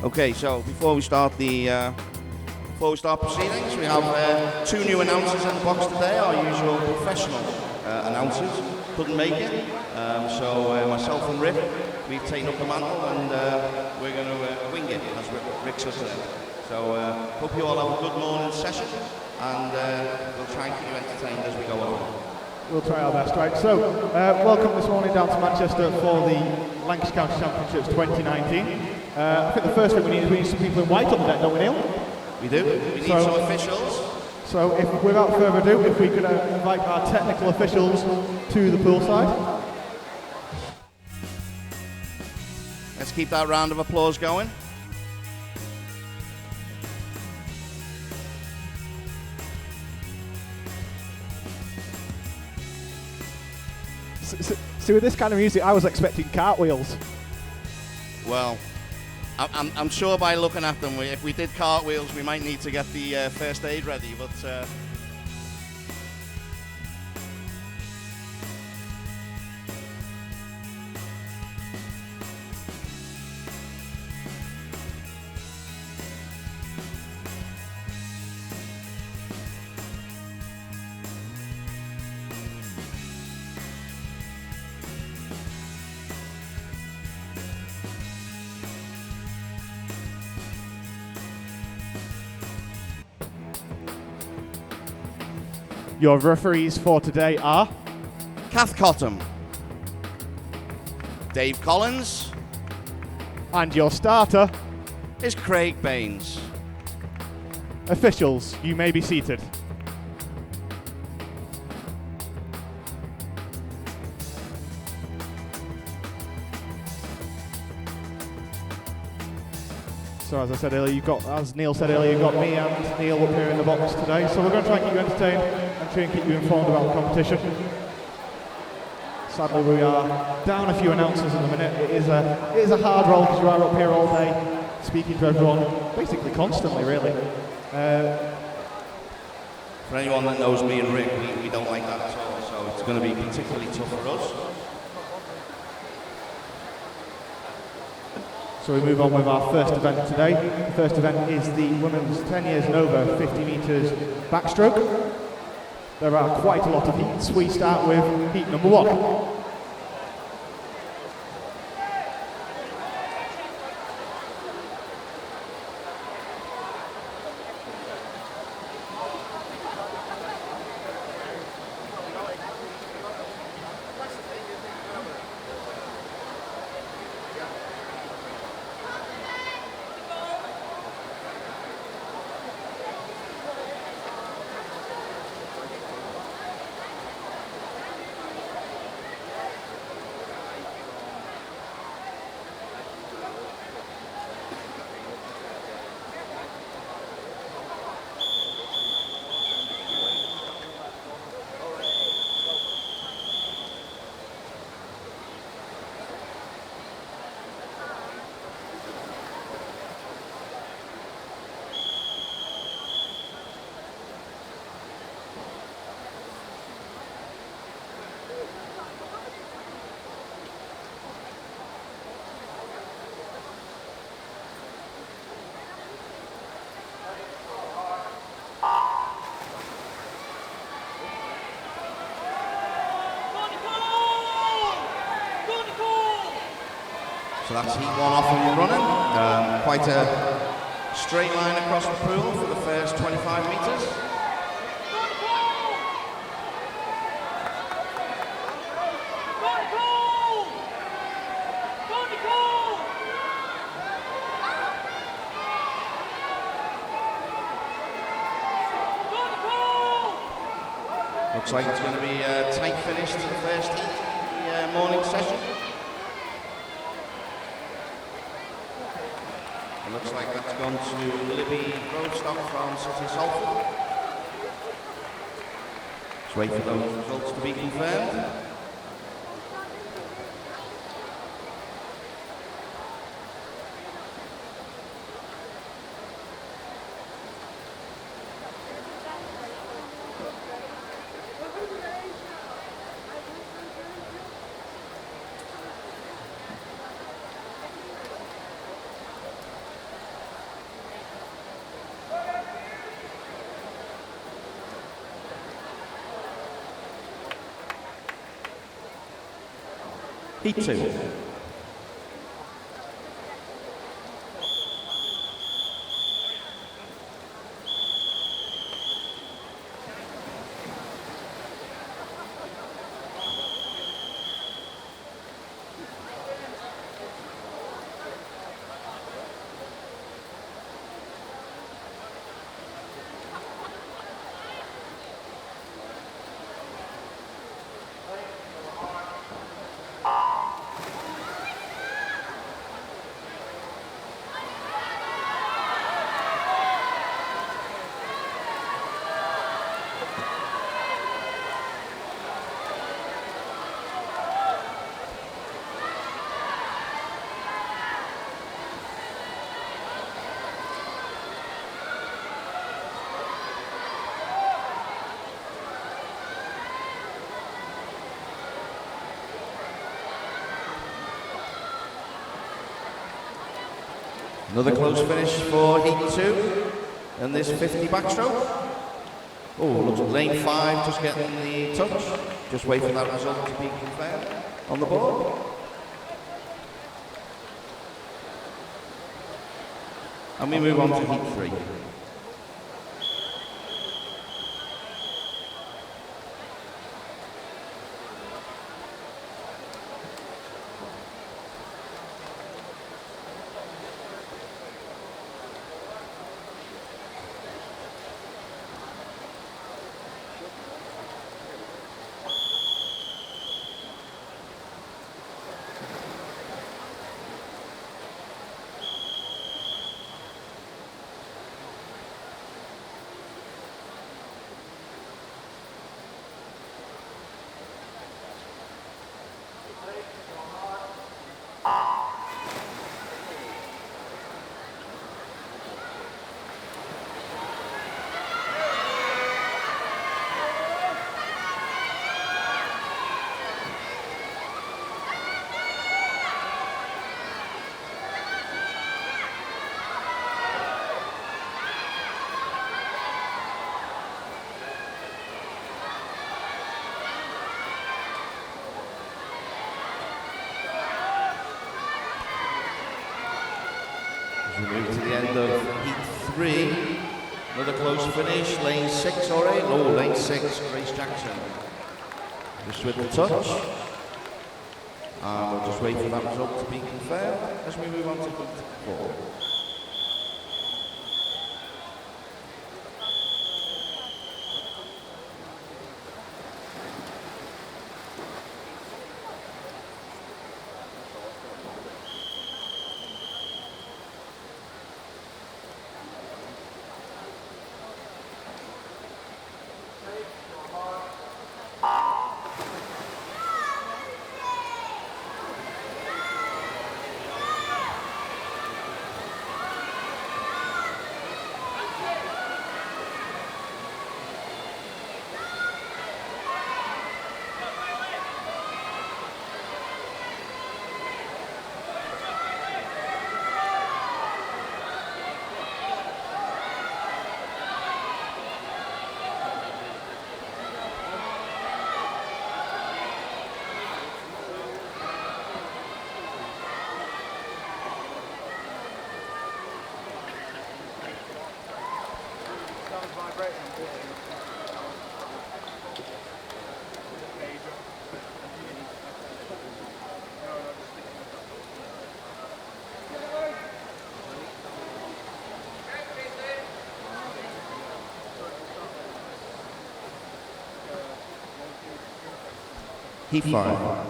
Okay, so before we start proceedings, we have two new announcers in the box today. Our usual professional announcers couldn't make it, so myself and Rick, we've taken up the mantle and we're going to wing it, as Rick said. So hope you all have a good morning session, and we'll try and keep you entertained as we go along. We'll try our best, right? So, welcome this morning down to Manchester for the Lancashire County Championships 2019. I think the first thing we need some people in white on the deck, don't we, Neil? We do. We need some officials. So, without further ado, if we could invite our technical officials to the poolside. Let's keep that round of applause going. See, with this kind of music, I was expecting cartwheels. Well, I'm sure by looking at them, if we did cartwheels, we might need to get the first aid ready, but... Your referees for today are Kath Cottam, Dave Collins, and your starter is Craig Baines. Officials, you may be seated. So as Neil said earlier, you've got me and Neil up here in the box today. So we're going to try and keep you entertained and try and keep you informed about the competition. Sadly, we are down a few announcers in a minute. It is a hard role because you are up here all day speaking to everyone, basically constantly, really. For anyone that knows me and Rick, we don't like that at all, so it's going to be particularly tough for us. So we move on with our first event today. The first event is the women's 10 years and over 50 metres backstroke. There are quite a lot of heats. We start with heat number 1. So that's heat 1 off and running. Quite a straight line across the pool for the first 25 metres. Looks like it's going to be a tight finish to the first heat, the morning session. It looks like that's gone to Libby Roadstock from City Salford. Let's wait for those results to be confirmed. Heat 2. Another close finish for Heat 2 and this 50 backstroke. Oh, looks like lane 5 just getting the touch. Just wait for that result to be confirmed on the board. And we move on to Heat 3. We move to the end of Heat 3. Another close finish, lane 6 already. Oh, lane 6, Grace Jackson. Just with the touch. And we'll just wait for that result to be confirmed as we move on to Heat 4. Heat 5.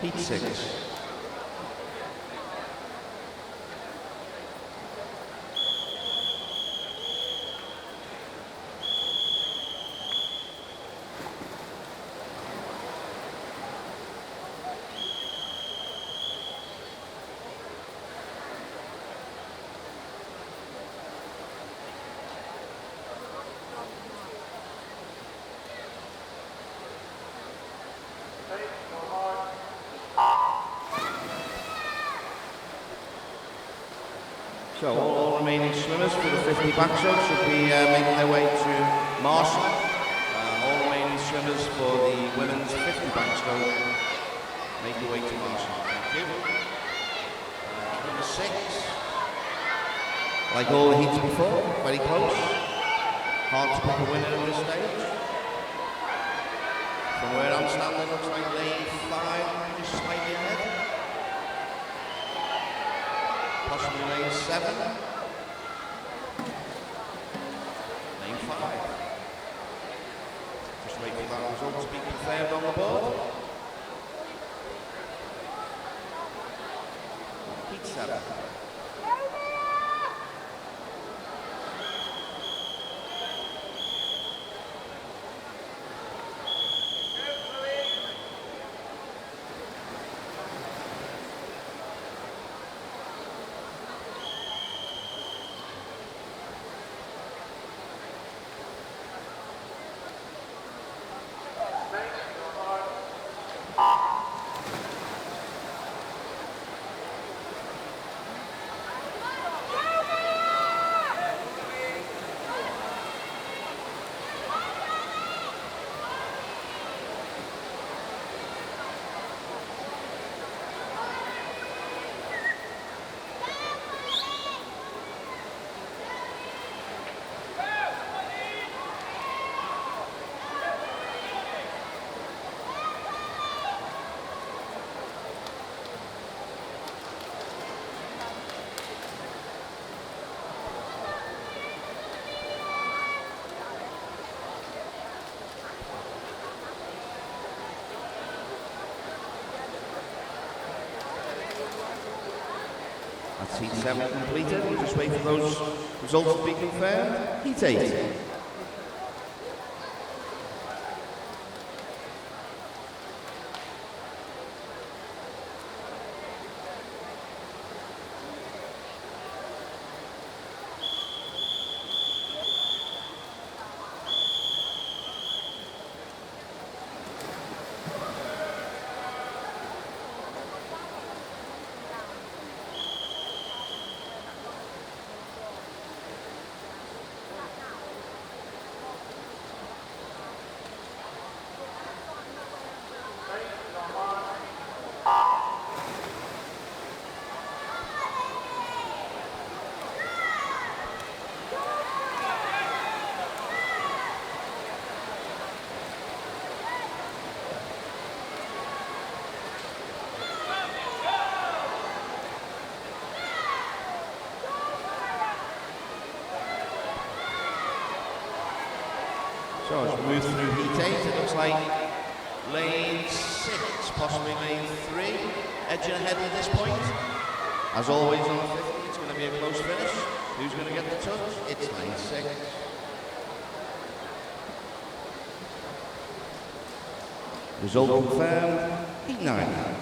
Heat 6. So all remaining swimmers for the 50 backstroke should be making their way to Marshall. All remaining swimmers for the women's 50 backstroke make your way to Marshall. Thank you. Number 6. Like all the heats before, very close. Hard to pick a winner at this stage. From where I'm standing, looks like lane 5 just slightly ahead. Possibly lane 7. Lane 5. Just waiting for that result to be confirmed on the board. Heat 7. That's Heat 7 completed. We'll just wait for those results to be confirmed. Heat 8. So as we move through Heat 8, it looks like lane 6, possibly lane 3, edging ahead at this point. As always on the 50, it's going to be a close finish. Who's going to get the touch? It's lane 6. Result confirmed, Heat 9.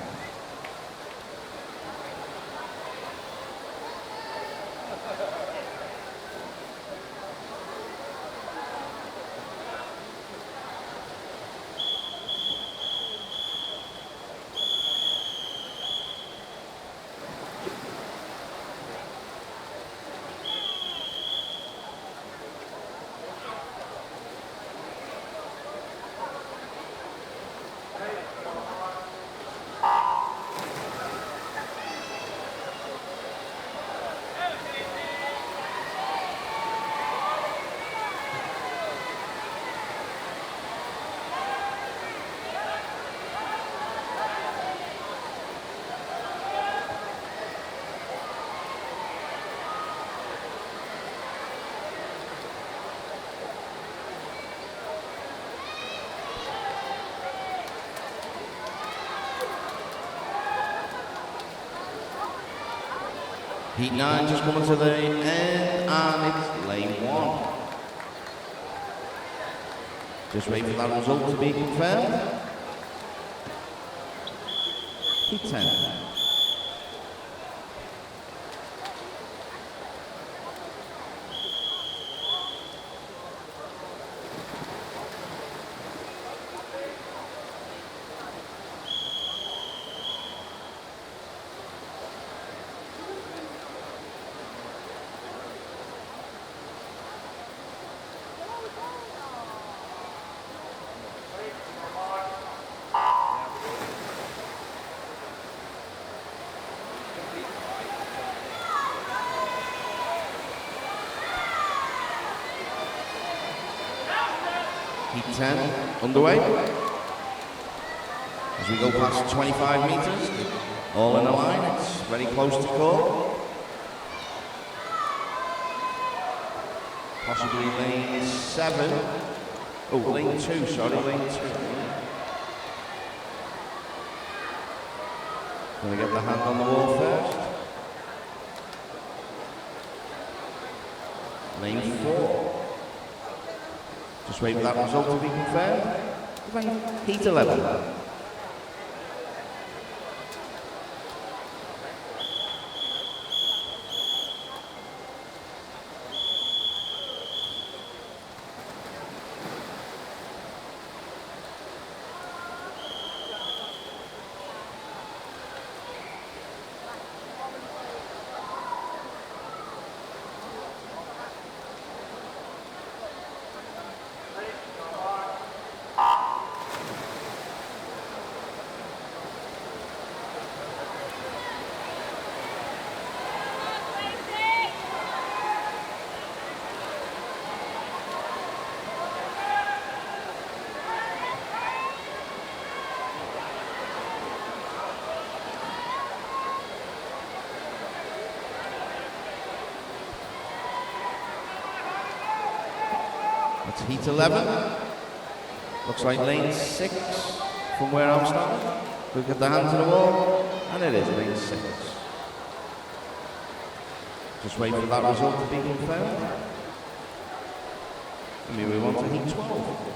Heat 9 just coming to the end, and it's lane 1. Just wait for that result to be confirmed. Heat 10. Heat 10 underway. As we go past 25 metres, all in a line, it's very close to call. Possibly lane 7. Oh, lane 2, sorry, lane 2. Gonna get the hand on the wall first. Lane 4. Just wait for that result to be confirmed. Heat 11. That's Heat 11. Looks like lane 6 from where I'm starting. Look at the hand to the wall, and it is lane 6. Just wait for that result to be confirmed. And we move on to Heat 12.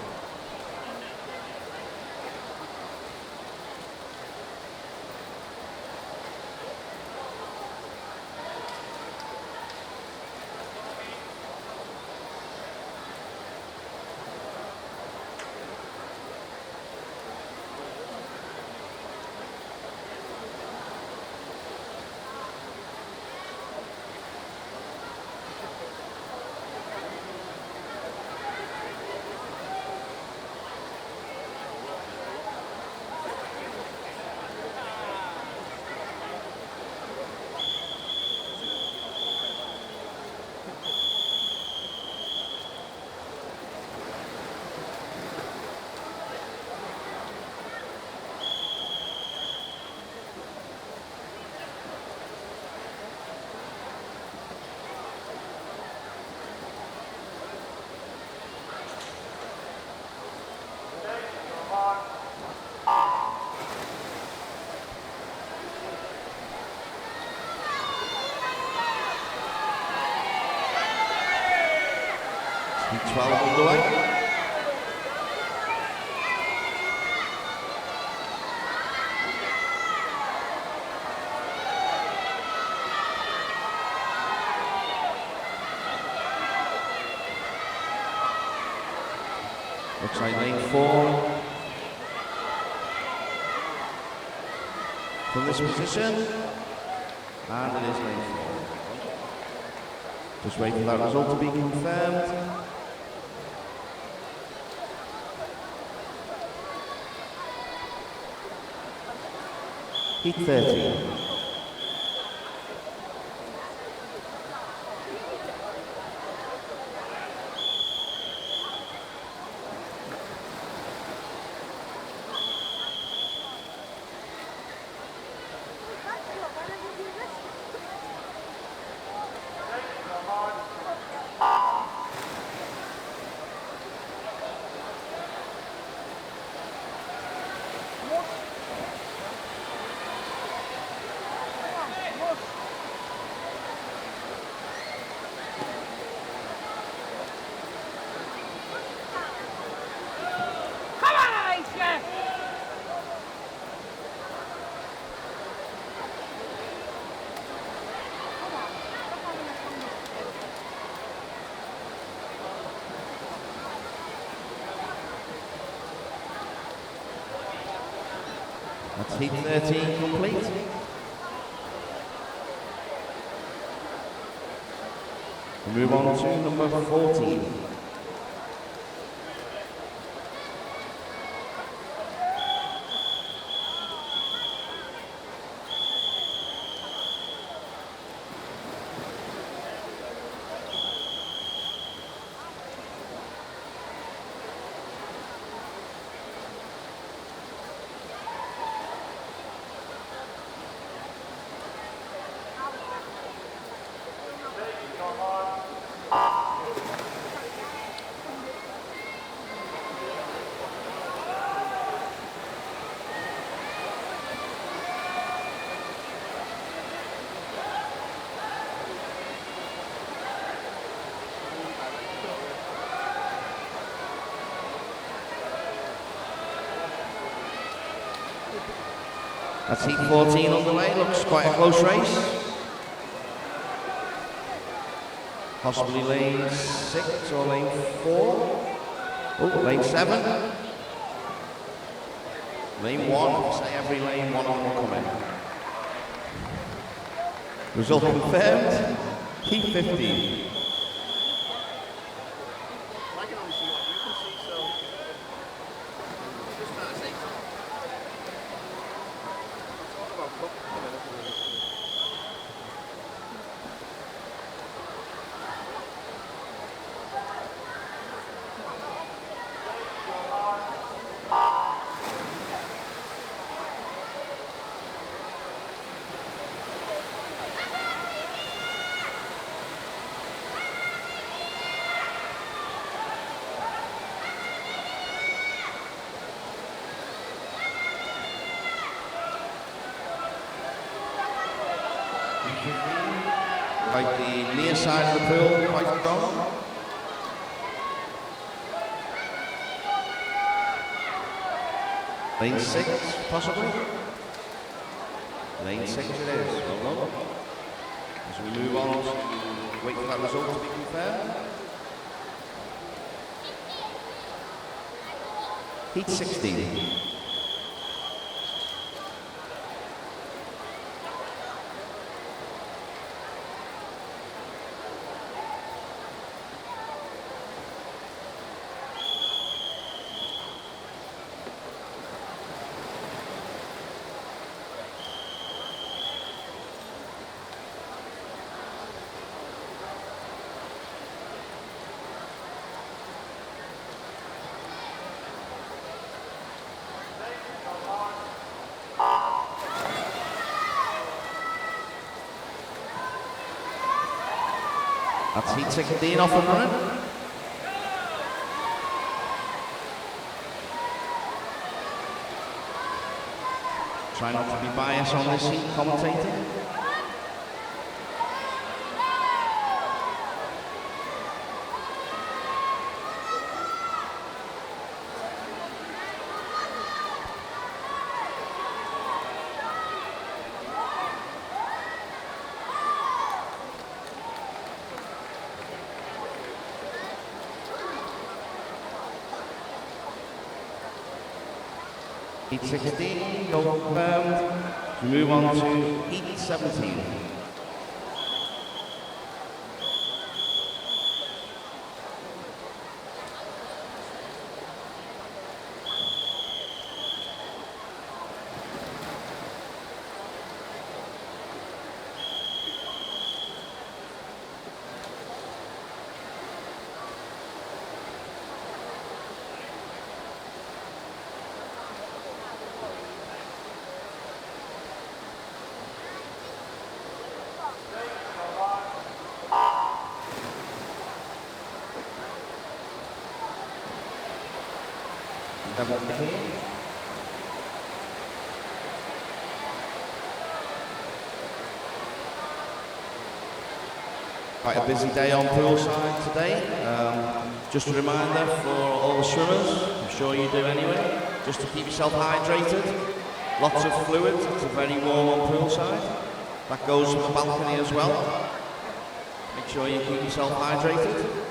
Heat 12 underway. Looks like lane 4. From this position, and it is lane 4. Just wait for that result to be confirmed. Heat 13. That's heat 13 complete. We move on to number 14. That's heat 14 underway, looks quite a close race. Possibly lane 6 or lane 4. Oh, lane 7. Lane 1, say every lane 1 on will come in. Result confirmed, heat 15. Like the near side of the pool, quite strong. Lane 6, possibly. Lane 6 it is, well done. As we move on to wait for that result to be confirmed. Heat 16. That's heat 16 off and running. Try not to be biased on this heat commentating. Heat 16, go confirmed. We move on to Heat 17. Quite a busy day on poolside today. Just a reminder for all the swimmers, I'm sure you do anyway, just to keep yourself hydrated. Lots of fluid, it's very warm on poolside. That goes for the balcony as well. Make sure you keep yourself hydrated.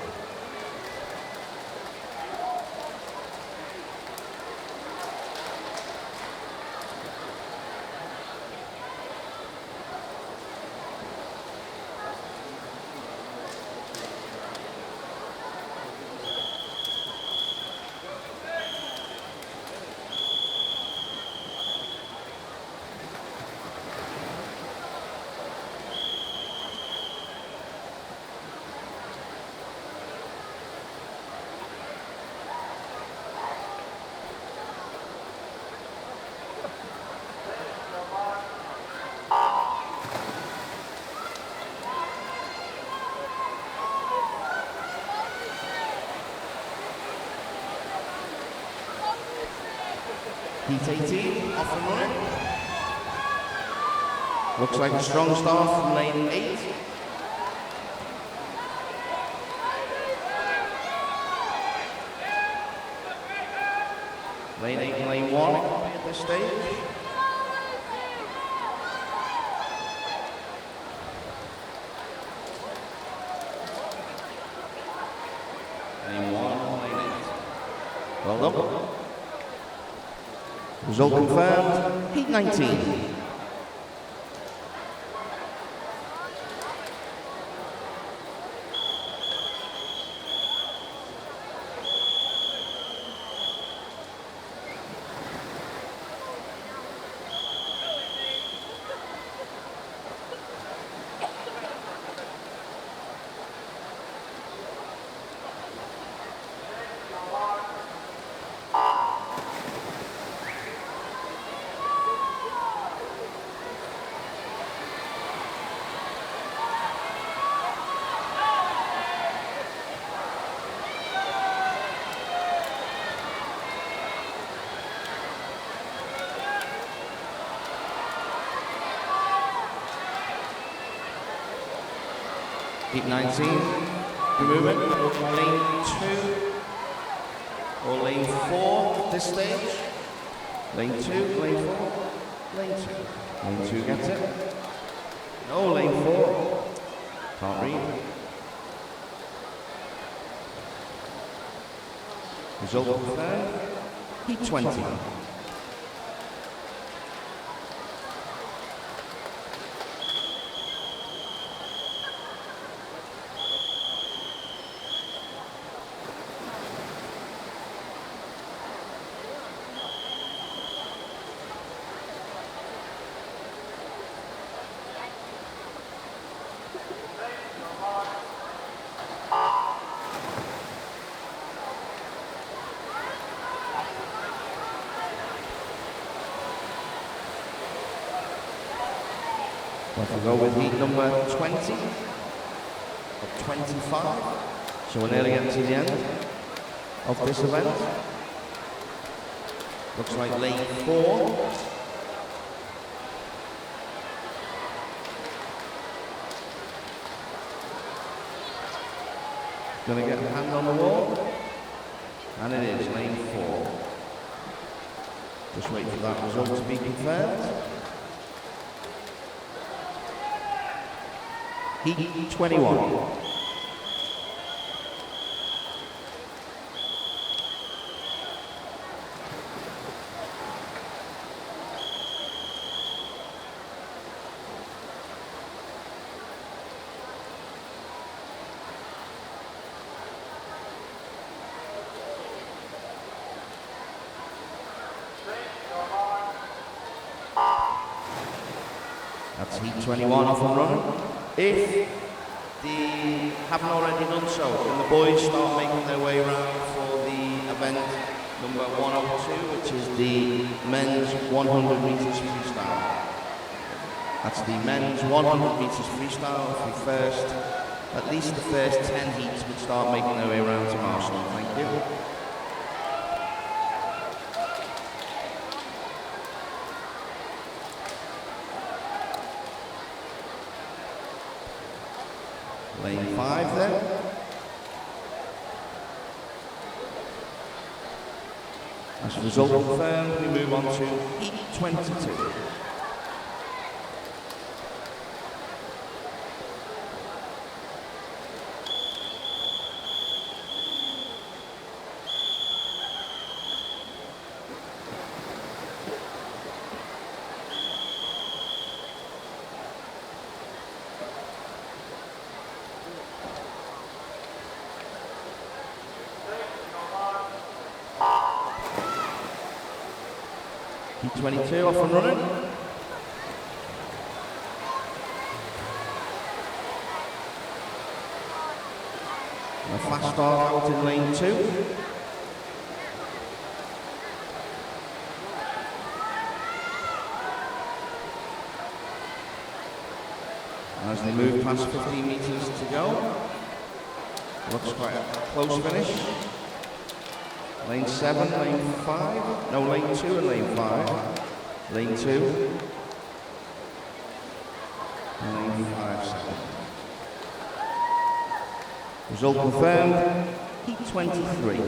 Heat 18, off and running. Looks like a strong start from lane 8. Lane 8 and lane 1 at this stage. Lane 1, lane 8. Well done. Result confirmed, Heat 19. Heat 19, the movement, lane 2 or lane 4 at this stage. Lane 2, lane 4, lane 2. Lane 2 gets it. No, lane 4. Can't read. Result confirmed, Heat 20. We'll go with heat number 20 of 25. So we're nearly getting to the end of this event. Looks like lane 4. Gonna get a hand on the wall. And it is lane 4. Just wait for that result to be confirmed. Heat 21. That's Heat 21 off and running. If they haven't already done so, can the boys start making their way around for the event number 102, which is the men's 100 metres freestyle. That's the men's 100 metres freestyle. If at least the first 10 heats would start making their way around to Arsenal. Thank you. Lane 5 there. As a result confirmed, we move on to Heat 22. Heat 22 off and running. And a fast start out in lane 2. As they move past 15 metres to go, looks quite a close finish. Lane 7, lane 5. No, lane 2 and lane 5. Lane 2. And lane 5, 7. Result confirmed. Heat 23.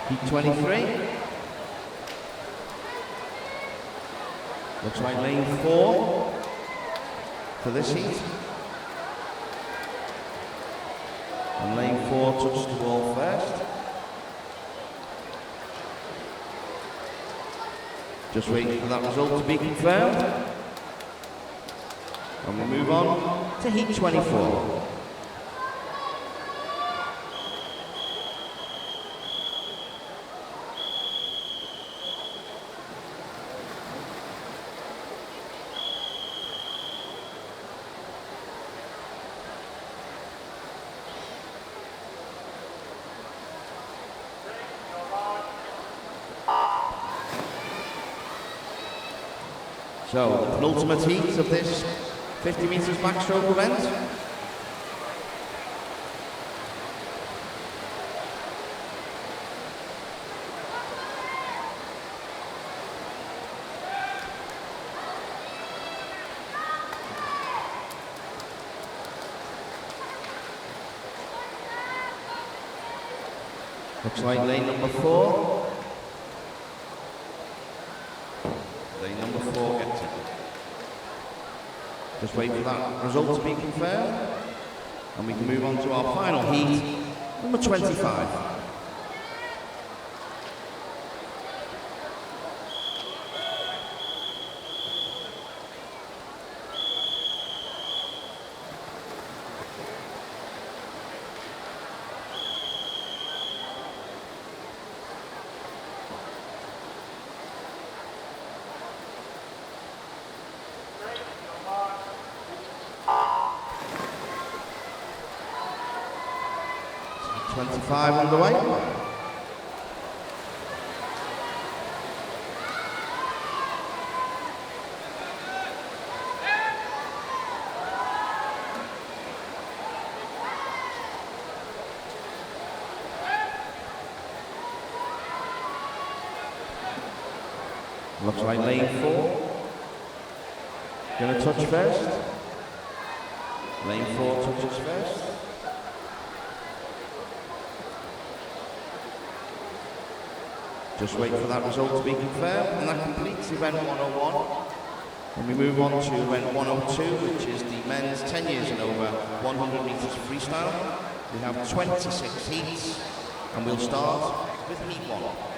Heat 23. Looks like lane 4 for this heat. And lane 4 touched the wall first. Just waiting for that result to be confirmed. And we move on to Heat 24. So, the penultimate heat of this 50 metres backstroke event. Looks like lane number 4. Lane number 4 gets it. Just wait for that result to be confirmed. And we can move on to our final heat, number 25. Heat 25 on the way. Looks like lane 4. Gonna touch first. Lane 4 touches first. Just wait for that result to be confirmed, and that completes event 101. And we move on to event 102, which is the men's 10 years and over 100 metres freestyle. We have 26 heats, and we'll start with heat 1.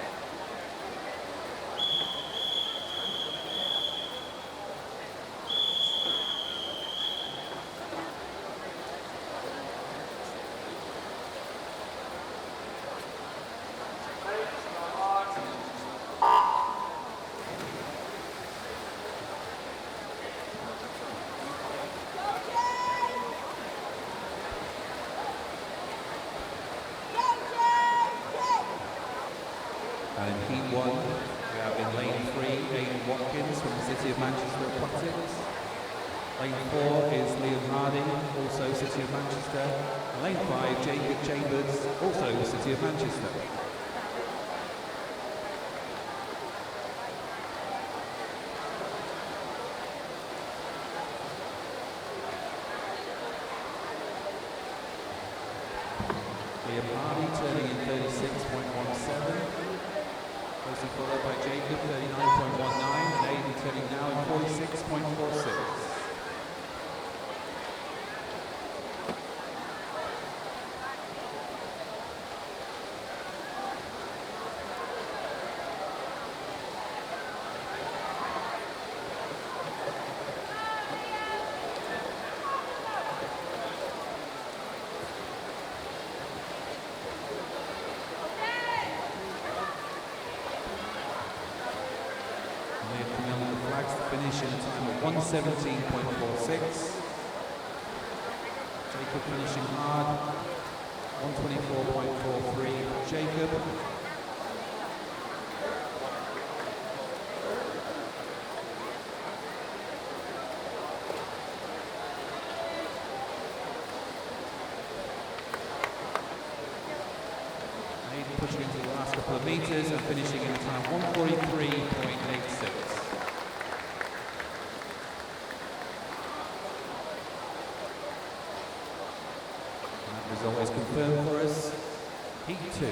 And in Heat 1, we have in lane 3, Aidan Watkins from the City of Manchester Aquatics. Lane 4 is Liam Harding, also City of Manchester. And lane 5, Jacob Chambers, also City of Manchester. Liam Harding turning in 36.17. Closely followed by Jacob, 39.19, and Aidan turning now in 46.46. 117.46. Jacob finishing hard, 124.43. Jacob. Pushing into the last couple of meters and finishing in time 143.86. And that result is confirmed for us. Heat 2.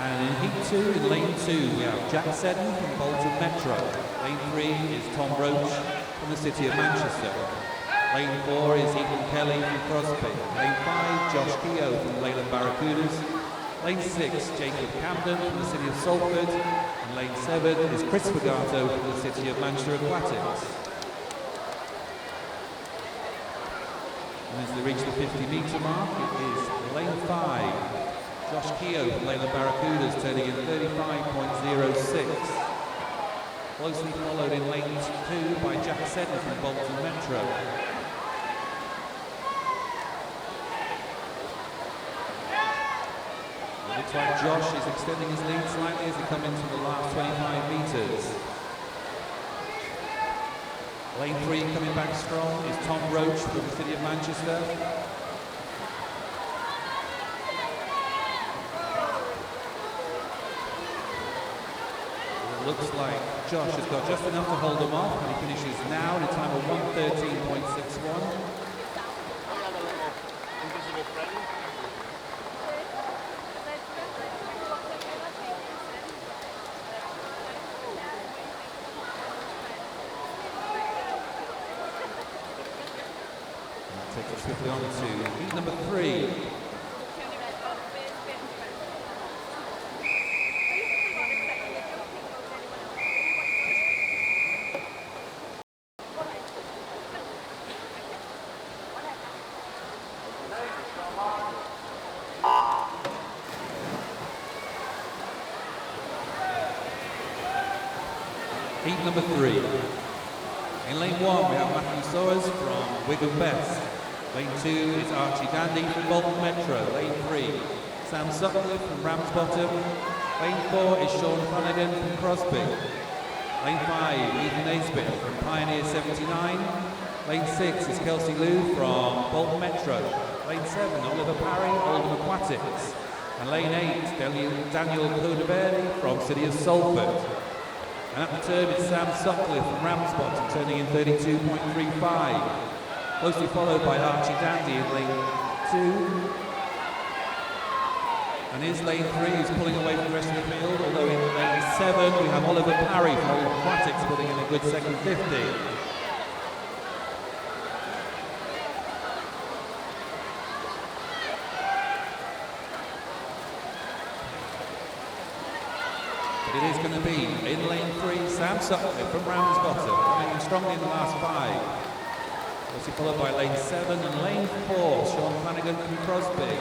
And in Heat 2, in Lane 2, we have Jack Seddon from Bolton Metro. Lane 3 is Tom Roach from the City of Manchester. Lane 4 is Ethan Kelly from Crosby. Lane 5, Josh Keogh from Leyland Barracudas. Lane 6, Jacob Camden from the City of Salford. And Lane 7 is Chris Pagato from the City of Manchester Aquatics. And as they reach the 50-metre mark, it is Lane 5. Josh Keogh from Leyland Barracudas turning in 35.06. Closely followed in Lane 2 by Jack Seddon from Bolton Metro. It looks like Josh is extending his lead slightly as they come into the last 25 metres. Lane 3 coming back strong is Tom Roach from the City of Manchester. Looks like Josh has got just enough to hold him off, and he finishes now in a time of 113.61. That takes us swiftly on to heat number 3. Heat number 3. In lane 1 we have Matthew Soares from Wigan Best. Lane 2 is Archie Dandy from Bolton Metro. Lane 3, Sam Sutcliffe from Ramsbottom. Lane 4 is Sean Flanagan from Crosby. Lane 5, Ethan Naisbitt from Pioneer 79. Lane 6 is Kelsey Lou from Bolton Metro. Lane 7, Oliver Parry, Oldham Aquatics. And lane 8, Daniel Codeverde from City of Salford. And at the turn it's Sam Sutcliffe from Ramsbottom turning in 32.35. Closely followed by Archie Dandy in lane 2. And here's lane 3 who's pulling away from the rest of the field, although in lane 7 we have Oliver Parry from Oldham Aquatics putting in a good second 50. It is going to be in lane 3, Sam Sutcliffe from Ramsbottom, coming in strongly in the last 5. Closely followed by lane 7 and lane 4, Sean Flanagan from Crosby.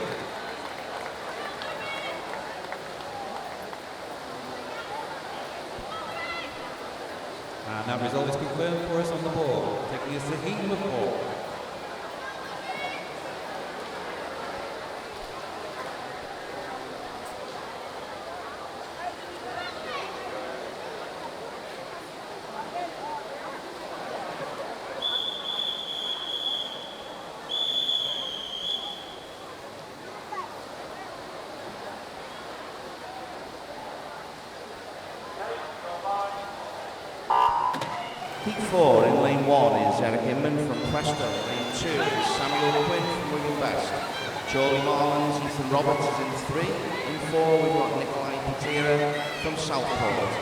And that result is confirmed for us on the board, taking us to heat number 4. Heat 4 in lane 1 is Eric Inman from Preston. Lane 2 is Samuel Quinn from Wigan Best. Charlie Marlins, Ethan Roberts is in 3. In 4 we've got Nikolai Patira from Southport.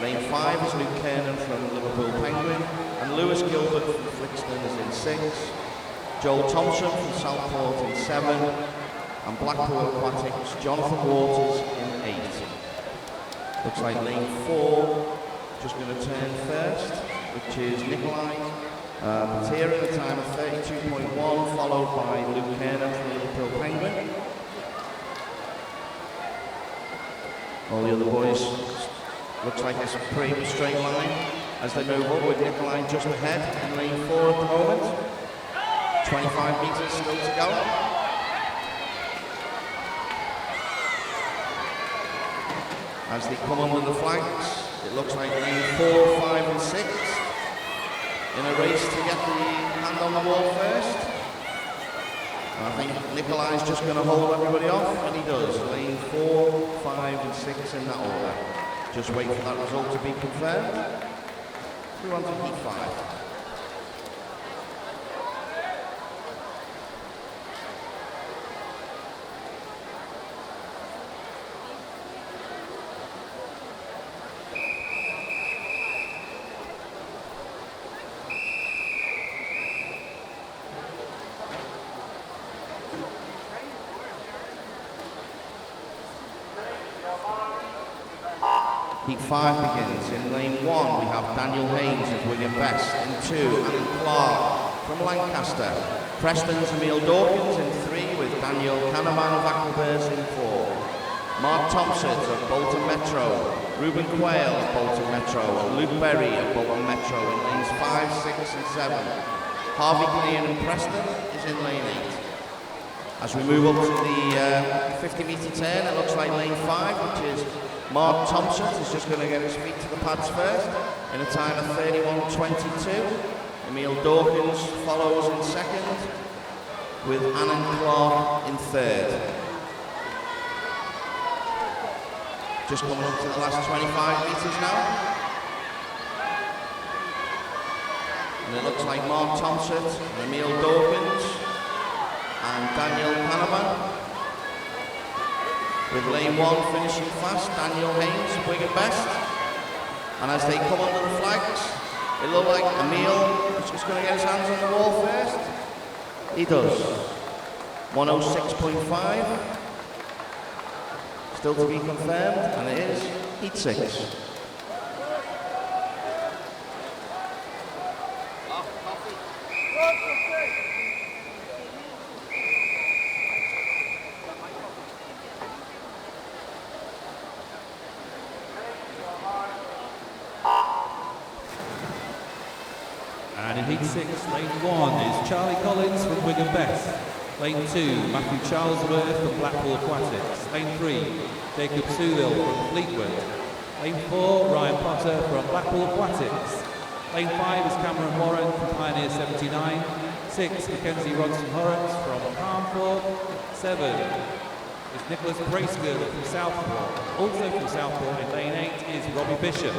Lane 5 is Luke Kernan from Liverpool Penguin. And Lewis Gilbert from Flixton is in 6. Joel Thompson from Southport in 7, and Blackpool Aquatics, Jonathan Waters in 8. Looks like lane 4 just going to turn first, which is Nikolai Patera at a time of 32.1, followed by Luke Kerner from Liverpool Penguin. All the other boys, looks like it's a pretty straight line as they move up, with Nikolai just ahead in lane 4 at the moment. 25 metres still to go. As they come under the flags, it looks like lane 4, 5 and 6 in a race to get the hand on the wall first. And I think Nikolai's just going to hold everybody off, and he does. Lane 4, 5 and 6 in that order. Just wait for that result to be confirmed. Through on to Heat 5. Heat 5 begins. In lane 1 we have Daniel Haynes of Wigan Best. In 2, Alan Clark from Lancaster. Preston's Emil Dawkins in 3, with Daniel Kahneman of Aquabers in 4. Mark Thompson of Bolton Metro. Ruben Quayle of Bolton Metro. And Luke Berry of Bolton Metro in lanes 5, 6 and 7. Harvey Clean and Preston is in lane 8. As we move up to the 50 metre turn, it looks like lane 5, which is Mark Thompson is just going to get his feet to the pads first in a time of 31.22. Emil Dawkins follows in second, with Annan Clark in third. Just coming up to the last 25 metres now. And it looks like Mark Thompson, Emil Dawkins and Daniel Kahneman. With lane 1 finishing fast, Daniel Haynes of Wigan Best. And as they come under the flags, it looks like Emil is just going to get his hands on the wall first. He does. 106.5. Still to be confirmed, and it is Heat 6. And in Heat 6, lane 1 is Charlie Collins from Wigan Best. Lane 2, Matthew Charlesworth from Blackpool Aquatics. Lane 3, Jacob Sewell from Fleetwood. Lane 4, Ryan Potter from Blackpool Aquatics. Lane 5 is Cameron Warren from Pioneer 79. 6, Mackenzie Rodson-Horrocks from Carnforth. 7 is Nicholas Bracegirdle from Southport. Also from Southport in lane 8 is Robbie Bishop.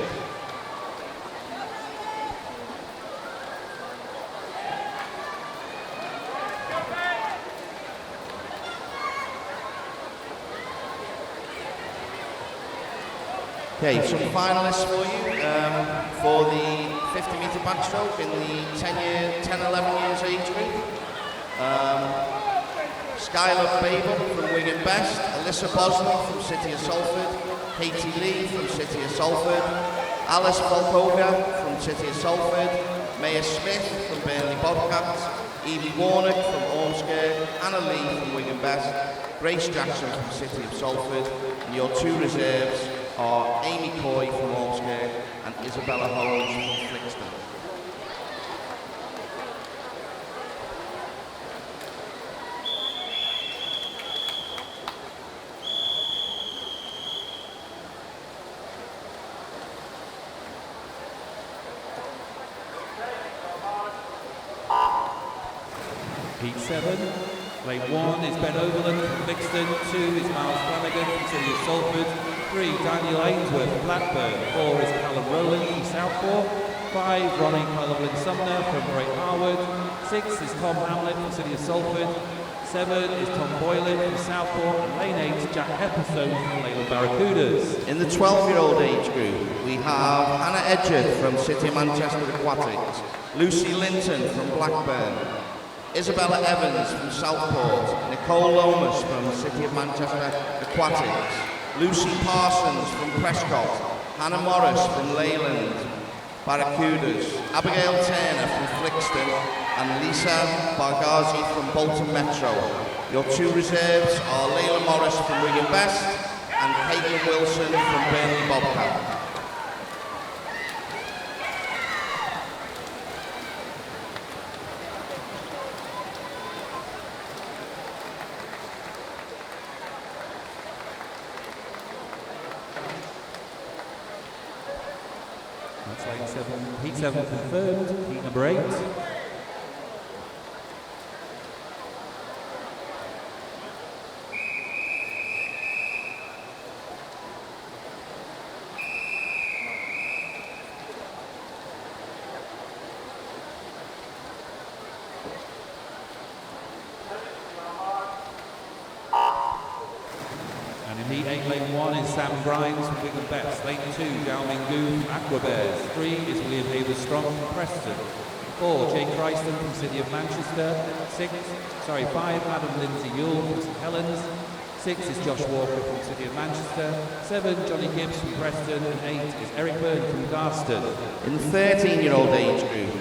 Okay, some finalists for you for the 50 metre backstroke in the 10-11 years age group. Skylar Babel from Wigan Best, Alyssa Bosnell from City of Salford, Katie Lee from City of Salford, Alice Volkova from City of Salford, Maya Smith from Burnley Bobcats, Evie Warnock from Ormskirk, Anna Lee from Wigan Best, Grace Jackson from City of Salford, and your 2 reserves are Amy Coy from Ormskirk and Isabella Holmes from Flixton. Heat 7, lane 1 is Ben Overland from Flixton. 2 is Miles Flanagan from City of Salford. 3, Daniel Ainsworth from Blackburn. 4 is Callum Rowland from Southport. 5, Ronnie Cullivan Sumner from Great Harwood. 6 is Tom Hamlet from City of Salford. 7 is Tom Boylan from Southport. And lane 8 is Jack Hepperstone from Leyland Barracudas. In the 12-year-old age group, we have Hannah Edgett from City of Manchester Aquatics, Lucy Linton from Blackburn, Isabella Evans from Southport, Nicole Lomas from City of Manchester Aquatics, Lucy Parsons from Prescott, Hannah Morris from Leyland Barracudas, Abigail Turner from Flixton, and Lisa Barghazi from Bolton Metro. Your two reserves are Layla Morris from Wigan Best and Caitlin Wilson from Burnley Bobcat. That's lane 7, heat 7 confirmed, heat number 8. And in heat 8, lane 1 is Sam Grimes from Wigan Best. Lane 2, Gao Minggu from Aquabears. 3 is William Haver-Strong from Preston. 4, Jake Christon from City of Manchester. 5, Adam Lindsay Yule from St Helens. 6 is Josh Walker from City of Manchester. 7, Johnny Gibbs from Preston. And 8 is Eric Byrne from Garston. In the 13-year-old age group,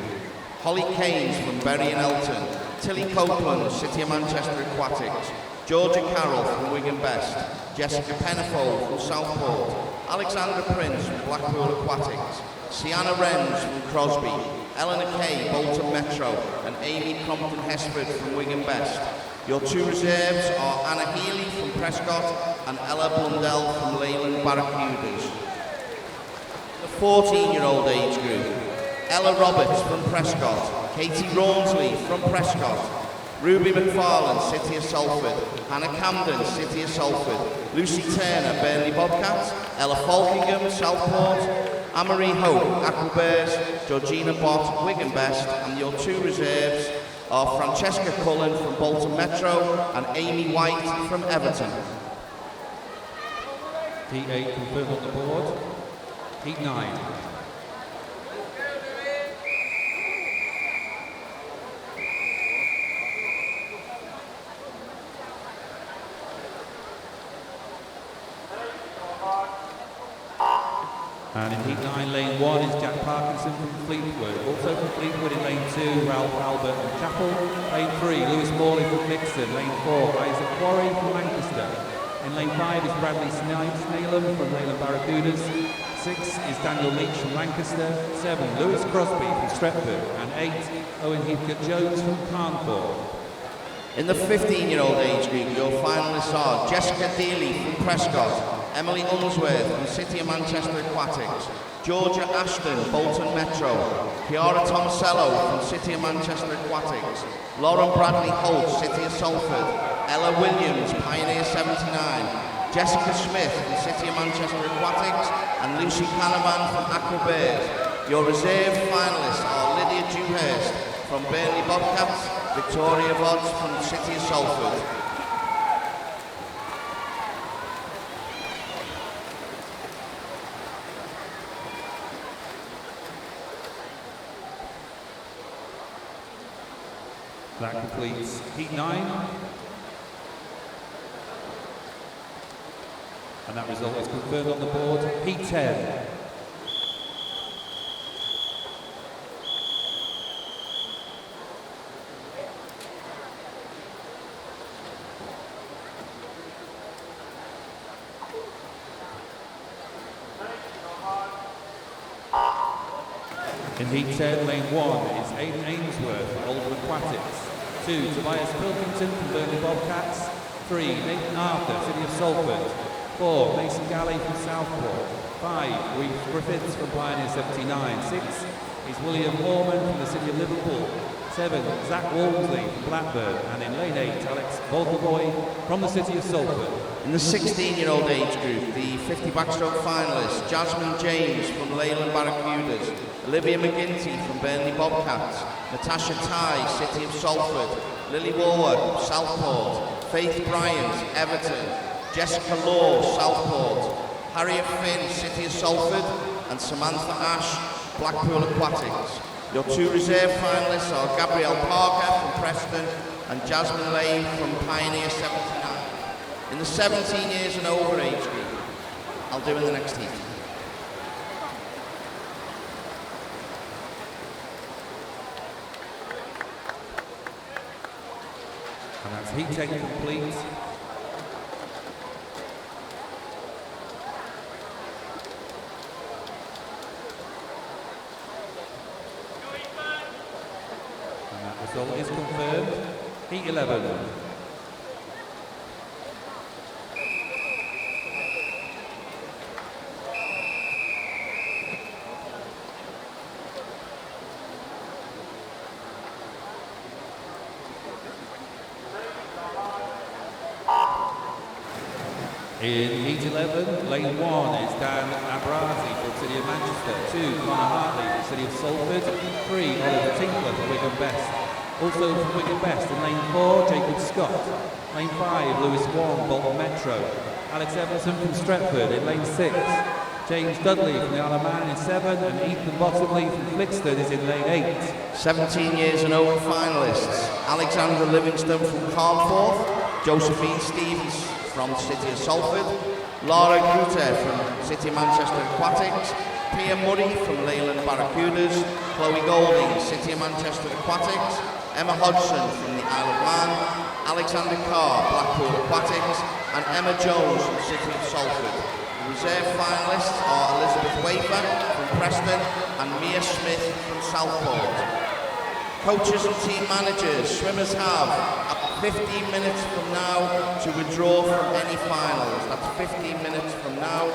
Holly Keynes from Bury and Elton, Tilly Copeland, City of Manchester Aquatics, Georgia Carroll from Wigan Best, Jessica Pennifold from Southport, Alexandra Prince from Blackpool Aquatics, Sienna Renz from Crosby, Eleanor Kay, Bolton Metro, and Amy Crompton Hesford from Wigan Best. Your two reserves are Anna Healy from Prescott and Ella Blundell from Leyland Barracudas. The 14-year-old age group, Ella Roberts from Prescott, Katie Rawnsley from Prescott, Ruby McFarlane, City of Salford, Hannah Camden, City of Salford, Lucy Turner, Burnley Bobcats, Ella Falkingham, Southport, Anne-Marie Hope, Aquabears, Georgina Bott, Wigan Best, and your two reserves are Francesca Cullen from Bolton Metro and Amy White from Everton. Heat 8 confirmed on the board. Heat 9. And in heat 9, lane 1 is Jack Parkinson from Fleetwood. Also from Fleetwood in lane 2, Ralph Albert from Chapel. Lane 3, Lewis Morley from Nixon. Lane 4, Isaac Quarry from Lancaster. In lane 5 is Bradley Snellam from Leyland Barracudas. 6 is Daniel Leach from Lancaster. 7, Lewis Crosby from Stretford. And 8, Owen Heathcote-Jones from Carnforth. In the 15-year-old age group, your finalists are Jessica Dealey from Prescott, Emily Unsworth from City of Manchester Aquatics, Georgia Ashton, Bolton Metro, Chiara Tomasello from City of Manchester Aquatics, Lauren Bradley Holt, City of Salford, Ella Williams, Pioneer 79, Jessica Smith from City of Manchester Aquatics, and Lucy Canavan from Aquabears. Your reserve finalists are Lydia Dewhurst from Burnley Bobcats, Victoria Vodds from City of Salford. That completes heat 9. And that result is confirmed on the board. Heat 10. In heat 10, lane 1 is Aidan Ainsworth from Oldham Aquatics. 2, Tobias Pilkington from Burnley Bobcats. 3, Nathan Arthur, City of Salford. 4, Mason Galley from Southport. 5, Reece Griffiths from Pioneer 79. 6 is William Horman from the City of Liverpool. 7, Zach Walmsley from Blackburn. And in lane 8, Alex Volkerboy from the City of Salford. In the 16-year-old age group, the 50 backstroke finalists, Jasmine James from Leyland Barracudas, Olivia McGinty from Burnley Bobcats, Natasha Ty, City of Salford, Lily Warwick, Southport, Faith Bryant, Everton, Jessica Law, Southport, Harriet Finn, City of Salford, and Samantha Ash, Blackpool Aquatics. Your two reserve finalists are Gabrielle Parker from Preston and Jasmine Lane from Pioneer 79. In the 17 years and over age group. I'll do in the next heat. And that's heat 10 complete. And that result is confirmed. Heat 11. In Heat 11, lane 1 is Dan Abrazi for the City of Manchester, 2 Connor Hartley for the City of Salford, 3 Oliver Tinkler for Wigan Best. Also from Wigan Best in lane 4, Jacob Scott. Lane 5, Lewis Wong, Bolton Metro. Alex Evanson from Stretford in lane 6. James Dudley from the Isle of Man in 7, and Ethan Bottomley from Flixton is in lane 8. 17 years and over finalists. Alexandra Livingston from Carnforth, Josephine Stevens from City of Salford, Laura Gruter from City of Manchester Aquatics, Pia Murray from Leyland Barracudas, Chloe Golding, City of Manchester Aquatics, Emma Hodgson from the Isle of Man, Alexander Carr, Blackpool Aquatics, and Emma Jones from City of Salford. The reserve finalists are Elizabeth Wafer from Preston and Mia Smith from Southport. Coaches and team managers, swimmers have 15 minutes from now to withdraw from any finals. That's 15 minutes from now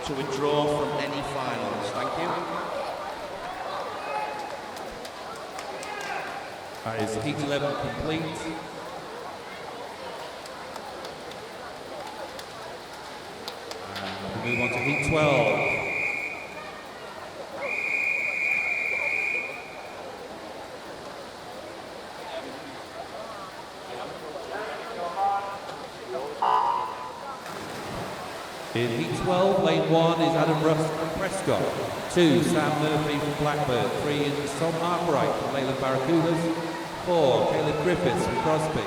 to withdraw from any finals. Thank you. That is Heat 11 complete. And we move on to Heat 12. In Heat 12, lane 1 is Adam Russ from Prescott, 2 Sam Murphy from Blackburn, 3 is Tom Arkwright from Leyland Barracudas, 4 Caleb Griffiths from Crosby,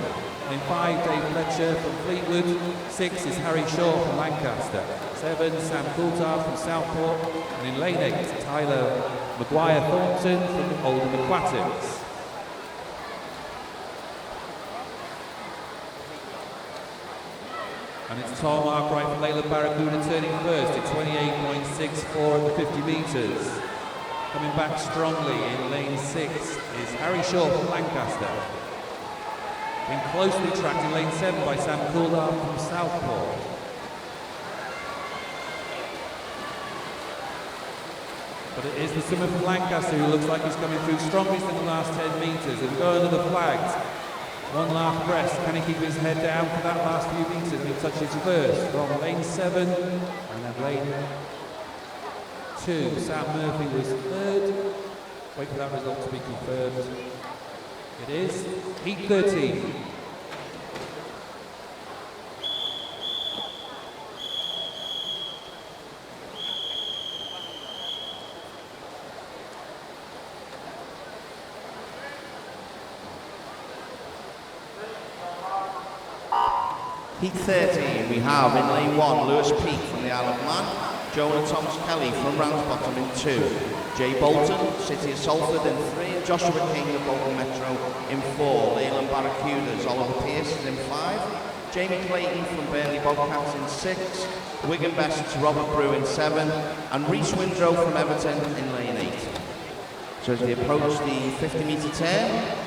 in 5 Dave Fletcher from Fleetwood, 6 is Harry Shaw from Lancaster, 7 Sam Coulthard from Southport, and in lane 8 Tyler Maguire Thornton from Oldham Aquatics. And it's Tom Arkwright from Leyland Barracuda turning first at 28.64 at the 50 metres. Coming back strongly in lane 6 is Harry Shaw from Lancaster. Being closely tracked in lane 7 by Sam Coulthard from Southport. But it is the swimmer from Lancaster who looks like he's coming through strongest in the last 10 metres and going under the flags. One last press, can he keep his head down for that last few metres, and he touches first from lane 7, and then lane 2. Sam Murphy was third. Wait for that result to be confirmed. It is Heat 13. Heat 13, we have in lane 1, Lewis Peake from the Isle of Man, Jonah Thomas Kelly from Ramsbottom in 2, Jay Bolton, City of Salford in 3, and Joshua King of Bolton Metro in 4, Leyland Barracudas, Oliver Pearce is in 5, Jamie Clayton from Burnley Bobcats in 6, Wigan Best's Robert Brew in 7, and Rhys Windrow from Everton in lane 8. So as they approach the 50 metre turn,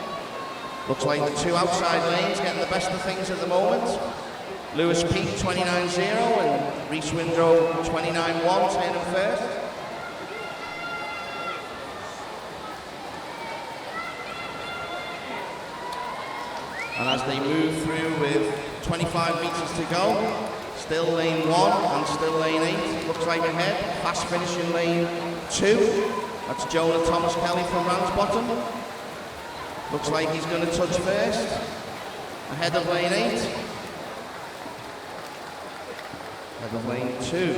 looks like the two outside lanes getting the best of things at the moment. Lewis Peake 29.0 and Rhys Windrow 29.1 turning first. And as they move through with 25 metres to go, still lane 1 and still lane 8. Looks like ahead, fast finish in lane 2. That's Jonah Thomas Kelly from Ramsbottom. Looks like he's going to touch first, ahead of lane 8. Ahead of lane 2,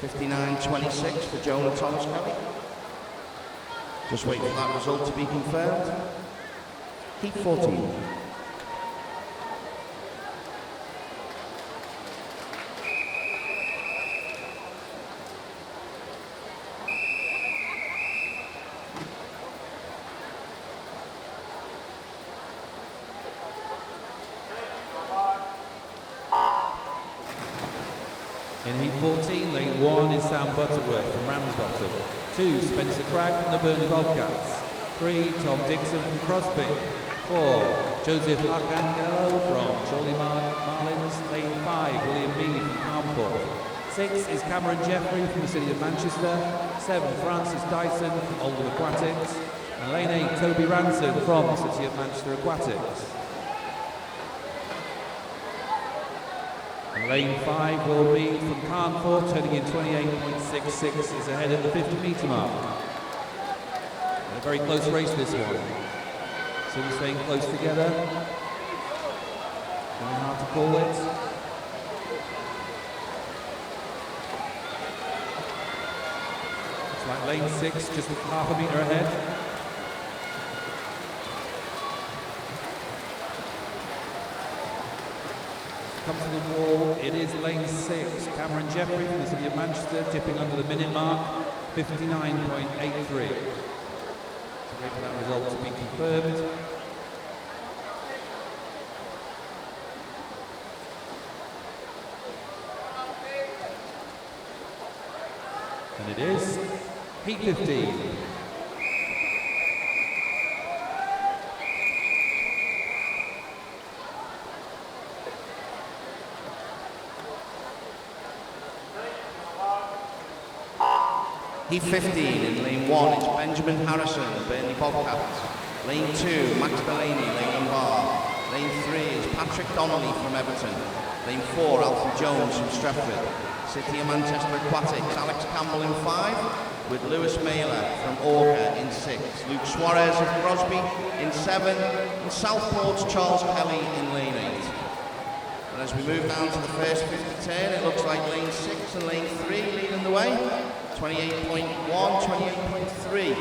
59.26 for Jonah Thomas Kelly. Just wait for that result to be confirmed. Heat 14. In Heat 14, lane 1 is Sam Butterworth from Ramsbottom. 2, Spencer Cragg from the Burnley Bobcats. 3, Tom Dixon from Crosby. 4, Joseph Arcangelo from Chorley Marlins. Lane 5, William Mead from Carnforth. 6 is Cameron Jeffrey from the City of Manchester. 7, Francis Dyson from Oldham Aquatics. And lane 8, Toby Ranson from the City of Manchester Aquatics. Lane 5 will be from Carnforth, turning in 28.66, is ahead at the 50-metre mark. And a very close race this one. So we're staying close together. Very hard to call it. It's like lane 6, just half a metre ahead. Come to the wall, it is lane 6. Cameron Jeffrey from the City of Manchester, dipping under the minute mark, 59.83. So wait for that result to be confirmed. And it is Heat 15. Heat 15 in lane 1 is Benjamin Harrison, Burnley Bobcats. Lane 2, Max Delaney, Leyland Bar. Lane 3 is Patrick Donnelly from Everton. Lane 4, Alfie Jones from Stretford. City of Manchester Aquatics, Alex Campbell in 5, with Lewis Mailer from Orca in 6. Luke Suarez of Crosby in 7, and Southport's Charles Kelly in lane 8. And as we move down to the first 50 turn, it looks like lane 6 and lane 3 leading the way. 28.1, 28.3.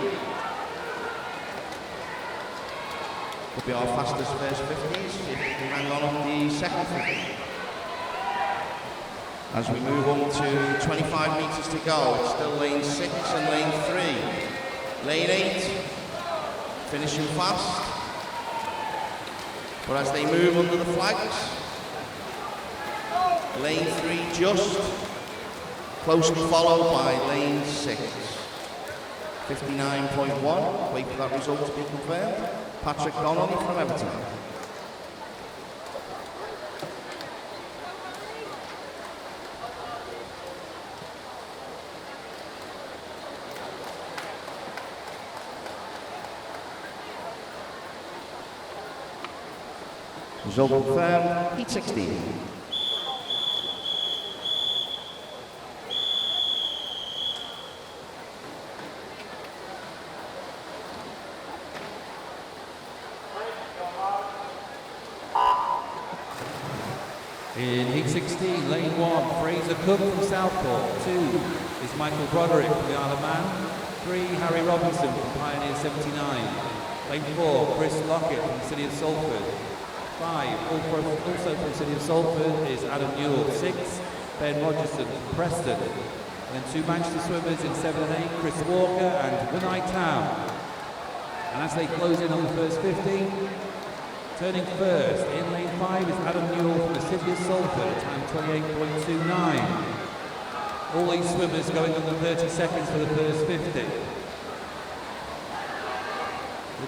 Could be our fastest first 50s if we hang on the second 50. As we move on to 25 metres to go, it's still lane 6 and lane 3. Lane 8, finishing fast. But as they move under the flags, lane 3 just closely followed by lane 6. 59.1, wait for that result to be confirmed. Patrick Donnelly from Everton. Result confirmed, Heat 16. In Heat 16, lane 1, Fraser Cook from Southport. 2 is Michael Broderick from the Isle of Man. 3, Harry Robinson from Pioneer 79. Lane 4, Chris Lockett from the City of Salford. 5, also from the City of Salford, is Adam Newell. 6, Ben Rogerson from Preston. And then 2 Manchester swimmers in 7 and 8, Chris Walker and Vinay Town. And as they close in on the first 50, turning first in lane 5 is Adam Newell from the City of Salford, time 28.29. All these swimmers going under 30 seconds for the first 50. It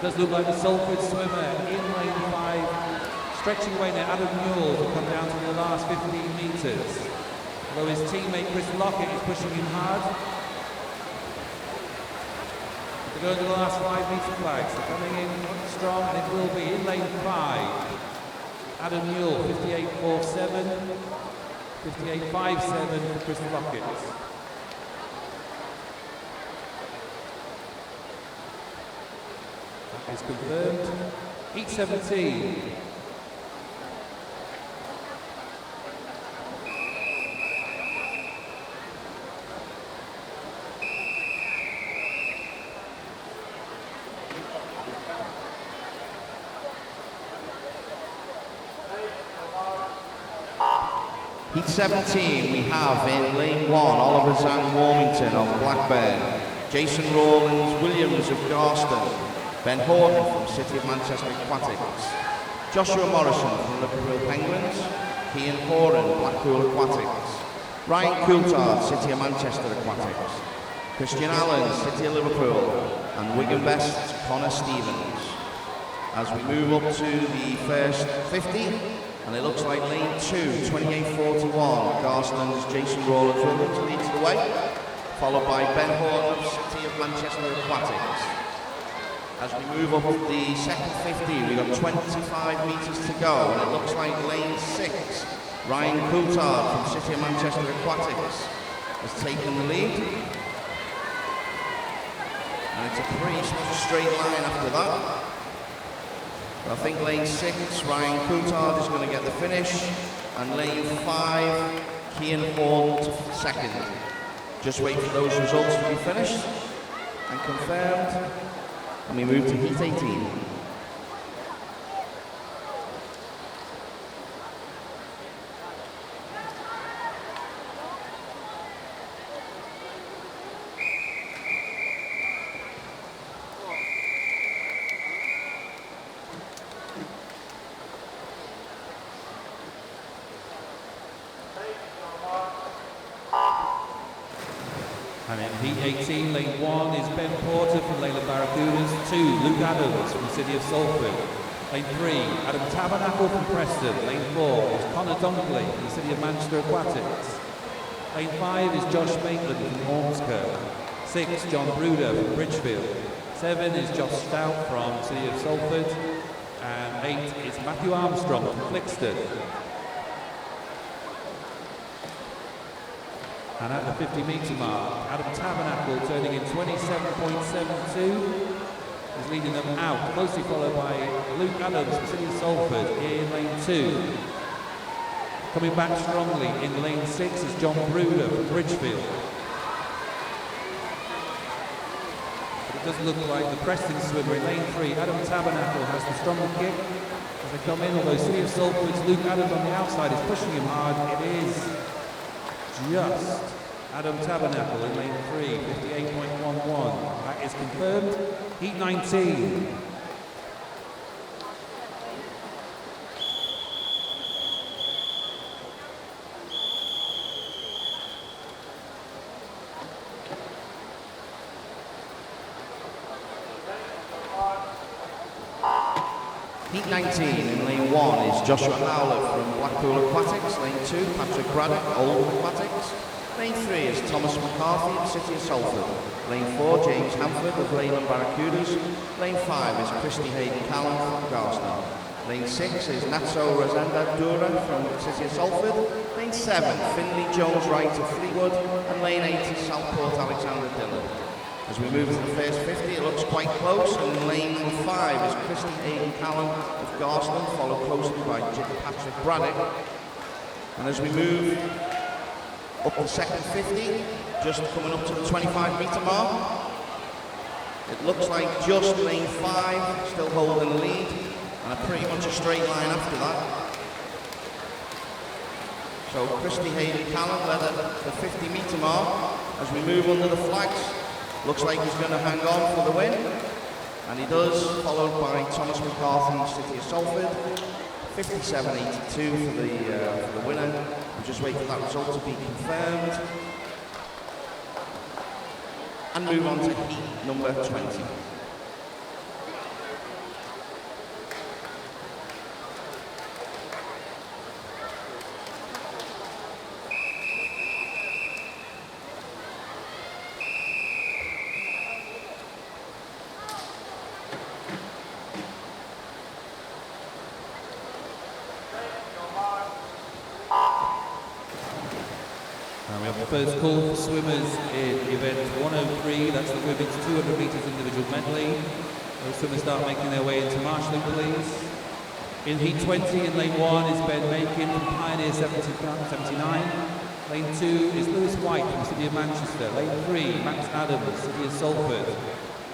does look like the Salford swimmer in lane 5, stretching away now. Adam Newell will come down to the last 15 metres. Although his teammate Chris Lockett is pushing him hard. They're going to the last 5 metre flags. They're coming in strong, and it will be in lane 5. Adam Newell, 58.47, 58.57 for Chris Lockett. That is confirmed. Heat 17. Heat 17, we have in lane 1, Oliver Zhang Warmington of Blackburn, Jason Rawlins Williams of Garston, Ben Horton from City of Manchester Aquatics, Joshua Morrison from Liverpool Penguins, Ian Horan, Blackpool Aquatics, Ryan Coulthard, City of Manchester Aquatics, Christian Allen, City of Liverpool, and Wigan Best, Connor Stevens. As we move up to the first 50, and it looks like lane 2, 28.41, Garston's Jason Rawlins Williams leads the way, followed by Ben Horton of City of Manchester Aquatics. As we move up the second 50, we've got 25 metres to go, and it looks like lane 6, Ryan Coulthard from City of Manchester Aquatics has taken the lead. And it's a pretty straight line after that. I think lane 6, Ryan Coulthard is going to get the finish, and lane 5, Kian Hall second. Just wait for those results to be finished and confirmed, and we move to Heat 18. And in Heat 18, lane 1 is Ben Porter from Leyland Barracudas, 2, Luke Adams from the City of Salford, lane 3, Adam Tabernacle from Preston, lane 4 is Connor Dunkley from the City of Manchester Aquatics, lane 5 is Josh Maitland from Ormskirk, 6, John Bruder from Bridgefield, 7 is Josh Stout from City of Salford, and 8 is Matthew Armstrong from Flixton. And at the 50-metre mark, Adam Tabernacle turning in 27.72 is leading them out, closely followed by Luke Adams from City of Salford in lane 2. Coming back strongly in lane 6 is John Bruder from Bridgefield. But it does look like the Preston swimmer in lane 3, Adam Tabernacle, has the stronger kick as they come in, although City of Salford's Luke Adams on the outside is pushing him hard. It is just Adam Tabernacle in lane 3, 58.11. That is confirmed. Heat 19. Heat 19 in lane 1 is Joshua Howlett from Blackpool Aquatics, lane 2 Patrick Braddock, Oldham Aquatics, lane 3 is Thomas McCarthy of City of Salford, lane 4 James Hanford of Leyland Barracudas, lane 5 is Christy Hayden Callan from Garston, lane 6 is Natso Razanda Dura from City of Salford, lane 7 Finley Jones Wright of Fleetwood, and lane 8 is Southport Alexander Dillon. As we move into the first 50, it looks quite close, and in lane 5 is Christy Hayden Callan of Garston, followed closely by Patrick Braddock. And as we move up the second 50, just coming up to the 25-metre mark, it looks like just lane 5 still holding the lead, and a pretty much a straight line after that. So Christy Hayden Callan led at the 50-metre mark. As we move under the flags, looks like he's going to hang on for the win, and he does, followed by Thomas McCarthy, City of Salford, 57.82 for the winner. We'll just wait for that result to be confirmed, and move on to heat number 20. We have the first call for swimmers in event 103, that's the women's 200 metres individual medley. Those swimmers start making their way into marshalling, please. In heat 20 in lane 1 is Ben Makin from Pioneer 79. Lane 2 is Lewis White from the City of Manchester. Lane 3, Max Adams, City of Salford.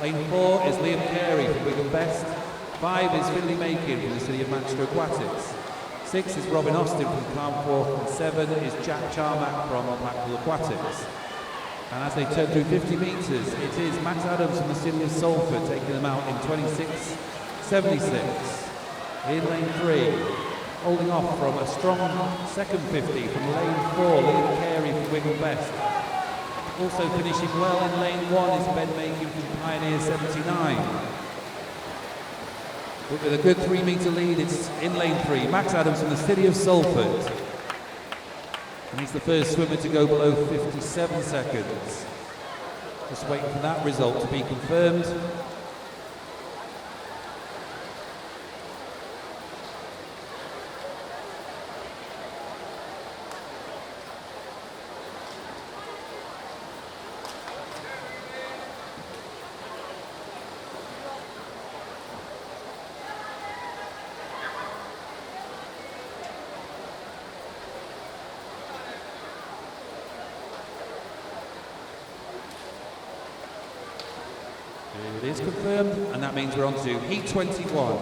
Lane 4 is Liam Carey from Wigan Best. 5 is Finley Makin from the City of Manchester Aquatics. 6 is Robin Austin from Carnforth, and 7 is Jack Charmack from Blackpool Aquatics. And as they turn through 50 metres, it is Max Adams from the city of Salford taking them out in 26.76. In lane 3, holding off from a strong second 50 from lane 4, Liam Carey from Wigan Best. Also finishing well in lane 1 is Ben Macon from Pioneer 79. But with a good 3 metre lead, it's in lane 3, Max Adams from the city of Salford. And he's the first swimmer to go below 57 seconds. Just waiting for that result to be confirmed. It is confirmed, and that means we're on to Heat 21.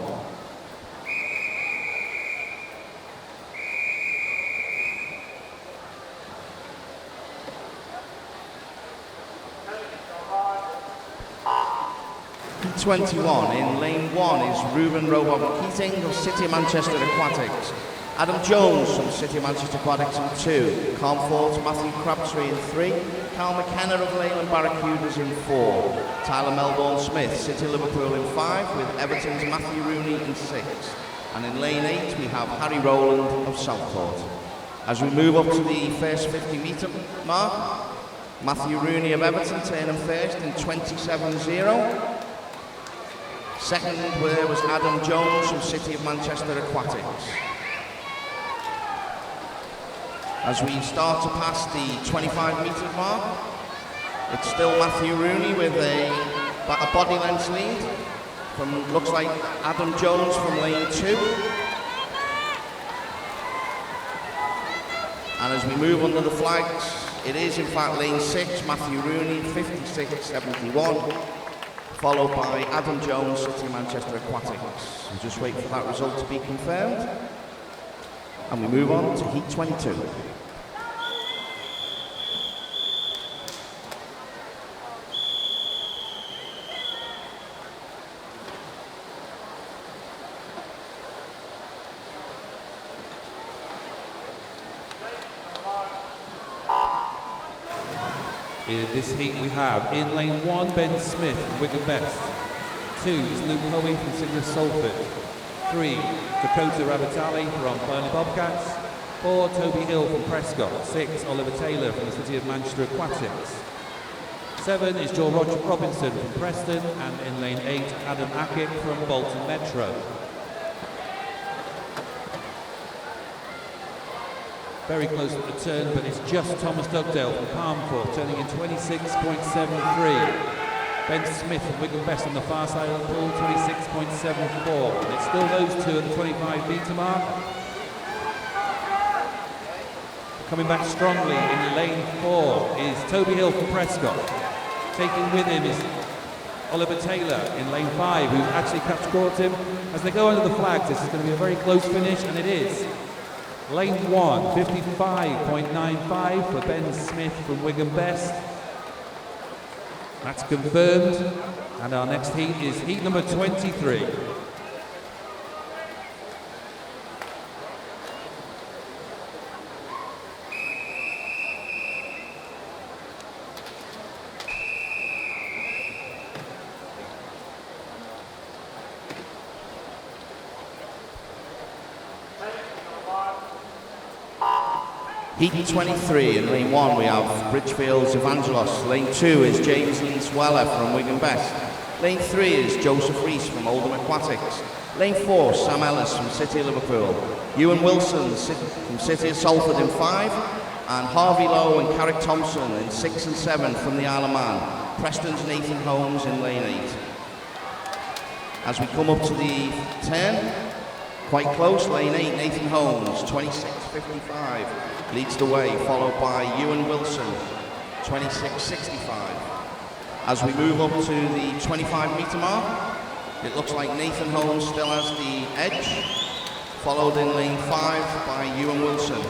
Heat 21, in lane 1 is Ruben Robot Keating of City of Manchester Aquatics. Adam Jones from City of Manchester Aquatics in 2. Carnforth Matthew Crabtree in 3. Carl McKenna of Leyland Barracudas in 4. Tyler Melbourne Smith, City of Liverpool in 5, with Everton's Matthew Rooney in 6. And in lane 8 we have Harry Rowland of Southport. As we move up to the first 50 metre mark, Matthew Rooney of Everton turning first in 27.0. Second there was Adam Jones from City of Manchester Aquatics. As we start to pass the 25 metre mark, it's still Matthew Rooney with a body length lead from, looks like, Adam Jones from lane 2. And as we move under the flags, it is in fact lane 6, Matthew Rooney, 56.71, followed by Adam Jones, City Manchester Aquatics. We'll just wait for that result to be confirmed. And we move on to Heat 22. In this heat we have, in lane 1, Ben Smith from Wigan Best. 2 is Luke Hoey from City of Salford. 3, Dakota Rabatali from Burnley Bobcats. 4, Toby Hill from Prescott. 6, Oliver Taylor from the City of Manchester Aquatics. 7 is Joel Robinson from Preston, and in lane 8, Adam Ackett from Bolton Metro. Very close at the turn, but it's just Thomas Dugdale from Carnforth turning in 26.73. Ben Smith from Wigan Best on the far side of the pool, 26.74. And it's still those two at the 25 metre mark. Coming back strongly in lane 4 is Toby Hill from Prescott. Taking with him is Oliver Taylor in lane 5, who actually caught him. As they go under the flags, this is going to be a very close finish, and it is. Lane 1, 55.95 for Ben Smith from Wigan Best. That's confirmed. And our next heat is heat number 23. Heat 23, in lane 1 we have Bridgefield's Evangelos. Lane 2 is James Lee Sweller from Wigan Best. Lane 3 is Joseph Rees from Oldham Aquatics. Lane 4, Sam Ellis from City of Liverpool. Ewan Wilson from City of Salford in 5. And Harvey Lowe and Carrick Thompson in 6 and 7 from the Isle of Man. Preston's Nathan Holmes in lane 8. As we come up to the turn, quite close, lane 8, Nathan Holmes, 26.55. Leads the way, followed by Ewan Wilson, 26.65. As we move up to the 25 metre mark, it looks like Nathan Holmes still has the edge, followed in lane 5 by Ewan Wilson.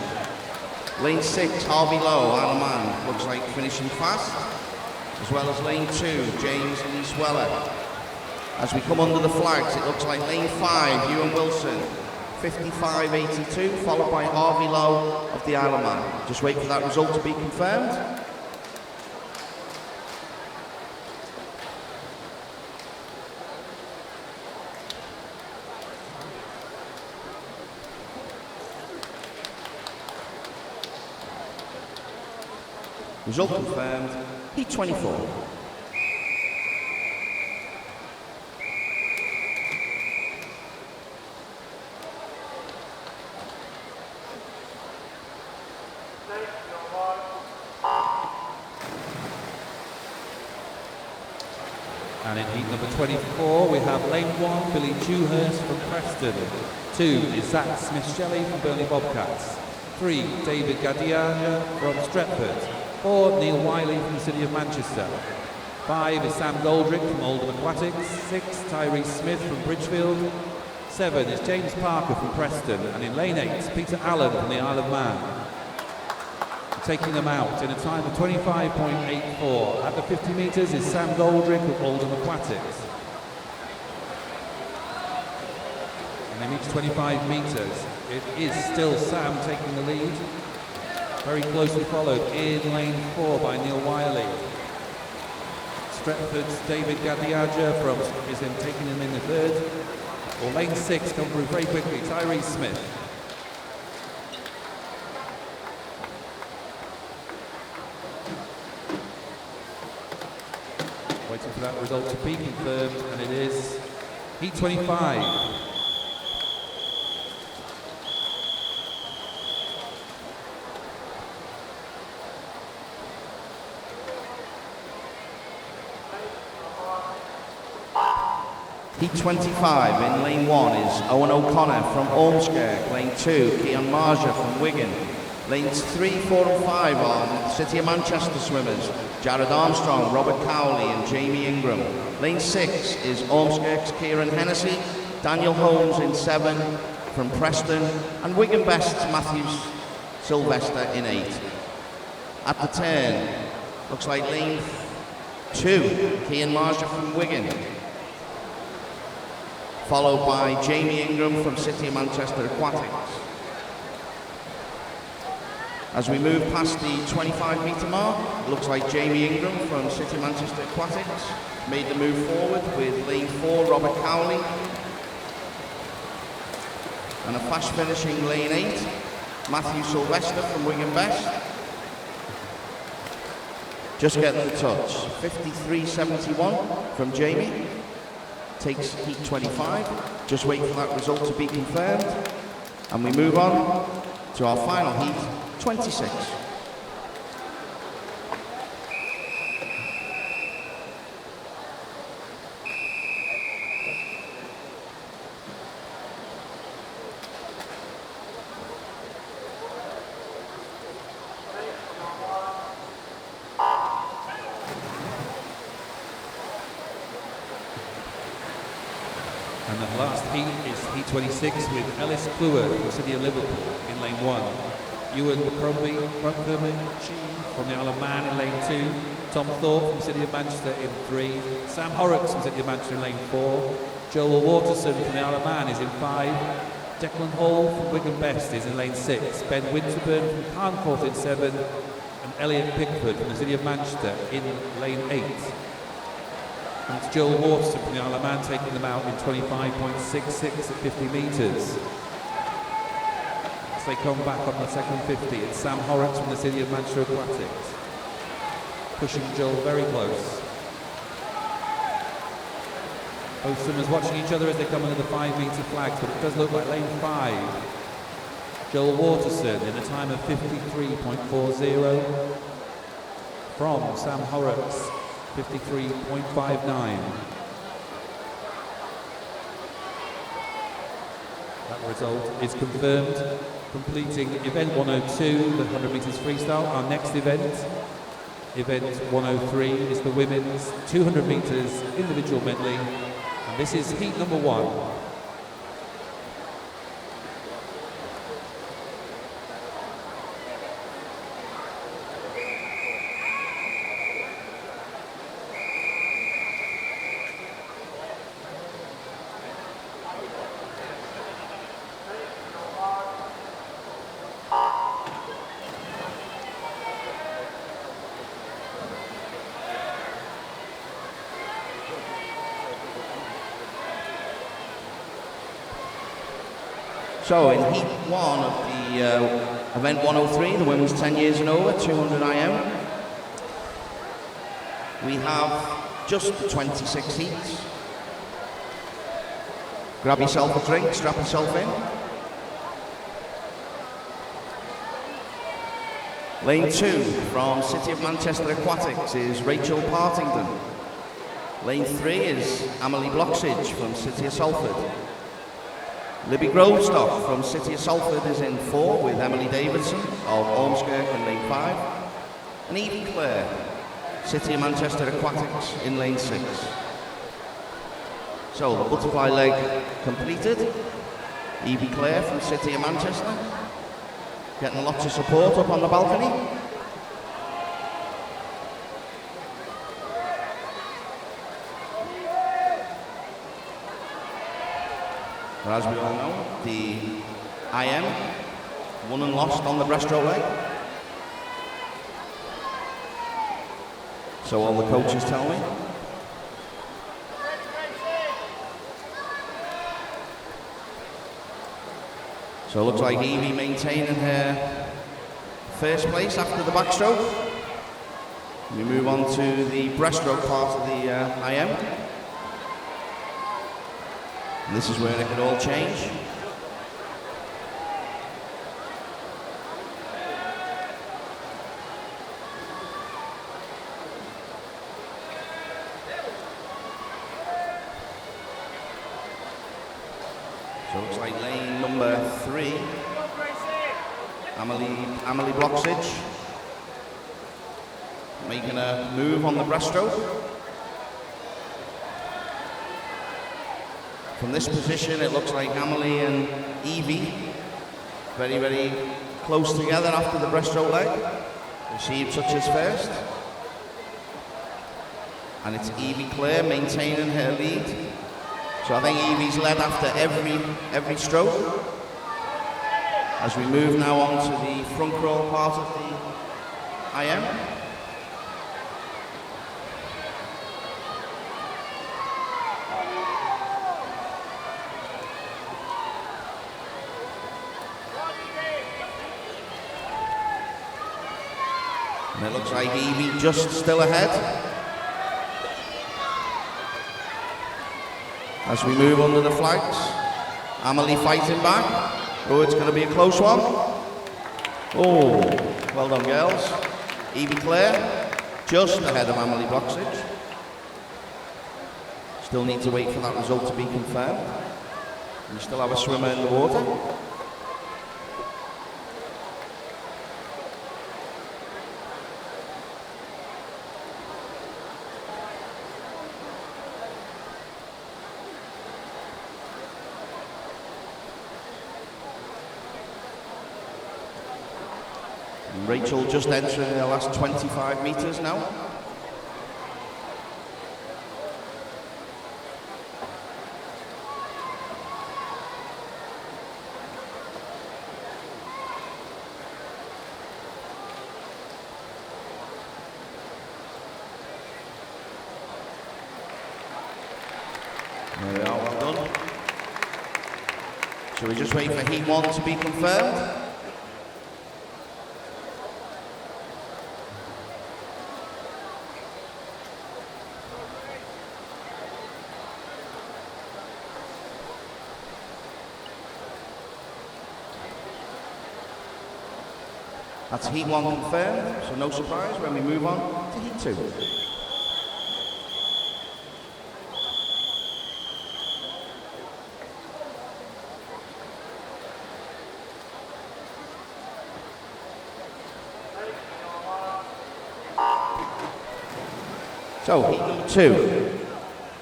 Lane 6, Harvey Lowe, Isle of Man, looks like finishing fast, as well as lane 2, James Lee Weller. As we come under the flags, it looks like lane 5, Ewan Wilson, 55.82, followed by Harvey Lowe of the Isle of Man. Just wait for that result to be confirmed. Result confirmed, Heat 24. And in heat number 24, we have lane 1, Billy Dewhurst from Preston. 2 is Zach Smith-Shelley from Burnley Bobcats. 3, David Gadiaga from Stretford. 4, Neil Wiley from the City of Manchester. 5 is Sam Goldrick from Oldham Aquatics. 6, Tyrese Smith from Bridgefield. 7 is James Parker from Preston. And in lane 8, Peter Allen from the Isle of Man. Taking them out in a time of 25.84. At the 50 metres is Sam Goldrick of Oldham Aquatics. And they reach 25 metres. It is still Sam taking the lead. Very closely followed in lane 4 by Neil Wiley. Stretford's David Gadiaga is taking him in the third. Or lane 6 come through very quickly, Tyrese Smith. Waiting for that result to be confirmed, and it is Heat 25. Heat 25 in lane 1 is Owen O'Connor from Ormskirk. Lane 2, Kean Marja from Wigan. Lanes 3, 4 and 5 are City of Manchester swimmers, Jared Armstrong, Robert Cowley and Jamie Ingram. Lane 6 is Ormskirk's Kieran Hennessy, Daniel Holmes in 7 from Preston, and Wigan Best's Matthew Sylvester in 8. At the turn, looks like lane 2, Kean Marja from Wigan, followed by Jamie Ingram from City of Manchester Aquatics. As we move past the 25 metre mark, it looks like Jamie Ingram from City of Manchester Aquatics made the move forward with lane 4, Robert Cowley. And a fast finishing lane 8, Matthew Sylvester from Wigan Best. Just getting the touch, 53.71 from Jamie. Takes Heat 25. Just wait for that result to be confirmed. And we move on to our final Heat 26. And the last heat is Heat 26 with Ellis Kluwer from the City of Liverpool in lane 1. Ewan McCrombie from the Isle of Man in lane 2. Tom Thorpe from the City of Manchester in 3. Sam Horrocks from the City of Manchester in lane 4. Joel Waterson from the Isle of Man is in 5. Declan Hall from Wigan Best is in lane 6. Ben Winterburn from Carnforth in 7. And Elliot Pickford from the City of Manchester in lane 8. And it's Joel Waterson from the Isle of Man taking them out in 25.66 at 50 metres. As they come back on the second 50, it's Sam Horrocks from the City of Manchester Aquatics, pushing Joel very close. Both swimmers watching each other as they come under the 5 metre flags, but it does look like lane 5. Joel Waterson in a time of 53.40 from Sam Horrocks. 53.59. That result is confirmed. Completing event 102, the 100 metres freestyle. Our next event, event 103, is the women's 200 metres individual medley. And this is heat number 1. So in Heat 1 of the event 103, the women's 10 years and over, 200 IM, we have just the 26 heats. Grab yourself a drink, strap yourself in. Lane 2 from City of Manchester Aquatics is Rachel Partington. Lane 3 is Amelie Bloxage from City of Salford. Libby Grovestock from City of Salford is in 4 with Emily Davidson of Ormskirk in lane 5. And Evie Clare, City of Manchester Aquatics in lane 6. So the butterfly leg completed. Evie Clare from City of Manchester, getting lots of support up on the balcony. But as we all know, the IM won and lost on the breaststroke leg. So all the coaches tell me. So it looks like Evie maintaining her first place after the backstroke. We move on to the breaststroke part of the IM. And this is where it could all change. So it looks like lane number 3, Amelie Bloxage, making a move on the breaststroke. From this position, it looks like Amelie and Evie very, very close together after the breaststroke leg. We'll see who touches first. And it's Evie Clare maintaining her lead. So I think Evie's led after every stroke. As we move now on to the front crawl part of the IM. And it looks like Evie just still ahead. As we move under the flags, Amelie fighting back. Oh, it's going to be a close one. Oh, well done, girls. Evie Clare, just ahead of Amelie Bloxage. Still need to wait for that result to be confirmed. We still have a swimmer in the water. Rachel just entering the last 25 metres now. There we are, well done. Shall we just wait for Heat 1 to be confirmed? That's Heat 1 confirmed, so no surprise when we move on to Heat 2. So, Heat number 2.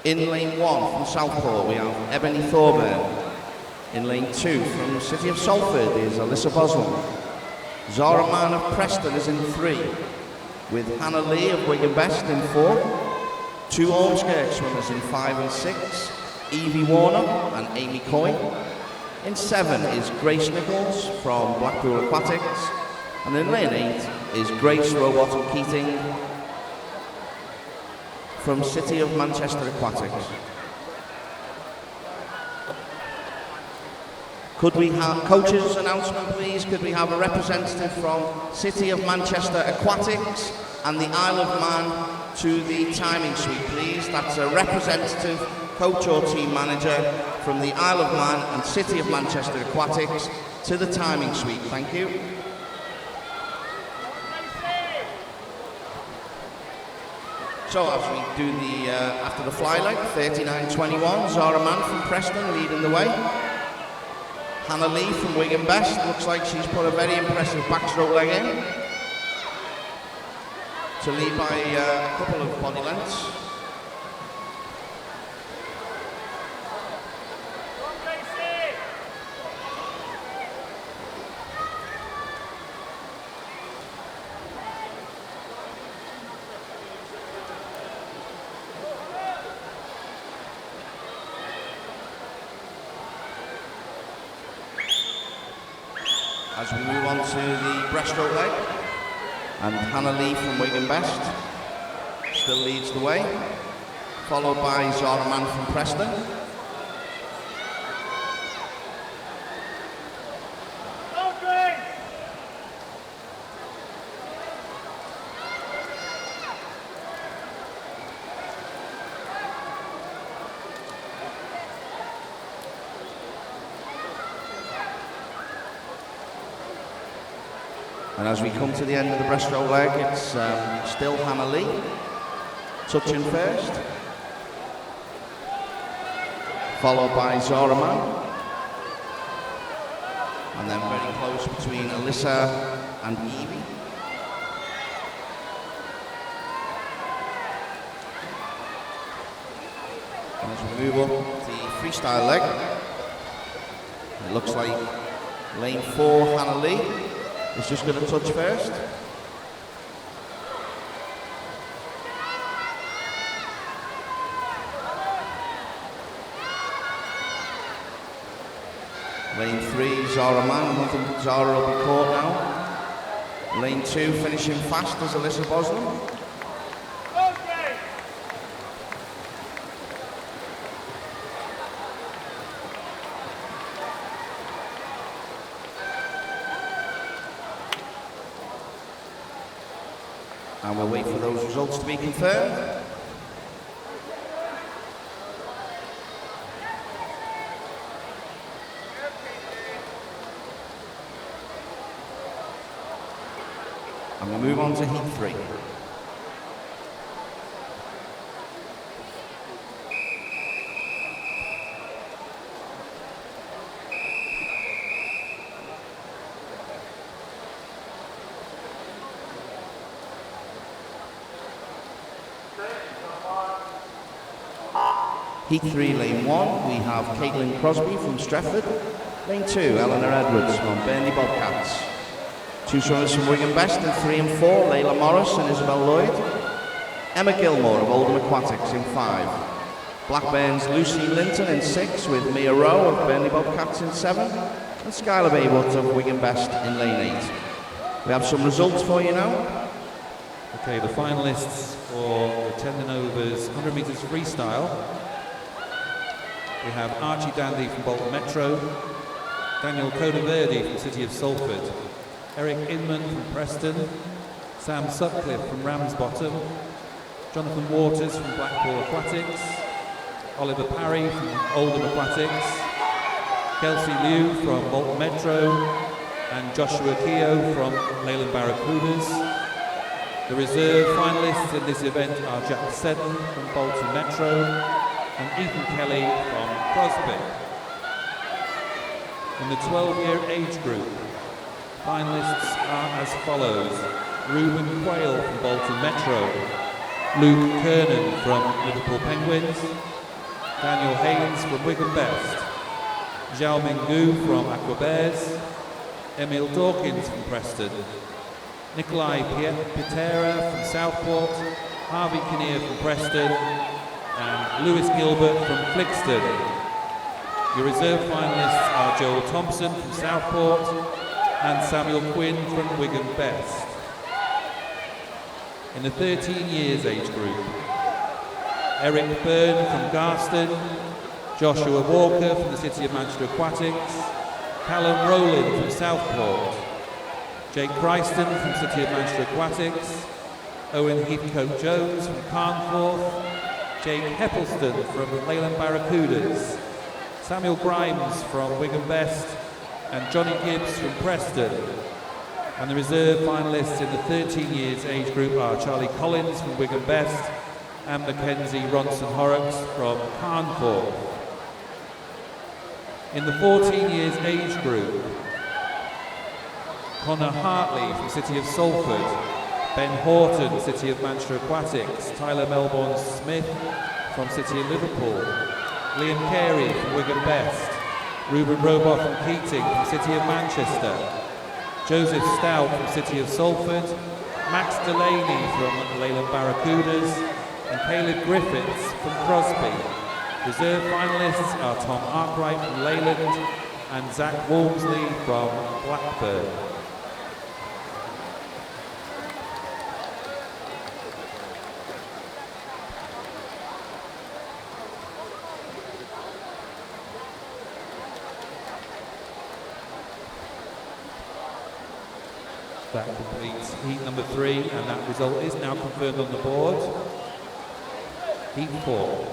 In lane 1 from Southport, we have Ebony Thorburn. In lane 2 from City of Salford is Alyssa Boswell. Zara Mann of Preston is in 3, with Hannah Lee of Wigan Best in 4, 2 Ormskirk swimmers in 5 and 6, Evie Warner and Amy Coyne. In 7 is Grace Nichols from Blackpool Aquatics, and in lane 8 is Grace Rowbottom Keating from City of Manchester Aquatics. Could we have coaches announcement, please? Could we have a representative from City of Manchester Aquatics and the Isle of Man to the timing suite, please? That's a representative, coach or team manager from the Isle of Man and City of Manchester Aquatics to the timing suite. Thank you. So as we do the, after the fly leg, 39.21, Zara Mann from Preston leading the way. Hannah Lee from Wigan Best, looks like she's put a very impressive backstroke leg in to lead by a couple of body lengths. As we move on to the breaststroke leg, and Hannah Lee from Wigan Best still leads the way, followed by Zara Mann from Preston. And as we come to the end of the breaststroke leg, it's still Hannah Lee, touching first, followed by Zara Mann, and then very close between Alyssa and Evie. And as we move up the freestyle leg, it looks like lane 4, Hannah Lee, is just going to touch first. Lane 3, Zara Mann. I think Zara will be caught now. Lane 2, finishing fast as Alyssa Boslam. And we'll wait for those results to be confirmed. And we'll move on to Heat 3. Heat 3, lane 1, we have Caitlin Crosby from Stretford. Lane 2, Eleanor Edwards from Burnley Bobcats. 2 swimmers from Wigan Best in 3 and 4, Layla Morris and Isabel Lloyd. Emma Gilmore of Oldham Aquatics in 5. Blackburn's Lucy Linton in 6 with Mia Rowe of Burnley Bobcats in 7. And Skylar Baywood of Wigan Best in lane 8. We have some results for you now. Okay, the finalists for the 10 and overs 100 metres freestyle. We have Archie Dandy from Bolton Metro, Daniel Codaverde from City of Salford, Eric Inman from Preston, Sam Sutcliffe from Ramsbottom, Jonathan Waters from Blackpool Aquatics, Oliver Parry from Oldham Aquatics, Kelsey Liu from Bolton Metro, and Joshua Keogh from Leyland Barracudas. The reserve finalists in this event are Jack Seddon from Bolton Metro, and Ethan Kelly from Crosby. In the 12-year age group, finalists are as follows: Reuben Quayle from Bolton Metro, Luke Kernan from Liverpool Penguins, Daniel Haynes from Wigan Best, Zhao Minggu from Aquabears, Emil Dawkins from Preston, Nikolai Pitera from Southport, Harvey Kinnear from Preston, and Lewis Gilbert from Flixton. Your reserve finalists are Joel Thompson from Southport and Samuel Quinn from Wigan Best. In the 13 years age group, Eric Byrne from Garston, Joshua Walker from the City of Manchester Aquatics, Callum Rowland from Southport, Jake Christon from City of Manchester Aquatics, Owen Heathcote-Jones from Carnforth, Jake Heppelston from Leyland Barracudas, Samuel Grimes from Wigan Best, and Johnny Gibbs from Preston. And the reserve finalists in the 13 years age group are Charlie Collins from Wigan Best and Mackenzie Ronson Horrocks from Carnforth. In the 14 years age group, Connor Hartley from City of Salford, Ben Horton, City of Manchester Aquatics, Tyler Melbourne Smith from City of Liverpool, Liam Carey from Wigan Best, Ruben Roboth from Keating from City of Manchester, Joseph Stout from City of Salford, Max Delaney from Leyland Barracudas, and Caleb Griffiths from Crosby. Reserve finalists are Tom Arkwright from Leyland and Zach Walmsley from Blackburn. That completes heat number 3, and that result is now confirmed on the board. Heat 4.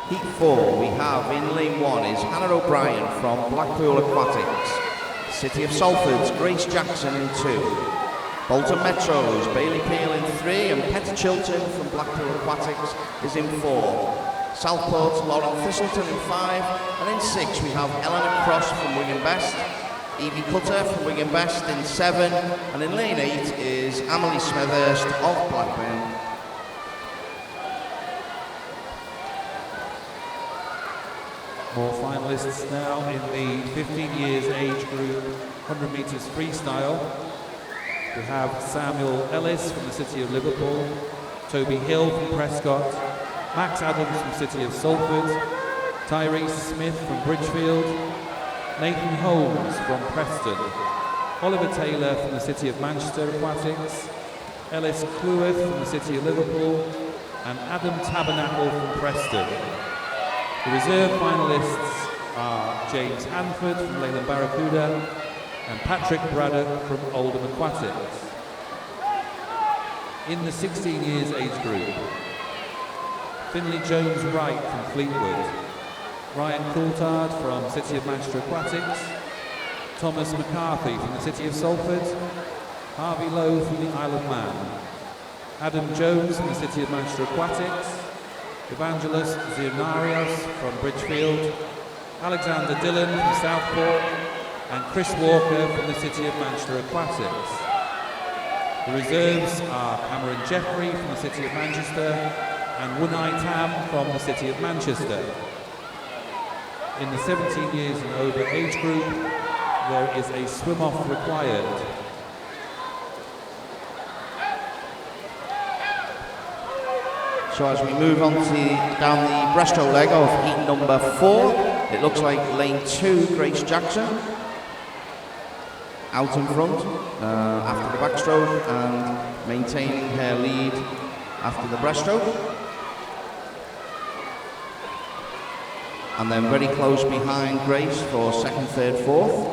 Heat 4, we have in lane 1 is Hannah O'Brien from Blackpool Aquatics, City of Salford's Grace Jackson in 2, Bolton Metro's Bailey Peel in 3, and Petty Chilton from Blackpool Aquatics is in 4. Southport's Lauren Thistleton in 5, and in 6 we have Eleanor Cross from Wigan Best, Evie Cutter from Wigan Best in 7, and in lane 8 is Amelie Smethurst of Blackburn. More finalists now in the 15 years age group 100 metres freestyle. We have Samuel Ellis from the City of Liverpool, Toby Hill from Prescott, Max Adams from City of Salford, Tyrese Smith from Bridgefield, Nathan Holmes from Preston, Oliver Taylor from the City of Manchester Aquatics, Ellis Cleworth from the City of Liverpool, and Adam Tabernacle from Preston. The reserve finalists are James Hanford from Leyland Barracuda and Patrick Braddock from Oldham Aquatics. In the 16 years age group, Finley Jones Wright from Fleetwood, Ryan Coulthard from City of Manchester Aquatics, Thomas McCarthy from the City of Salford, Harvey Lowe from the Isle of Man, Adam Jones from the City of Manchester Aquatics, Evangelos Zionarios from Bridgefield, Alexander Dillon from Southport, and Chris Walker from the City of Manchester Aquatics. The reserves are Cameron Jeffrey from the City of Manchester and Wunai Tam from the City of Manchester. In the 17 years and over age group, there is a swim-off required. So as we move on down the breaststroke leg of heat number 4, it looks like lane 2, Grace Jackson, out in front after the backstroke and maintaining her lead after the breaststroke. And then very close behind Grace for 2nd, 3rd, 4th.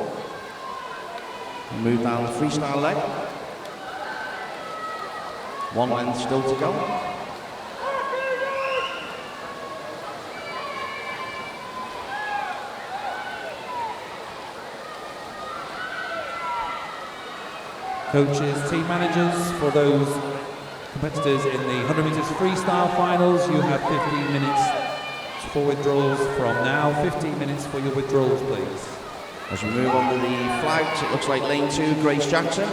Move down the freestyle leg. 1 length still to go. Coaches, team managers, for those competitors in the 100 metres freestyle finals, you have 15 minutes for withdrawals from now. 15 minutes for your withdrawals, please. As we move on to the flags, it looks like lane 2, Grace Jackson.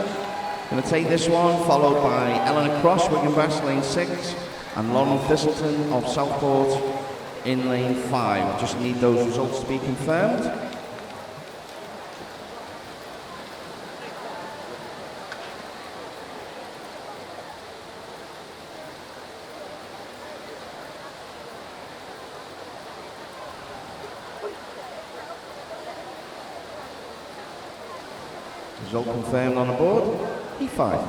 Going to take this one, followed by Eleanor Cross, Wigan Best, lane 6, and Lauren Thistleton of Southport in lane 5. Just need those results to be confirmed. Result confirmed on the board. Heat 5.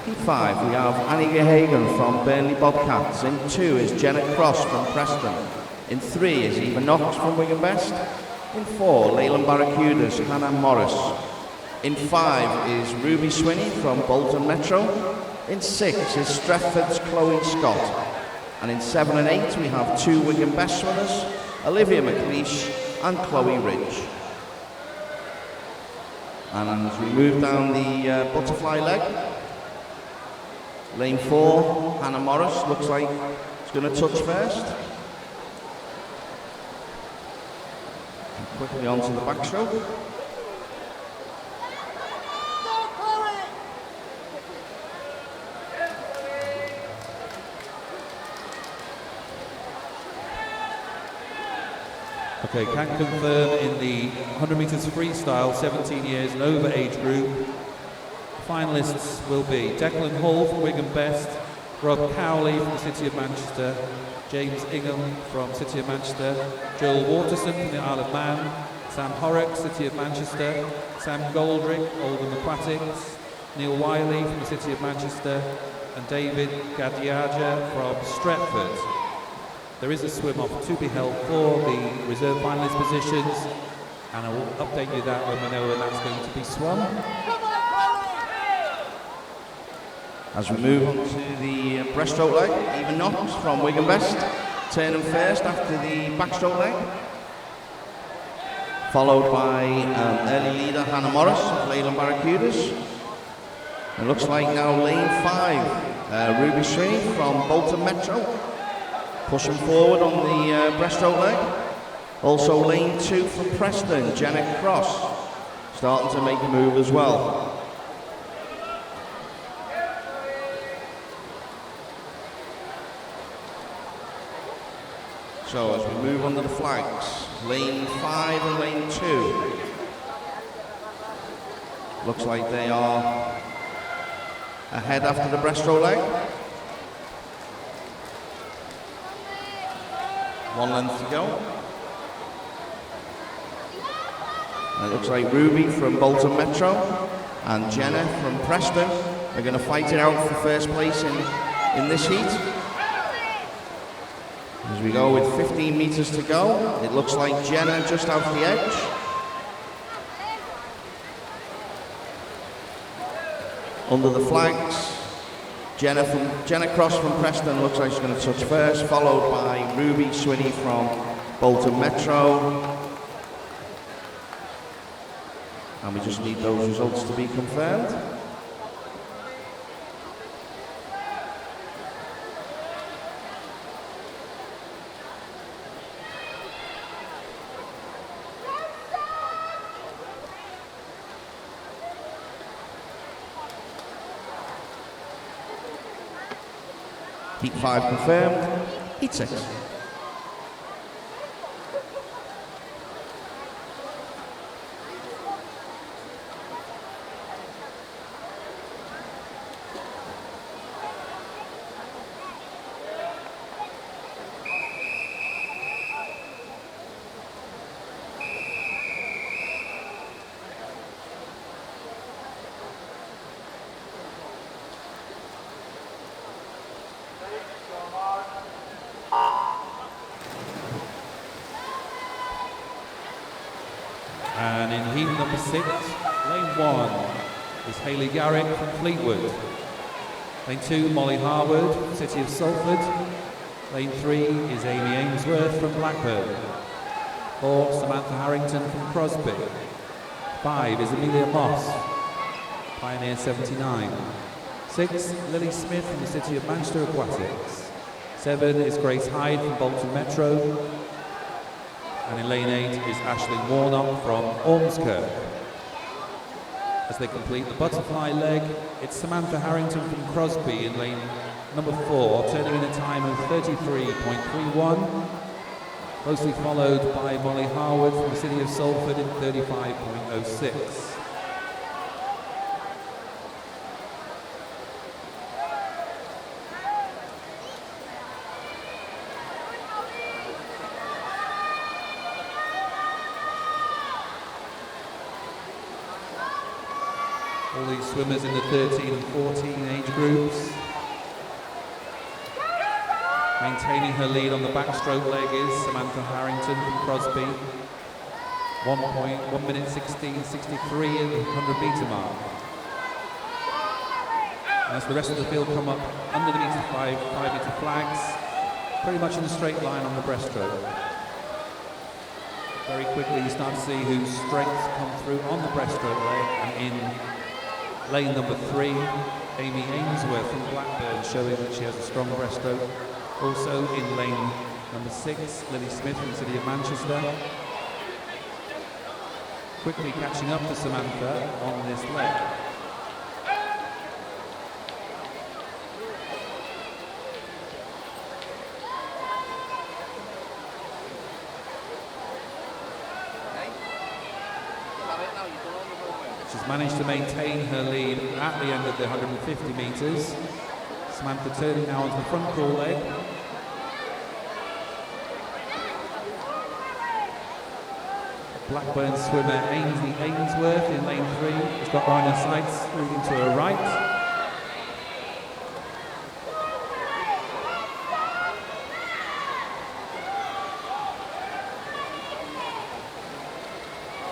Heat 5, we have Annie Gehagen from Burnley Bobcats. In 2 is Jenna Cross from Preston. In 3 is Eva Knox from Wigan Best. In 4, Leyland Barracudas, Hannah Morris. In 5 is Ruby Swinney from Bolton Metro. In 6 is Stretford's Chloe Scott. And in 7 and 8 we have 2 Wigan Best swimmers, Olivia McLeish and Chloe Ridge. And as we move down the butterfly leg, lane 4, Hannah Morris looks like it's going to touch first. Quickly onto the backstroke. Okay, can confirm in the 100 metres freestyle, 17 years and over age group, finalists will be Declan Hall from Wigan Best, Rob Cowley from the City of Manchester, James Ingham from City of Manchester, Joel Waterson from the Isle of Man, Sam Horrock, City of Manchester, Sam Goldrick, Oldham Aquatics, Neil Wiley from the City of Manchester, and David Gadiaja from Stretford. There is a swim-off to be held for the reserve finalist positions, and I will update you that when we know when that's going to be swum. As we move on to the breaststroke leg, Eva Knox from Wigan Best, turning first after the backstroke leg. Followed by early leader Hannah Morris of Leyland Barracudas. It looks like now lane 5, Ruby Swinney from Bolton Metro, pushing forward on the breaststroke leg. Also lane 2 from Preston, Jenna Cross, starting to make a move as well. So as we move under the flags, lane 5 and lane 2. Looks like they are ahead after the breaststroke leg. 1 length to go. And it looks like Ruby from Bolton Metro and Jenna from Preston are going to fight it out for first place in this heat. As we go with 15 metres to go, it looks like Jenna just out the edge. Under the flags, Jenna Cross from Preston looks like she's going to touch first, followed by Ruby Swinney from Bolton Metro. And we just need those results to be confirmed. Heat 5 confirmed. Heat 6. And in heat number 6, lane 1 is Hayley Garrick from Fleetwood. Lane 2, Molly Harwood, City of Salford. Lane 3 is Amy Ainsworth from Blackburn. 4, Samantha Harrington from Crosby. 5 is Amelia Moss, Pioneer 79. 6, Lily Smith from the City of Manchester Aquatics. 7 is Grace Hyde from Bolton Metro. And in lane 8 is Aisling Warnock from Ormskirk. As they complete the butterfly leg, it's Samantha Harrington from Crosby in lane number 4, turning in a time of 33.31, closely followed by Molly Harwood from the City of Salford in 35.06. All these swimmers in the 13 and 14 age groups. Maintaining her lead on the backstroke leg is Samantha Harrington from Crosby. 1 minute 16.63 at the 100 metre mark. As the rest of the field come up under the 5 metre flags, pretty much in a straight line on the breaststroke. Very quickly you start to see whose strengths come through on the breaststroke leg, and in lane number 3, Amy Ainsworth from Blackburn, showing that she has a strong breaststroke. Also in lane number 6, Lily Smith from the City of Manchester. Quickly catching up to Samantha on this leg. She's managed to maintain her lead at the end of the 150 metres. Samantha turning now onto the front crawl leg. Blackburn swimmer Ainsley Ainsworth in lane 3 has got line of sights moving to her right.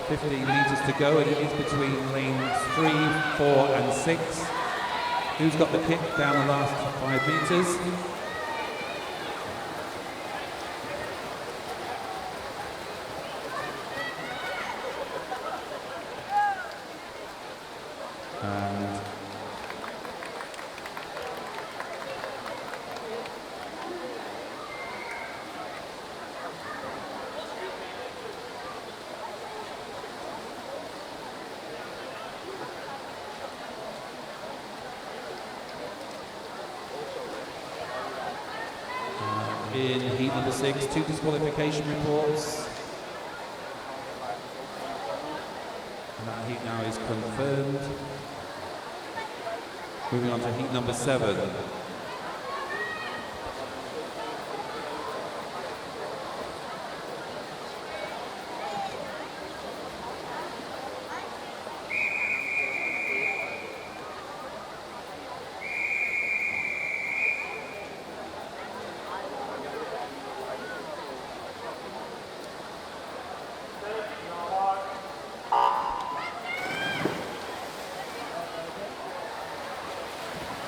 .15 metres to go, and it is between lanes 3, 4 and 6. Who's got the kick down the last 5 metres? And in heat number 6, 2 disqualification reports. And that heat now is confirmed. Moving on to heat number 7.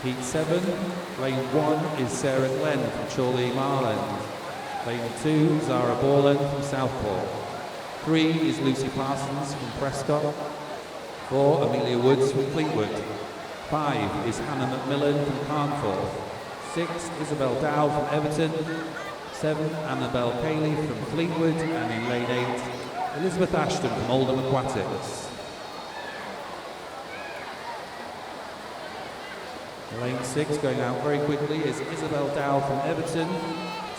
Heat 7, lane 1 is Sarah Glenn from Chorley, Marland. Lane 2, Zara Borland from Southport. 3 is Lucy Parsons from Prescott. 4, Amelia Woods from Fleetwood. 5 is Hannah McMillan from Carnforth. 6, Isabel Dow from Everton. 7, Annabelle Cayley from Fleetwood. And in lane 8, Elizabeth Ashton from Oldham Aquatics. Lane 6 going out very quickly is Isabel Dow from Everton,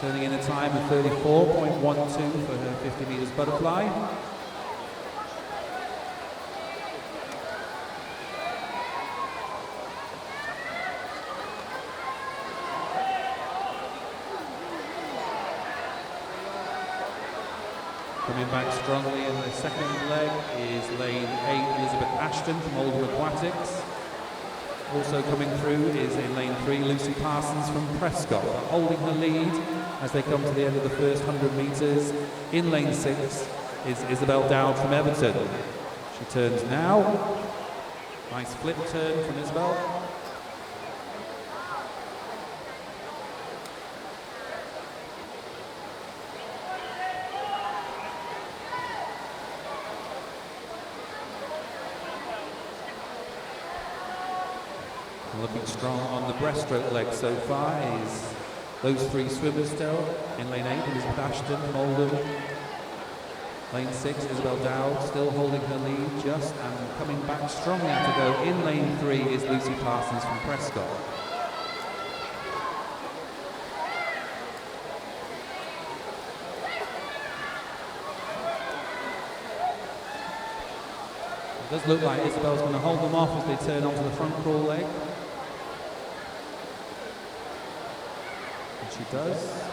turning in a time of 34.12 for her 50 metres butterfly. Coming back strongly in the second leg is lane 8, Elizabeth Ashton from Oldham Aquatics. Also coming through is in lane 3, Lucy Parsons from Prescott, holding her lead as they come to the end of the first 100 metres. In lane 6 is Isabel Dowd from Everton. She turns now. Nice flip turn from Isabel. Looking strong on the breaststroke leg so far is those 3 swimmers still. In lane 8, Elizabeth Ashton from Oldham. Lane 6, Isabel Dowd still holding her lead just, and coming back strongly to go. In lane 3 is Lucy Parsons from Prescott. It does look like Isabel's going to hold them off as they turn onto the front crawl leg. And she does.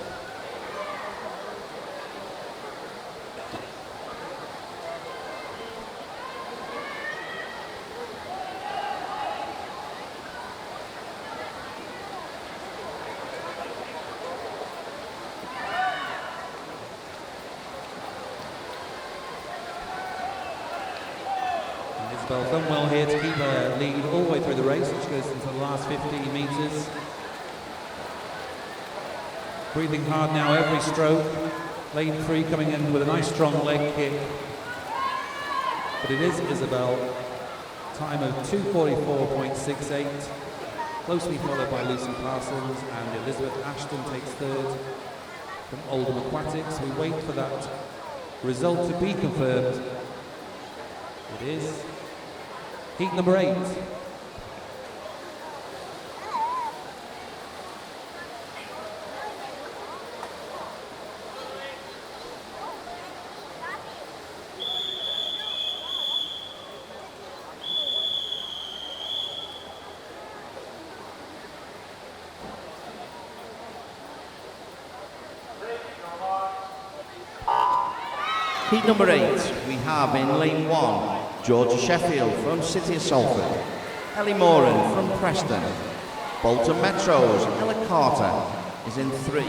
Isabel's done well here to keep her lead all the way through the race, which goes into the last 15 metres. Breathing hard now every stroke. Lane 3 coming in with a nice strong leg kick. But it is Isabel. Time of 2:44.68. Closely followed by Lucy Parsons, and Elizabeth Ashton takes third from Oldham Aquatics. We wait for that result to be confirmed. It is heat number 8. Heat number 8, we have in lane 1, Georgia Sheffield from City of Salford, Ellie Moran from Preston, Bolton Metro's Ella Carter is in 3.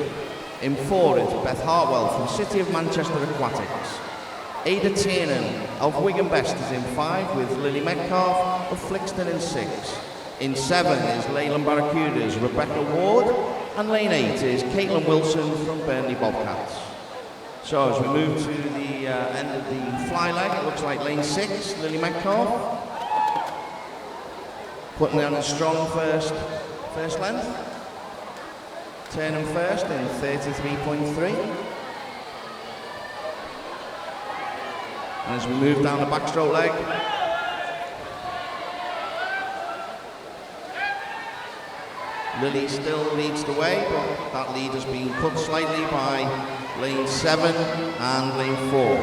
In 4 is Beth Hartwell from City of Manchester Aquatics. Ada Tiernan of Wigan Best is in 5 with Lily Metcalf of Flixton in 6. In 7 is Leyland Barracudas Rebecca Ward, and lane 8 is Caitlin Wilson from Burnley Bobcats. So as we move to the end of the fly leg, it looks like lane 6, Lily Metcalf, putting down a strong first length, turning first in 33.3. And as we move down the backstroke leg, Lily still leads the way, but that lead has been cut slightly by lane 7 and lane 4.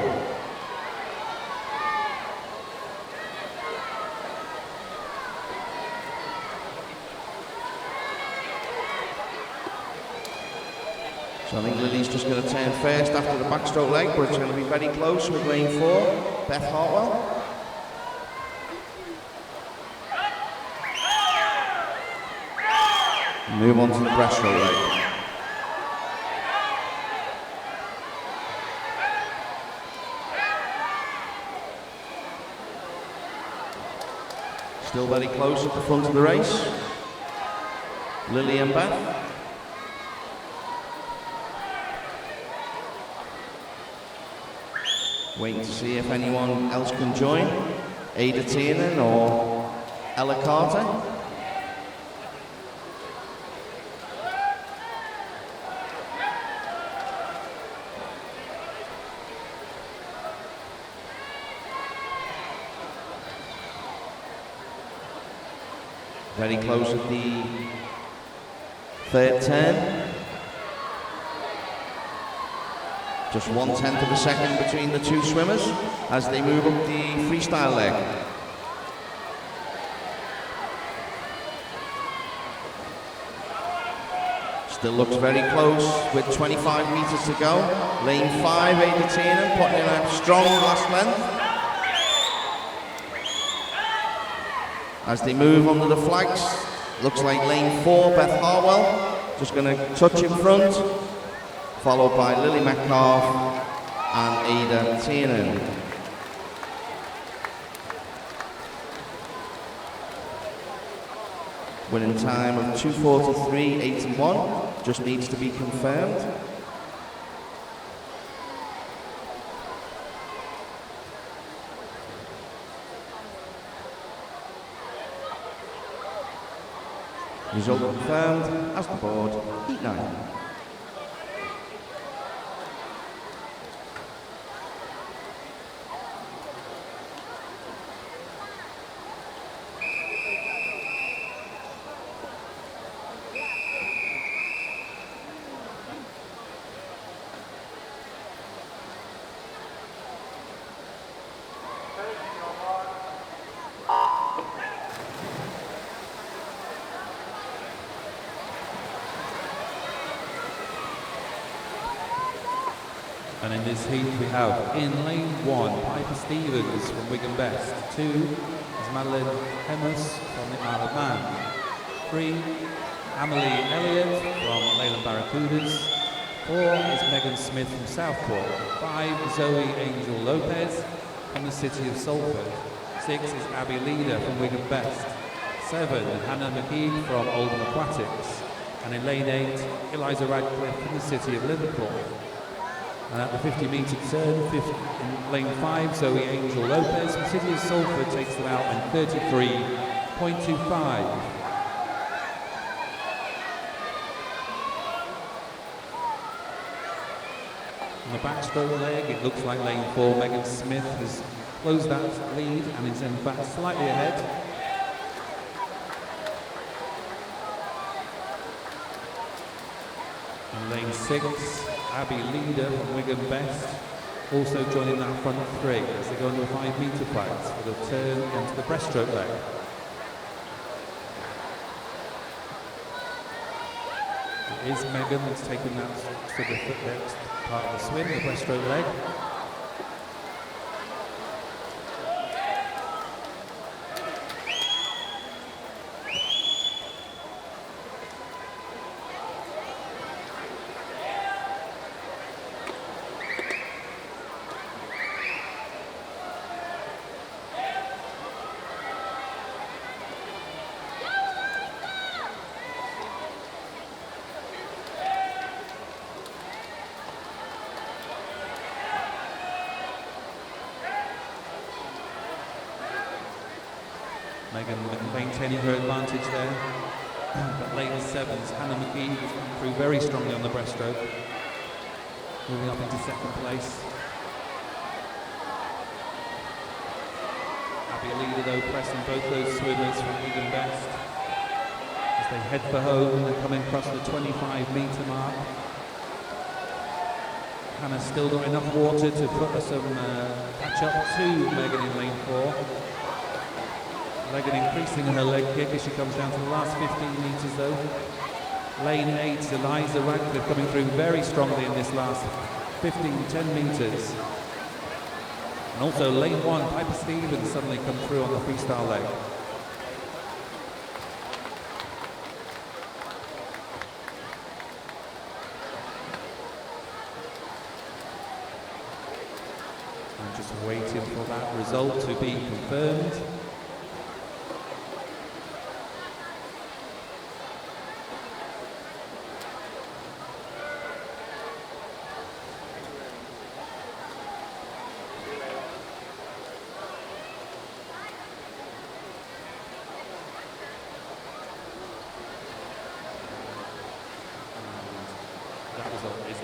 So I think Lily's just going to turn first after the backstroke leg, but it's going to be very close with lane 4, Beth Hartwell. Move on to the breaststroke leg. Still very close at the front of the race. Lily and Beth. Waiting to see if anyone else can join. Ada Tiernan or Ella Carter. Very close at the third turn. Just 1/10 of a second between the two swimmers as they move up the freestyle leg. Still looks very close with 25 meters to go. Lane 5, Ada Tiernan putting in a strong last length. As they move under the flags, looks like lane 4, Beth Hartwell, just going to touch in front, followed by Lily Metcalf and Ada Tiernan. Winning time of 2:43.81, just needs to be confirmed. Result confirmed as the board, Heat 9. And in this heat we have in lane 1, Piper Stevens from Wigan Best. 2 is Madeline Hemus from the Isle of Man. 3, Amelie Elliott from Leyland Barracudas. 4 is Megan Smith from Southport. 5, Zoe Angel Lopez from the City of Salford. 6 is Abby Leader from Wigan Best. 7, Hannah McGee from Oldham Aquatics. And in lane 8, Eliza Radcliffe from the City of Liverpool. And at the 50-metre turn, in lane 5, Zoe Angel Lopez from City of Salford takes them out in 33.25. On the backstroke leg, it looks like lane 4, Megan Smith has closed that lead and is in fact slightly ahead. In lane 6, Abby Leader from Wigan Best also joining that front 3 as they go into a 5-metre fight for the turn into the breaststroke leg. It is Megan that's taken that for the next part of the swim, the breaststroke leg. Megan maintaining her advantage there, but lane 7's Hannah McGee has come through very strongly on the breaststroke, moving up into 2nd place. Abby Leader though pressing both those swimmers from Wigan Best as they head for home and coming across the 25-metre mark. Hannah's still got enough water to put her some catch up to Megan in lane 4. Megan increasing her leg kick as she comes down to the last 15 metres though. Lane 8, Eliza Radcliffe coming through very strongly in this last 10 metres. And also lane 1, Piper Stevens suddenly come through on the freestyle leg. I'm just waiting for that result to be confirmed.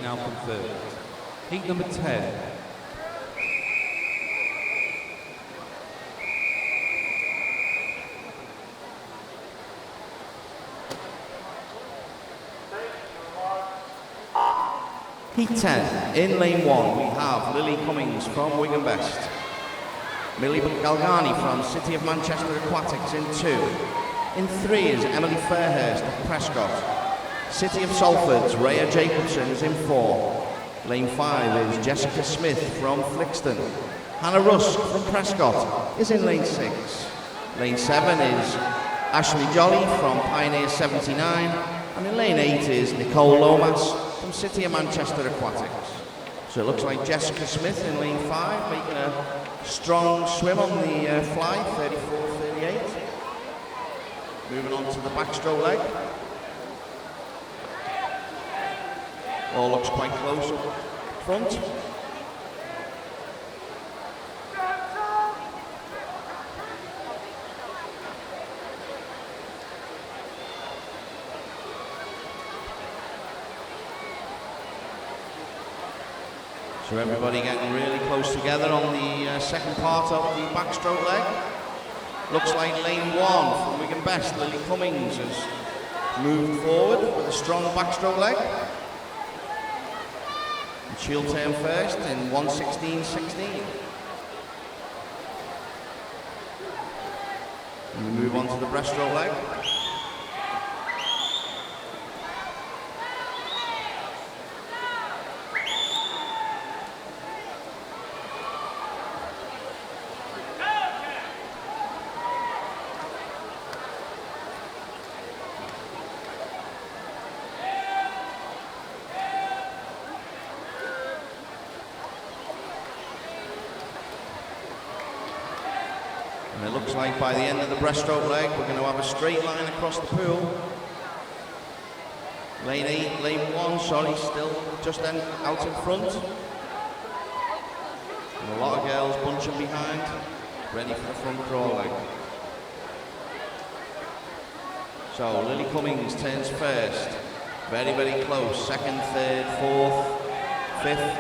Now confirmed. Heat number 10. Heat 10. In lane 1 we have Lily Cummings from Wigan Best. Millie Galgani from City of Manchester Aquatics in 2. In 3 is Emily Fairhurst of Prescott. City of Salford's Rhea Jacobson is in 4. Lane 5 is Jessica Smith from Flixton. Hannah Rusk from Prescott is in lane 6. Lane 7 is Ashley Jolly from Pioneer 79. And in lane 8 is Nicole Lomas from City of Manchester Aquatics. So it looks like Jessica Smith in lane 5 making a strong swim on the fly, 34-38. Moving on to the backstroke leg. All looks quite close up front. So everybody getting really close together on the second part of the backstroke leg. Looks like lane 1 from Wigan Best, Lily Cummings has moved forward with a strong backstroke leg. She'll turn first in 1:16.16. And we move on to the breaststroke leg. And it looks like by the end of the breaststroke leg, we're going to have a straight line across the pool. Lane 1, sorry, still just out in front. And a lot of girls bunching behind, ready for the front crawl leg. So Lily Cummings turns first. Very, very close. Second, third, fourth, fifth.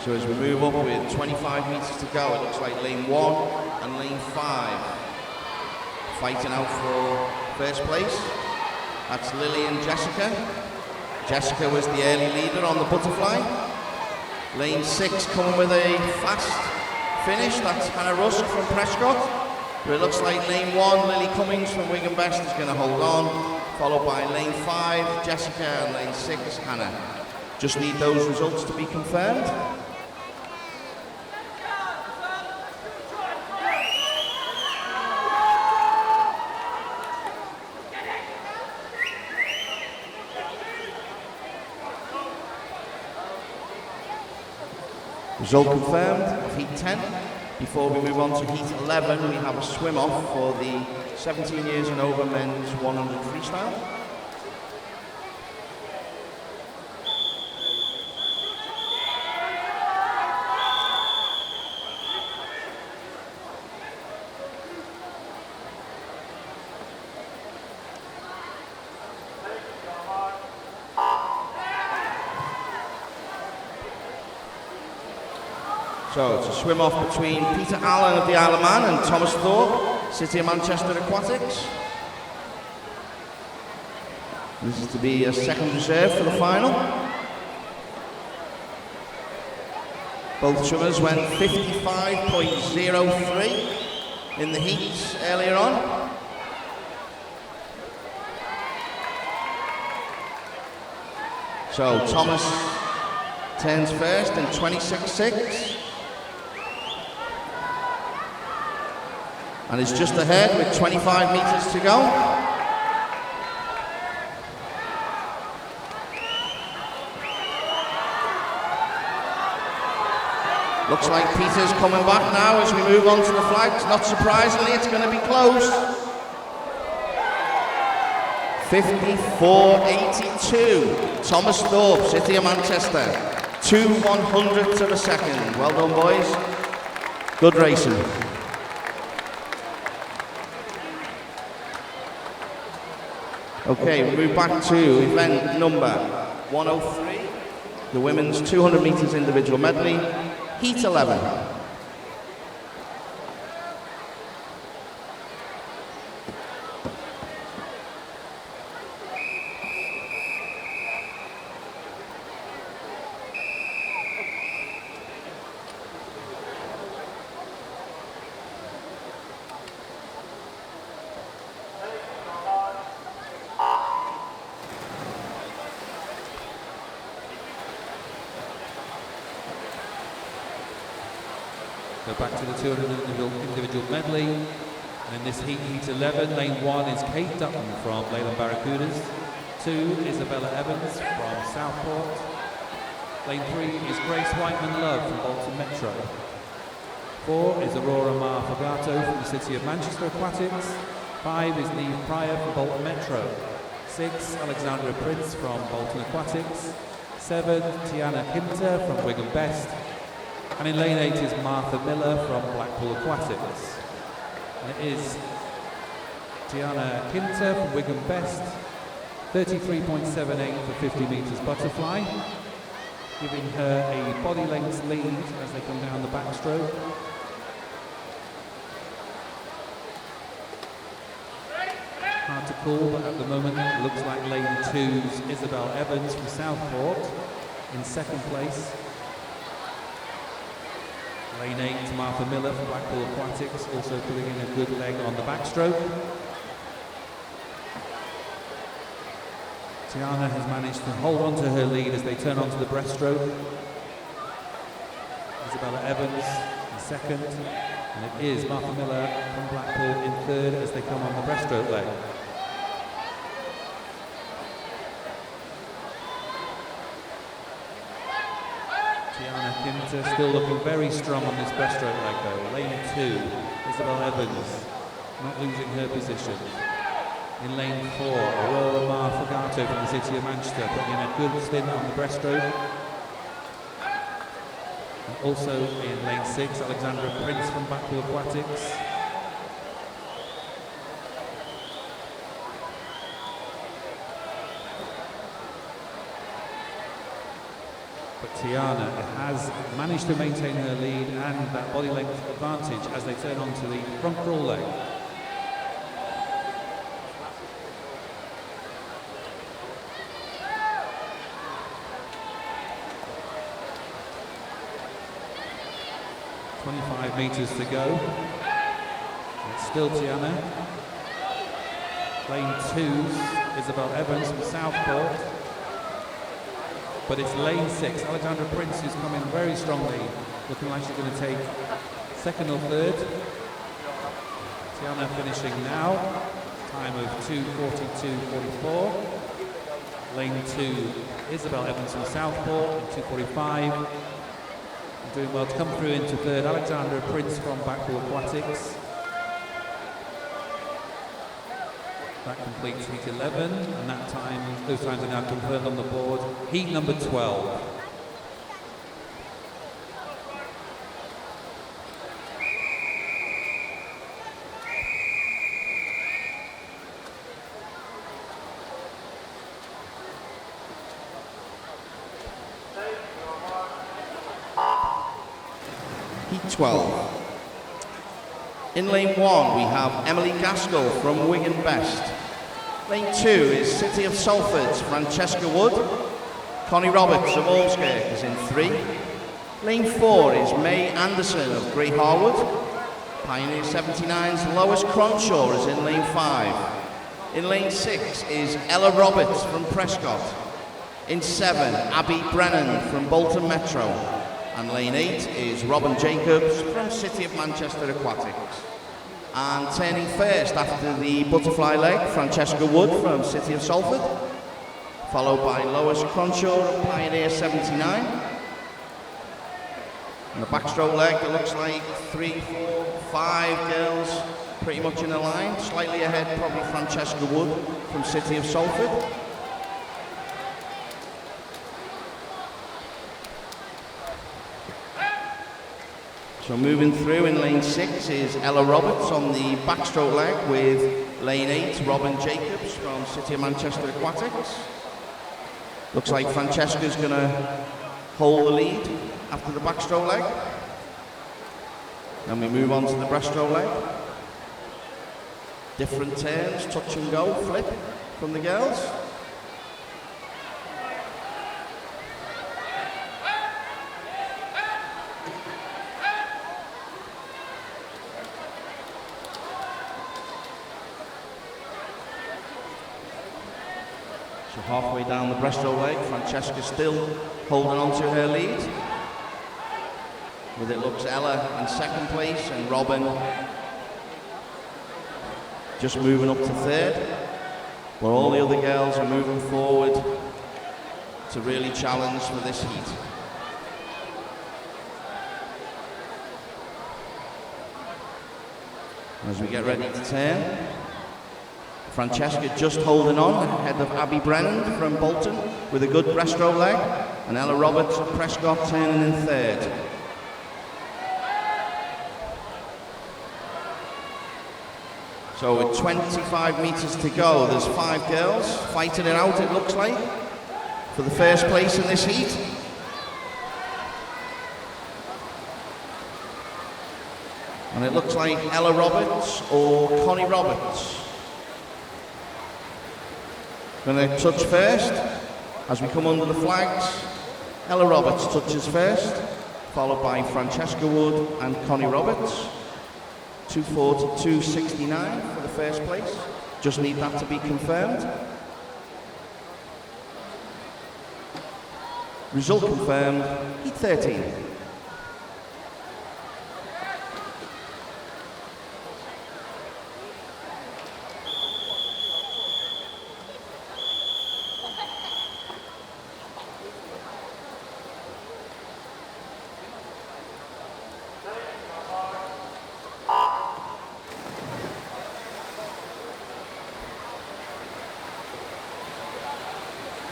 So as we move up with 25 meters to go, it looks like lane 1 and lane 5 fighting out for first place. That's Lily and Jessica. Jessica was the early leader on the butterfly. Lane 6 coming with a fast finish. That's Hannah Rusk from Prescott. But it looks like lane 1, Lily Cummings from Wigan Best is going to hold on, followed by lane 5, Jessica, and lane 6, Hannah. Just need those results to be confirmed. Result confirmed of Heat 10. Before we move on to Heat 11, we have a swim-off for the 17 years and over men's 100 freestyle. So it's a swim off between Peter Allen of the Isle of Man and Thomas Thorpe, City of Manchester Aquatics. This is to be a second reserve for the final. Both swimmers went 55.03 in the heats earlier on. So Thomas turns first in 26.6. And is just ahead with 25 meters to go. Looks like Peter's coming back now as we move on to the flags. Not surprisingly, it's going to be close. 54.82. Thomas Thorpe, City of Manchester. 2/100ths of a second. Well done, boys. Good racing. Okay, we move back to event number 103, the women's 200 meters individual medley, Heat 11. Go back to the 200 individual medley. And in this heat, Heat 11, lane 1 is Kate Dutton from Leyland Barracudas. 2, Isabella Evans from Southport. Lane 3 is Grace Whiteman Love from Bolton Metro. 4 is Aurora Marfagato from the City of Manchester Aquatics. 5 is Neve Pryor from Bolton Metro. 6, Alexandra Prince from Bolton Aquatics. 7, Tiana Kinter from Wigan Best. And in lane 8 is Martha Miller from Blackpool Aquatics. And it is Tiana Kinter from Wigan Best, 33.78 for 50 metres butterfly, giving her a body length lead as they come down the backstroke. Hard to call, but at the moment it looks like lane 2's Isabel Evans from Southport in second place. Lane 8, Martha Miller from Blackpool Aquatics, also putting in a good leg on the backstroke. Tiana has managed to hold on to her lead as they turn onto the breaststroke. Isabella Evans in second, and it is Martha Miller from Blackpool in third as they come on the breaststroke leg. Tiana Kinter still looking very strong on this breaststroke leg though. Lane 2, Isabel Evans, not losing her position. In lane 4, Aurora Marfagato from the City of Manchester, putting in a good stint on the breaststroke. And also in lane 6, Alexandra Prince from Blackpool Aquatics. But Tiana has managed to maintain her lead and that body length advantage as they turn onto the front crawl leg. .25 metres to go. It's still Tiana. Lane 2's Isabel Evans from Southport. But it's lane 6, Alexandra Prince, who's come in very strongly, looking like she's going to take second or third. Tiana finishing now, time of 2:42.44. Lane 2, Isabel Evans from Southport, 2:45. Doing well to come through into third, Alexandra Prince from Blackpool Aquatics. That completes heat 11, and that time, those times are now confirmed on the board. Heat number 12. Heat 12. In lane 1, we have Emily Gaskell from Wigan Best. Lane 2 is City of Salford's Francesca Wood. Connie Roberts of Ormskirk is in 3. Lane 4 is May Anderson of Great Harwood. Pioneer 79's Lois Cronshaw is in lane 5. In lane 6 is Ella Roberts from Prescott. In 7, Abby Brennan from Bolton Metro. And lane 8 is Robin Jacobs from City of Manchester Aquatics. And turning first after the butterfly leg, Francesca Wood from City of Salford, followed by Lois Cronshaw of Pioneer 79. And the backstroke leg, it looks like 3, 4, 5 girls pretty much in a line. Slightly ahead, probably Francesca Wood from City of Salford. So moving through in lane 6 is Ella Roberts on the backstroke leg with lane 8, Robin Jacobs from City of Manchester Aquatics. Looks like Francesca's going to hold the lead after the backstroke leg. Then we move on to the breaststroke leg. Different turns, touch and go, flip from the girls. So halfway down the breaststroke leg, Francesca still holding on to her lead. With it looks Ella in second place and Robin just moving up to third. But all the other girls are moving forward to really challenge for this heat. As we get ready to turn, Francesca just holding on ahead of Abby Brennan from Bolton with a good breaststroke leg, and Ella Roberts of Prescott turning in third. So with 25 metres to go, there's 5 girls fighting it out, it looks like, for the first place in this heat. And it looks like Ella Roberts or Connie Roberts going to touch first as we come under the flags. Ella Roberts touches first, followed by Francesca Wood and Connie Roberts. 2:42.69 for the first place. Just need that to be confirmed. Result confirmed, heat 13.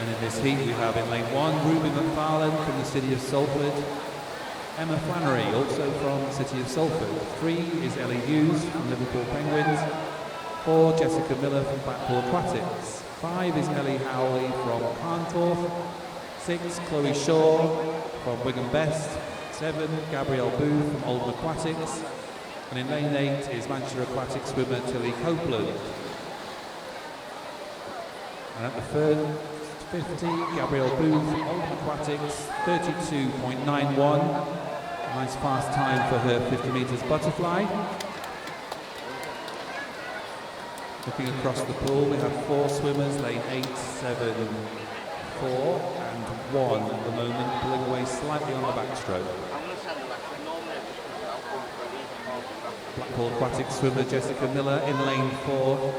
And in this heat we have in lane 1, Ruby McFarlane from the city of Salford. Emma Flannery, also from the city of Salford. 3 is Ellie Hughes from Liverpool Penguins. 4, Jessica Miller from Blackpool Aquatics. 5 is Ellie Howley from Carntorth. 6, Chloe Shaw from Wigan Best. 7, Gabrielle Booth from Oldham Aquatics. And in lane 8 is Manchester Aquatic swimmer Tilly Copeland. And at the third, 50, Gabrielle Booth from Oldham Aquatics, 32.91. Nice fast time for her 50 metres butterfly. Looking across the pool, we have 4 swimmers, lane 8, 7, 4 and 1 at the moment, pulling away slightly on the backstroke. Blackpool Aquatic swimmer Jessica Miller in lane 4.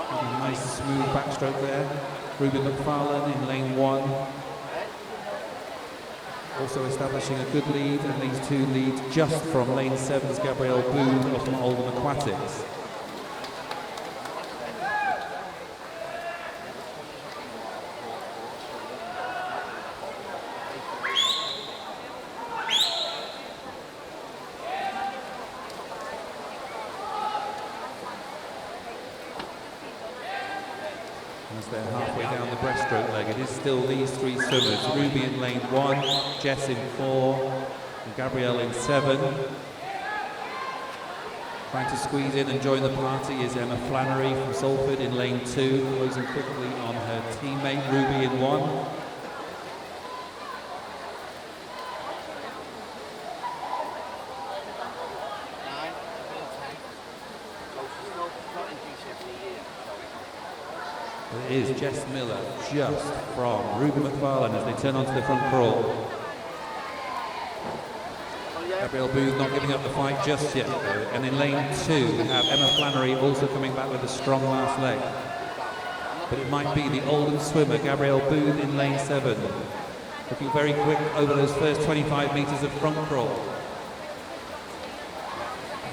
A nice smooth backstroke there. Ruby McFarlane in lane 1. Also establishing a good lead, and these 2 lead just from lane 7's Gabrielle Boone from Oldham Aquatics. As they're halfway down the breaststroke leg, it is still these 3 swimmers. Ruby in lane 1, Jess in 4, and Gabrielle in 7. Trying to squeeze in and join the party is Emma Flannery from Salford in lane 2, closing quickly on her teammate Ruby in 1. It is Jess Miller just from Ruby McFarlane as they turn onto the front crawl. Gabrielle Booth not giving up the fight just yet though. And in lane 2 we have Emma Flannery also coming back with a strong last leg. But it might be the Oldham swimmer Gabrielle Booth in lane 7. Looking very quick over those first 25 metres of front crawl.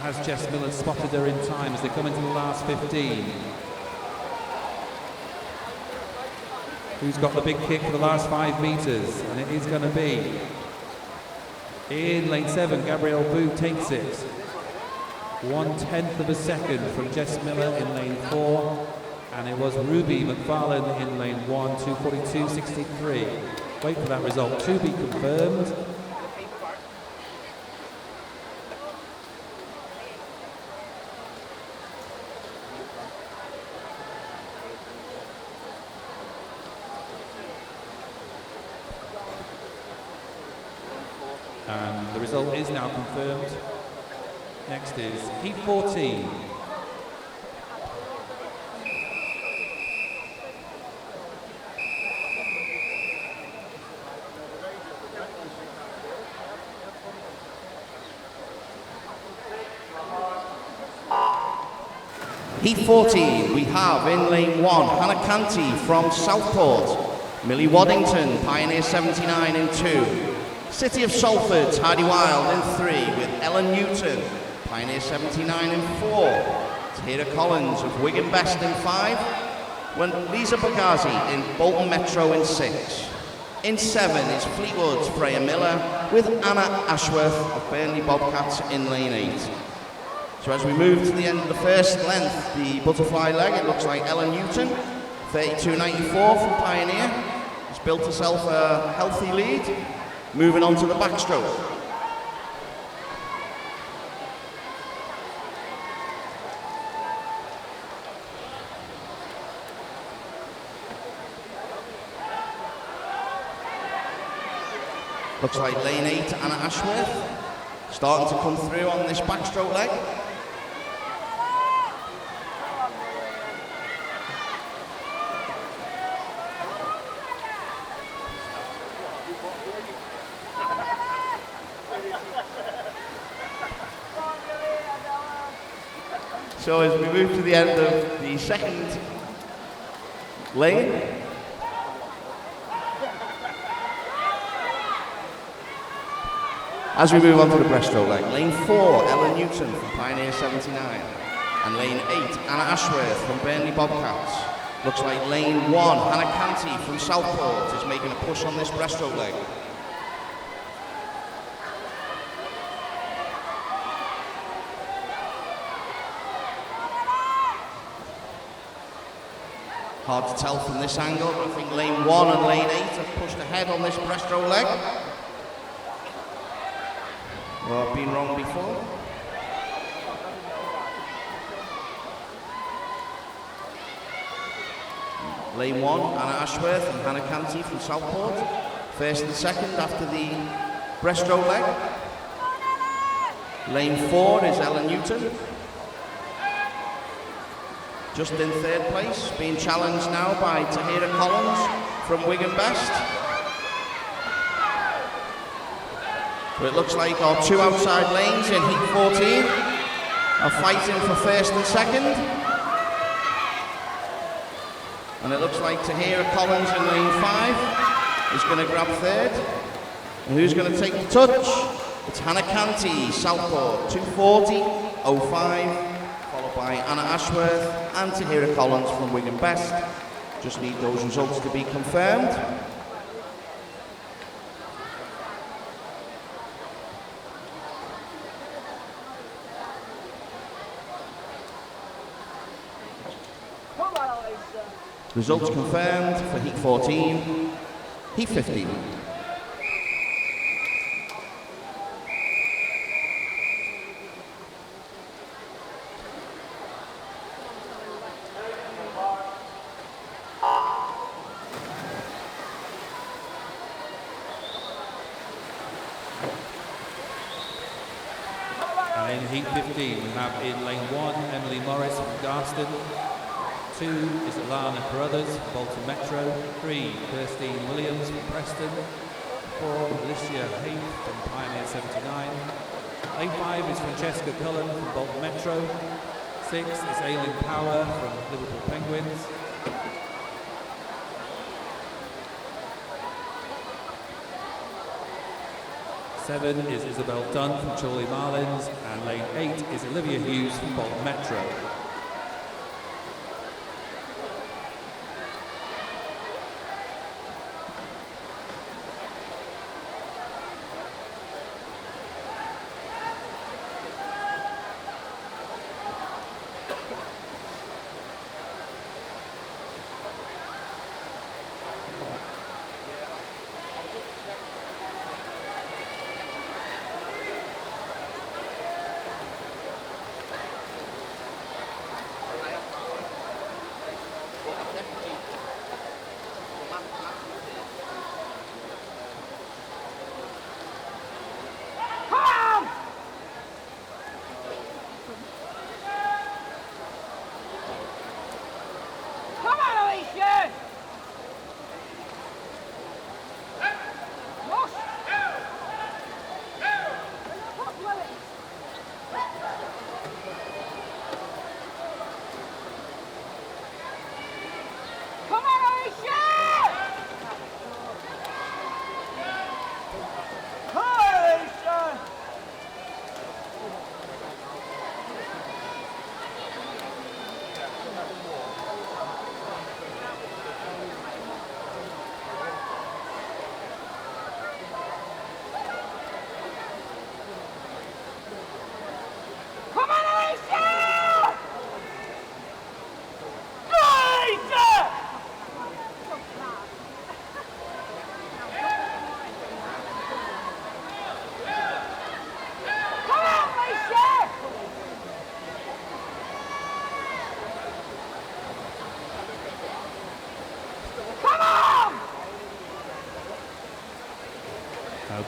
Has Jess Miller spotted her in time as they come into the last 15? Who's got the big kick for the last 5 metres? And it is going to be in lane 7, Gabrielle Booth takes it. 1/10 of a second from Jess Miller in lane 4. And it was Ruby McFarlane in lane 1, 2:42.63. Wait for that result to be confirmed. And the result is now confirmed. Next is Heat 14. Heat 14, we have in lane 1, Hannah Canty from Southport, Millie Waddington, Pioneer 79 in 2. City of Salford, Heidi Wild in 3 with Ellen Newton, Pioneer 79 in 4. Tahira Collins of Wigan Best in 5. When Lisa Bagazi in Bolton Metro in 6. In 7 is Fleetwood's Freya Miller with Anna Ashworth of Burnley Bobcats in lane 8. So as we move to the end of the first length, the butterfly leg, it looks like Ellen Newton, 32.94 from Pioneer, has built herself a healthy lead. Moving on to the backstroke. Looks like lane 8, Anna Ashworth, starting to come through on this backstroke leg. So as we move to the end of the second lane, as we move on to the breaststroke leg, lane 4, Ellen Newton from Pioneer 79, and lane 8, Anna Ashworth from Burnley Bobcats. Looks like lane 1, Hannah Canty from Southport is making a push on this breaststroke leg. Hard to tell from this angle, but I think lane 1 and lane 8 have pushed ahead on this breaststroke leg. Well, I've been wrong before. Lane 1, Anna Ashworth and Hannah Canty from Southport. First and second after the breaststroke leg. Lane 4 is Ellen Newton. Just in third place, being challenged now by Tahira Collins from Wigan Best. But it looks like our 2 outside lanes in Heat 14 are fighting for first and second. And it looks like Tahira Collins in lane 5 is going to grab third. And who's going to take the touch? It's Hannah Canty, Southport, 2:40.05. By Anna Ashworth and Tahira Collins from Wigan Best. Just need those results to be confirmed. Results confirmed for Heat 14, Heat 15. And in Heat 15, we have in lane 1, Emily Morris from Garston. 2 is Alana Carruthers from Bolton Metro. 3, Kirstine Williams from Preston. 4, Alicia Heath from Pioneer 79. Lane 5 is Francesca Cullen from Bolton Metro. 6 is Aileen Power from Liverpool Penguins. 7 is Isabel Dunn from Chorley Marlins, and lane 8 is Olivia Hughes from Bolton Metro.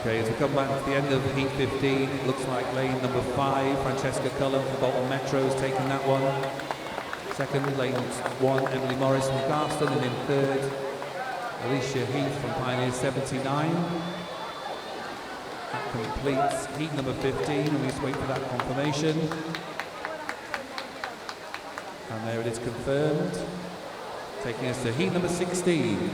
Okay, as we come back to the end of Heat 15, it looks like lane number 5, Francesca Cullen from Bolton Metro has taken that one. Second, lane 1, Emily Morris from Garston, and in third, Alicia Heath from Pioneer 79. That completes Heat number 15, and we just wait for that confirmation. And there it is confirmed, taking us to Heat number 16.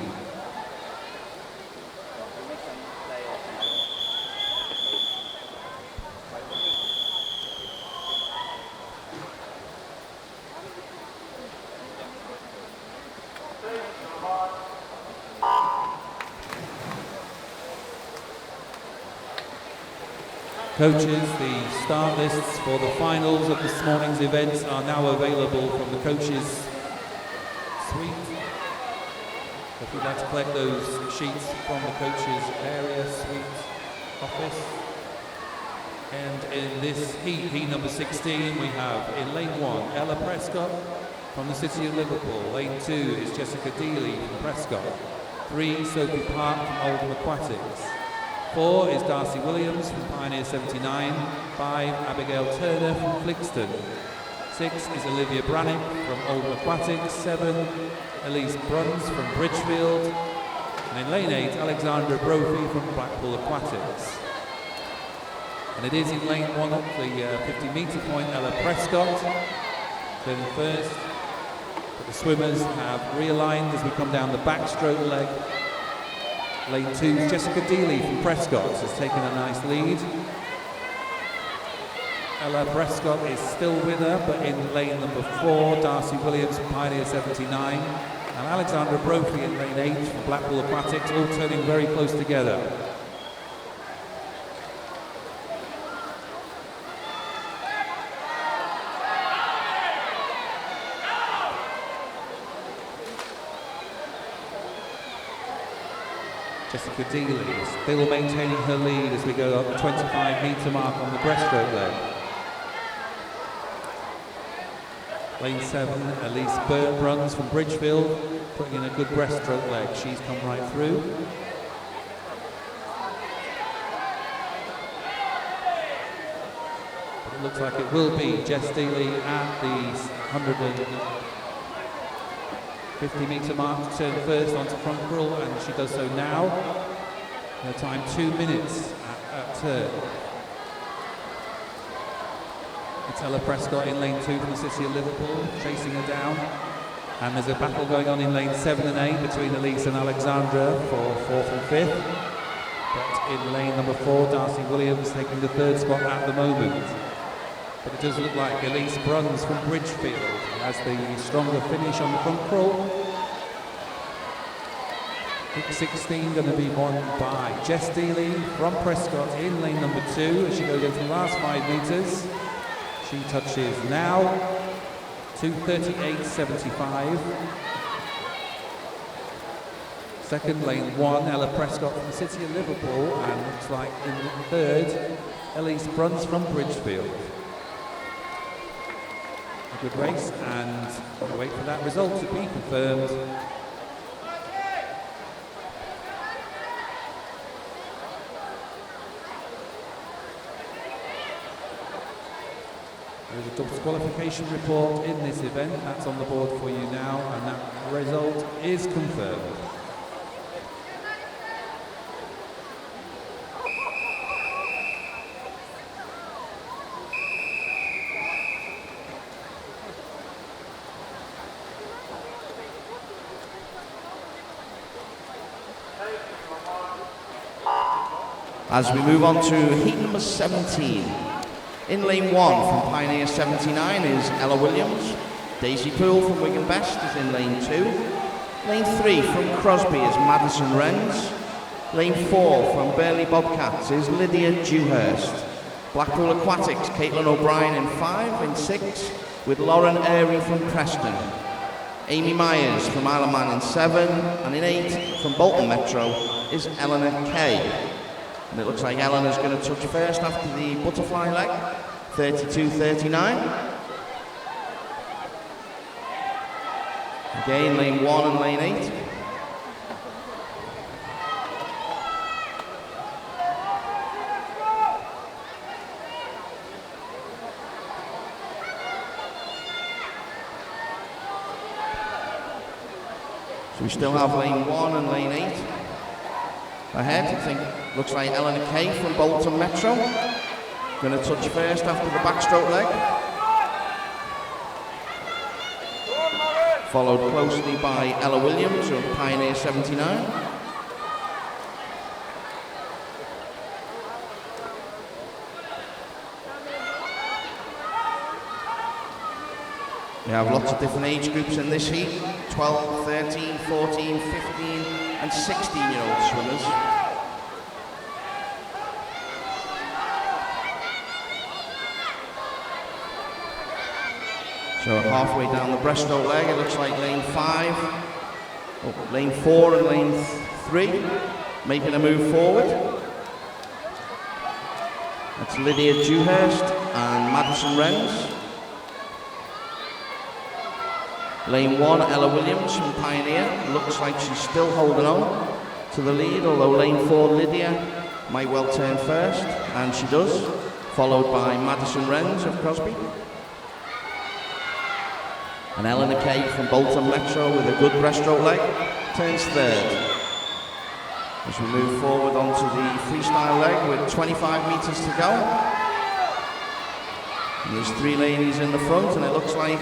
Coaches, the start lists for the finals of this morning's events are now available from the coaches' suite. If you'd like to collect those sheets from the coaches' area, suite, office. And in this heat number 16, we have in lane 1, Ella Prescott from the City of Liverpool. Lane 2 is Jessica Dealey from Prescott. 3, Sophie Park from Oldham Aquatics. 4 is Darcy Williams from Pioneer 79. 5, Abigail Turner from Flixton. 6 is Olivia Brannick from Oldham Aquatics. 7, Elise Bruns from Bridgefield. And in lane 8, Alexandra Brophy from Blackpool Aquatics. And it is in lane 1 at the 50-metre point, Ella Prescott turning first. But the swimmers have realigned as we come down the backstroke leg. Lane 2, Jessica Dealey from Prescott has taken a nice lead. Ella Prescott is still with her, but in lane number 4, Darcy Williams from Pioneer 79 and Alexandra Brophy in lane 8 from Blackpool Aquatics, all turning very close together. Jessica Dealey still maintaining her lead as we go up the 25-metre mark on the breaststroke leg. Lane 7, Elise Bruns from Bridgefield, putting in a good breaststroke leg. She's come right through. But it looks like it will be Jess Dealey at the 150-metre mark to turn first onto front crawl, and she does so now. Her time 2 minutes at turn. It's Ella Prescott in lane 2 from the City of Liverpool, chasing her down. And there's a battle going on in lane 7 and 8 between Elise and Alexandra for 4th and 5th. But in lane number 4, Darcy Williams taking the 3rd spot at the moment. But it does look like Elise Bruns from Bridgefield has the stronger finish on the front crawl. Kick 16 going to be won by Jess Dealey from Prescott in lane number 2 as she goes into the last 5 metres. She touches now, 2:38.75. Second, lane 1, Ella Prescott from the City of Liverpool, and looks like in the 3rd, Elise Bruns from Bridgefield. A good race, and we'll wait for that result to be confirmed. There's a disqualification report in this event. That's on the board for you now, and that result is confirmed. As we move on to heat number 17. In lane 1 from Pioneer 79 is Ella Williams. Daisy Poole from Wigan Best is in lane 2. Lane 3 from Crosby is Madison Wrens. Lane 4 from Burley Bobcats is Lydia Dewhurst. Blackpool Aquatics, Caitlin O'Brien in 5. In 6 with Lauren Airy from Preston. Amy Myers from Isle of Man in 7. And in 8 from Bolton Metro is Eleanor Kay. And it looks like Eleanor's going to touch first after the butterfly leg, 32.39. Again, lane 1 and lane 8. So we still have lane 1 and lane 8 ahead. I think looks like Eleanor Kay from Bolton Metro going to touch first after the backstroke leg, followed closely by Ella Williams of Pioneer 79. We have lots of different age groups in this heat: 12, 13, 14, 15 and 16-year-old swimmers. So halfway down the breaststroke leg, it looks like lane 5, lane 4 and lane 3 making a move forward. That's Lydia Dewhurst and Madison Wrens. Lane 1, Ella Williams from Pioneer. Looks like she's still holding on to the lead, although lane 4, Lydia, might well turn first, and she does, followed by Madison Wrens of Crosby. And Eleanor Kay from Bolton Metro with a good breaststroke leg turns third. As we move forward onto the freestyle leg with 25 metres to go. And there's 3 ladies in the front, and it looks like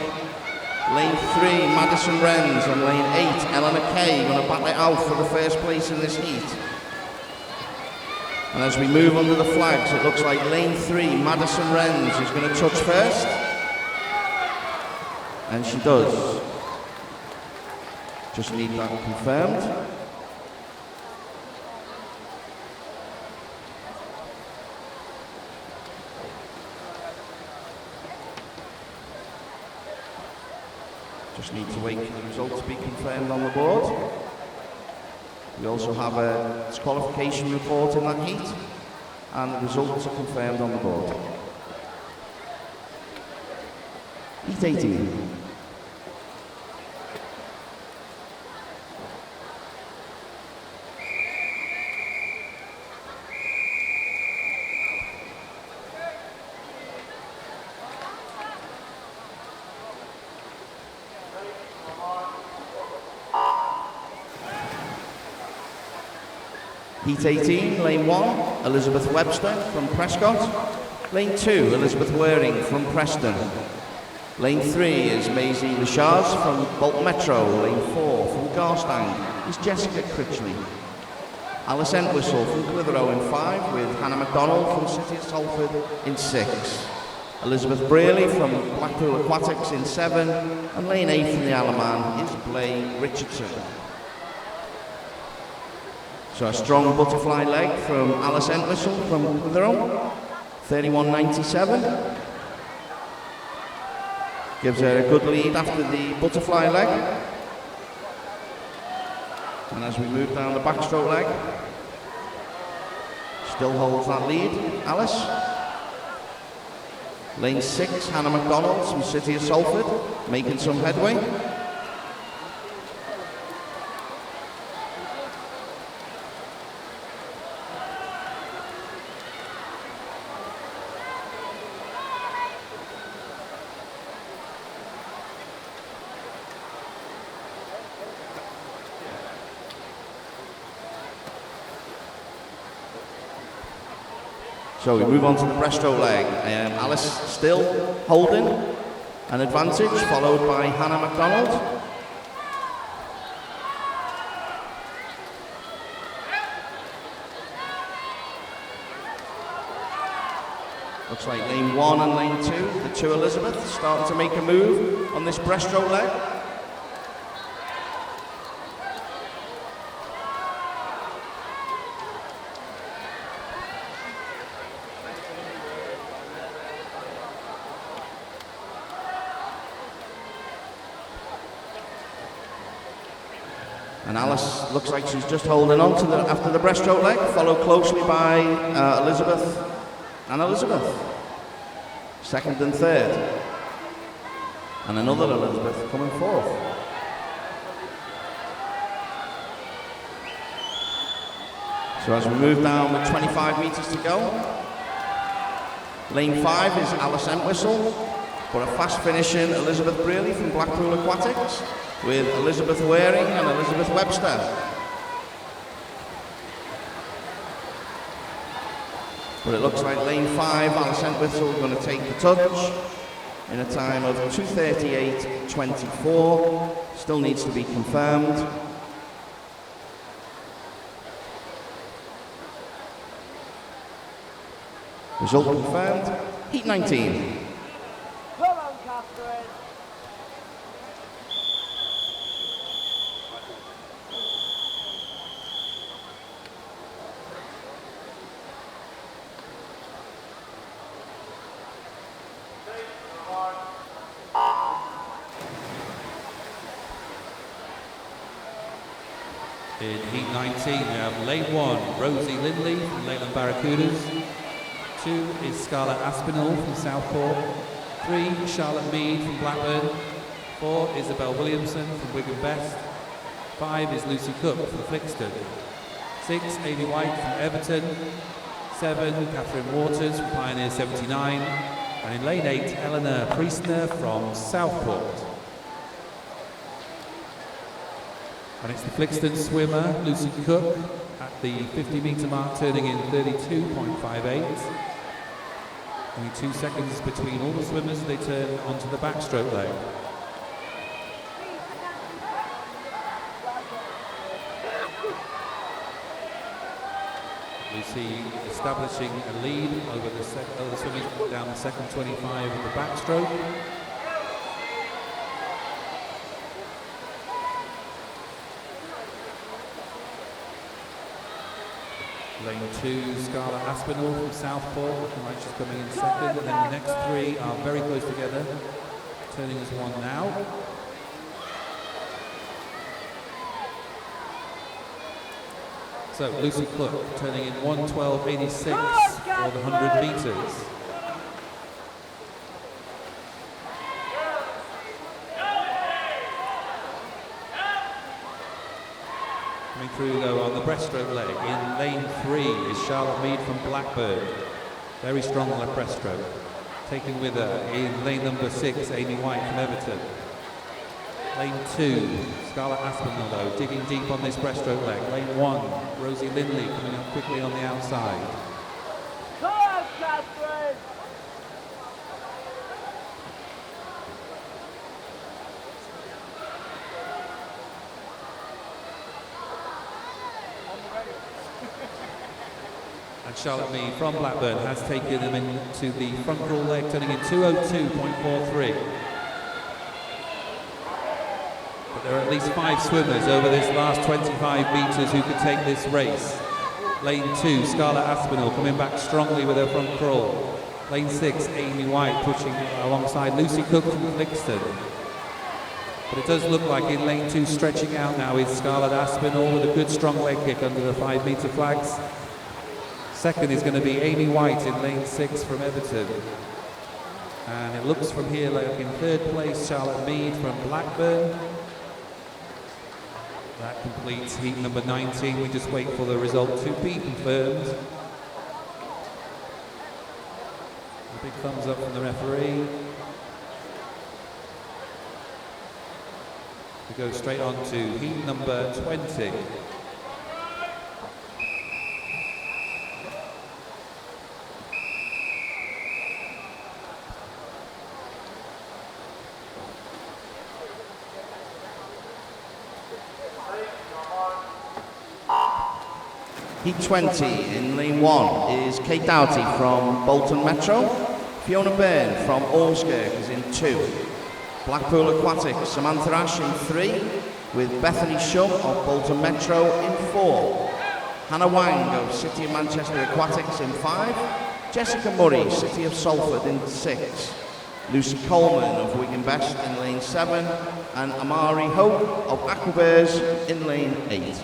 lane 3, Madison Wrens, and lane 8, Eleanor Kay, going to battle it out for the first place in this heat. And as we move under the flags, it looks like lane 3, Madison Wrens, is going to touch first. And she does. Just need that confirmed. Just need to wait for the results to be confirmed on the board. We also have a disqualification report in that heat, and the results are confirmed on the board. Heat 18. Heat 18, lane 1, Elizabeth Webster from Prescott. Lane 2, Elizabeth Waring from Preston. Lane 3 is Maisie Lachars from Bolton Metro. Lane 4 from Garstang is Jessica Critchley. Alice Entwistle from Clitheroe in 5, with Hannah MacDonald from City of Salford in 6. Elizabeth Brearley from Blackpool Aquatics in 7, and lane 8 from the Alaman is Blay Richardson. So a strong butterfly leg from Alice Entwistle from Clitheroe, 31.97. Gives her a good lead after the butterfly leg. And as we move down the backstroke leg, still holds that lead, Alice. Lane 6, Hannah MacDonald from City of Salford, making some headway. So we move on to the breaststroke leg. Alice still holding an advantage, followed by Hannah MacDonald. Looks like lane 1 and lane 2, the 2 Elizabeth, starting to make a move on this breaststroke leg. And Alice looks like she's just holding on to after the breaststroke leg, followed closely by Elizabeth and Elizabeth. Second and third. And another Elizabeth coming fourth. So as we move down with 25 metres to go, lane 5 is Alice Entwistle, but a fast finishing Elizabeth Brearley from Blackpool Aquatics, with Elizabeth Waring and Elizabeth Webster. But it looks like lane 5, Alice Entwistle, is going to take the touch in a time of 2:38.24. Still needs to be confirmed. Result confirmed. Heat 19. In Heat 19, we have lane 1, Rosie Lindley from Leyland Barracudas. 2 is Scarlett Aspinall from Southport. 3, Charlotte Mead from Blackburn. 4, Isabel Williamson from Wigan Best. 5 is Lucy Cook from Flixton. 6, Amy White from Everton. 7, Catherine Waters from Pioneer 79. And in lane 8, Eleanor Priestner from Southport. And it's the Flixton swimmer, Lucy Cook, at the 50-metre mark, turning in 32.58. Only 2 seconds between all the swimmers as they turn onto the backstroke leg. Lucy establishing a lead over the other swimmers down the second 25 of the backstroke. Lane 2, Scarlett Aspinall from Southport, looking like she's coming in second, and then the next 3 are very close together, turning as one now. So Lucy Cook turning in 1:12.86 for the 100 metres. Coming through though on the breaststroke leg, in lane 3 is Charlotte Mead from Blackburn. Very strong on the breaststroke. Taking with her in lane number 6, Amy White from Everton. Lane 2, Scarlett Aspinall though, digging deep on this breaststroke leg. Lane 1, Rosie Lindley coming up quickly on the outside. Come on, Catherine! And Charlotte Mead from Blackburn has taken them into the front crawl leg, turning in 2:02.43. But there are at least 5 swimmers over this last 25 metres who could take this race. Lane 2, Scarlett Aspinall coming back strongly with her front crawl. Lane 6, Amy White pushing alongside Lucy Cook from Flixton. But it does look like in lane 2, stretching out now, is Scarlett Aspinall with a good strong leg kick under the 5-metre flags. Second is going to be Amy White in lane 6 from Everton. And it looks from here like in third place, Charlotte Mead from Blackburn. That completes heat number 19. We just wait for the result to be confirmed. A big thumbs up from the referee. We go straight on to heat number 20. Heat 20 in lane 1 is Kate Doughty from Bolton Metro. Fiona Byrne from Ormskirk is in 2. Blackpool Aquatics, Samantha Ash in 3, with Bethany Shum of Bolton Metro in 4. Hannah Wang of City of Manchester Aquatics in 5. Jessica Murray, City of Salford in 6. Lucy Coleman of Wigan Best in lane 7. And Amari Hope of Aquabears in lane 8.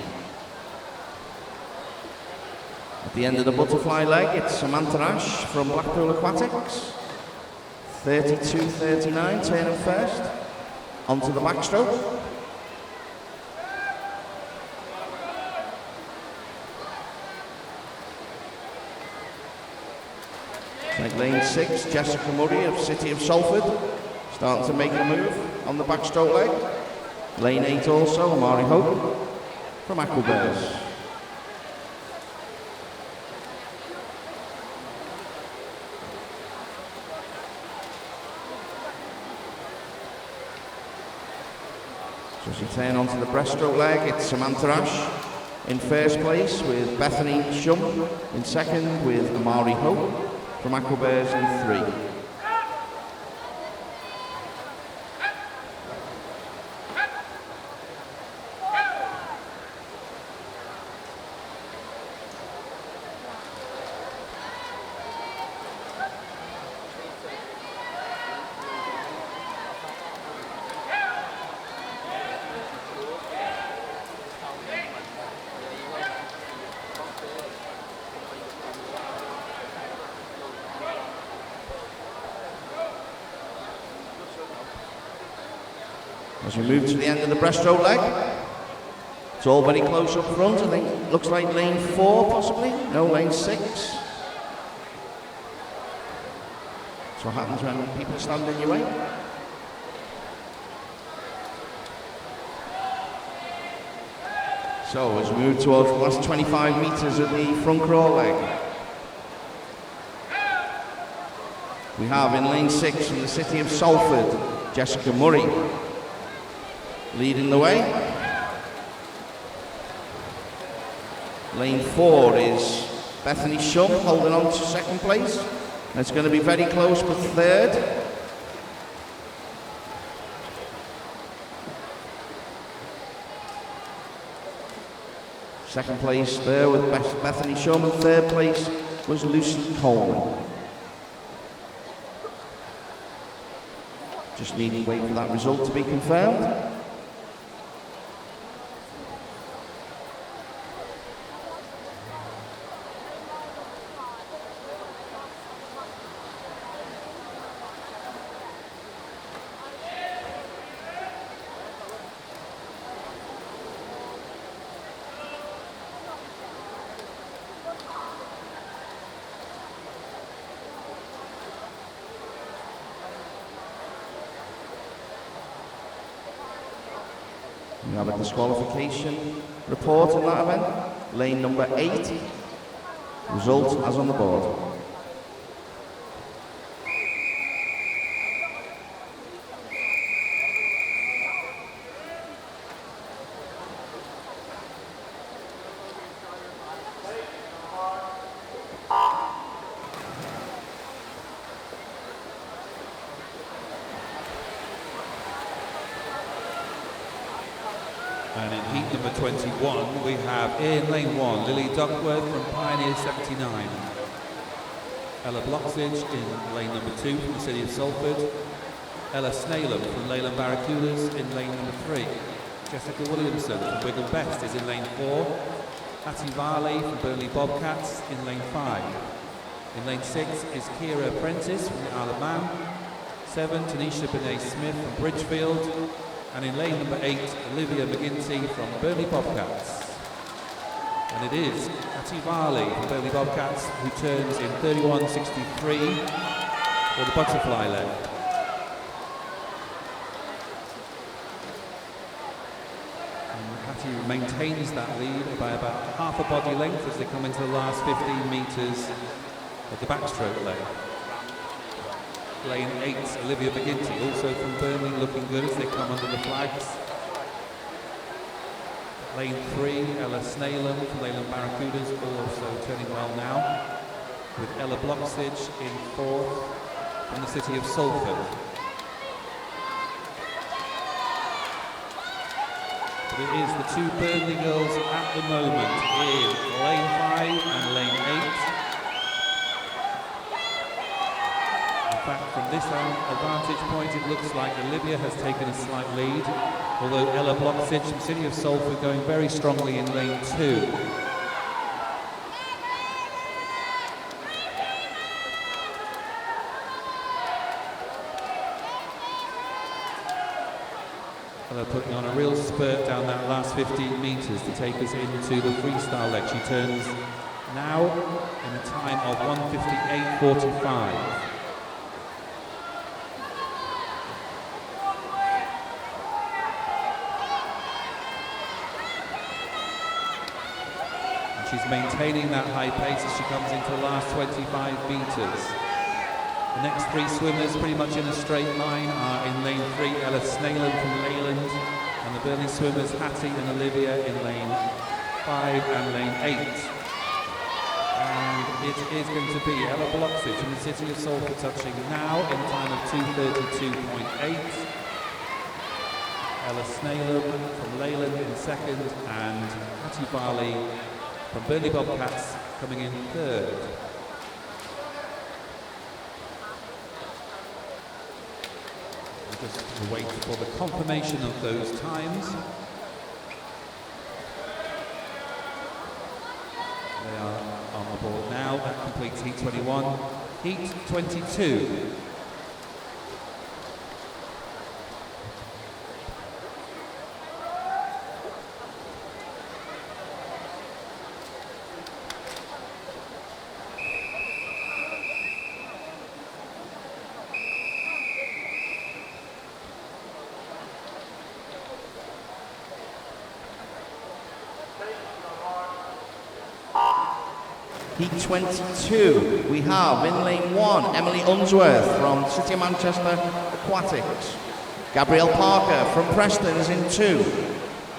At the end of the butterfly leg, it's Samantha Ash from Blackpool Aquatics. 32.39, turning first. Onto the backstroke. Like lane 6, Jessica Murray of City of Salford, starting to make a move on the backstroke leg. Lane 8 also, Amari Hope from Aquabears. So as you turn onto the breaststroke leg, it's Samantha Ash in first place with Bethany Shum in second with Amari Hope from Aquabears in 3. As we move to the end of the breaststroke leg, it's all very close up front. I think it looks like lane 4 possibly, no, lane 6. That's what happens when people stand in your way. So as we move towards the last 25 metres of the front crawl leg, we have in lane 6 from the city of Salford, Jessica Murray leading the way. Lane 4 is Bethany Shum holding on to second place. It's going to be very close for third. Second place there with Bethany Shum, and third place was Lucy Coleman. Just need to wait for that result to be confirmed. We have a disqualification report on that event. Lane number 8. Result as on the board. And in heat number 21, we have in lane 1, Lily Duckworth from Pioneer 79. Ella Bloxage in lane number 2 from the city of Salford. Ella Snalem from Leyland Barracudas in lane number 3. Jessica Williamson from Wigan Best is in lane 4. Hattie Varley from Burnley Bobcats in lane 5. In lane 6 is Kira Prentice from the Isle of Man. 7, Tanisha Benet Smith from Bridgefield. And in lane number 8, Olivia McGinty from Burnley Bobcats. And it is Hattie Varley from Burnley Bobcats who turns in 31.63 for the butterfly leg. And Hattie maintains that lead by about half a body length as they come into the last 15 metres of the backstroke leg. Lane 8, Olivia McGinty, also from Burnley, looking good as they come under the flags. Lane 3, Ella Snalem from Leyland Barracudas, also turning well now, with Ella Bloxage in 4th from the city of Salford. But it is the two Burnley girls at the moment in lane 5 and lane 8. In fact, from this advantage point, it looks like Olivia has taken a slight lead, although Ella Bloxage from City of Salford going very strongly in lane 2. Ella putting on a real spurt down that last 15 metres to take us into the freestyle leg. She turns now in a time of 1:58.45. She's maintaining that high pace as she comes into the last 25 metres. The next 3 swimmers pretty much in a straight line are in lane 3, Ella Snalem from Leyland, and the Burnley swimmers Hattie and Olivia in lane 5 and lane 8. And it is going to be Ella Bloxage from the city of Salford touching now in a time of 2:32.8. Ella Snalem from Leyland in 2nd, and Hattie Varley from Burnley Bobcats coming in 3rd. We'll just wait for the confirmation of those times. They are on the board now. That completes Heat 21. Heat 22. Heat 22, we have in lane 1, Emily Unsworth from City of Manchester Aquatics. Gabrielle Parker from Preston is in 2.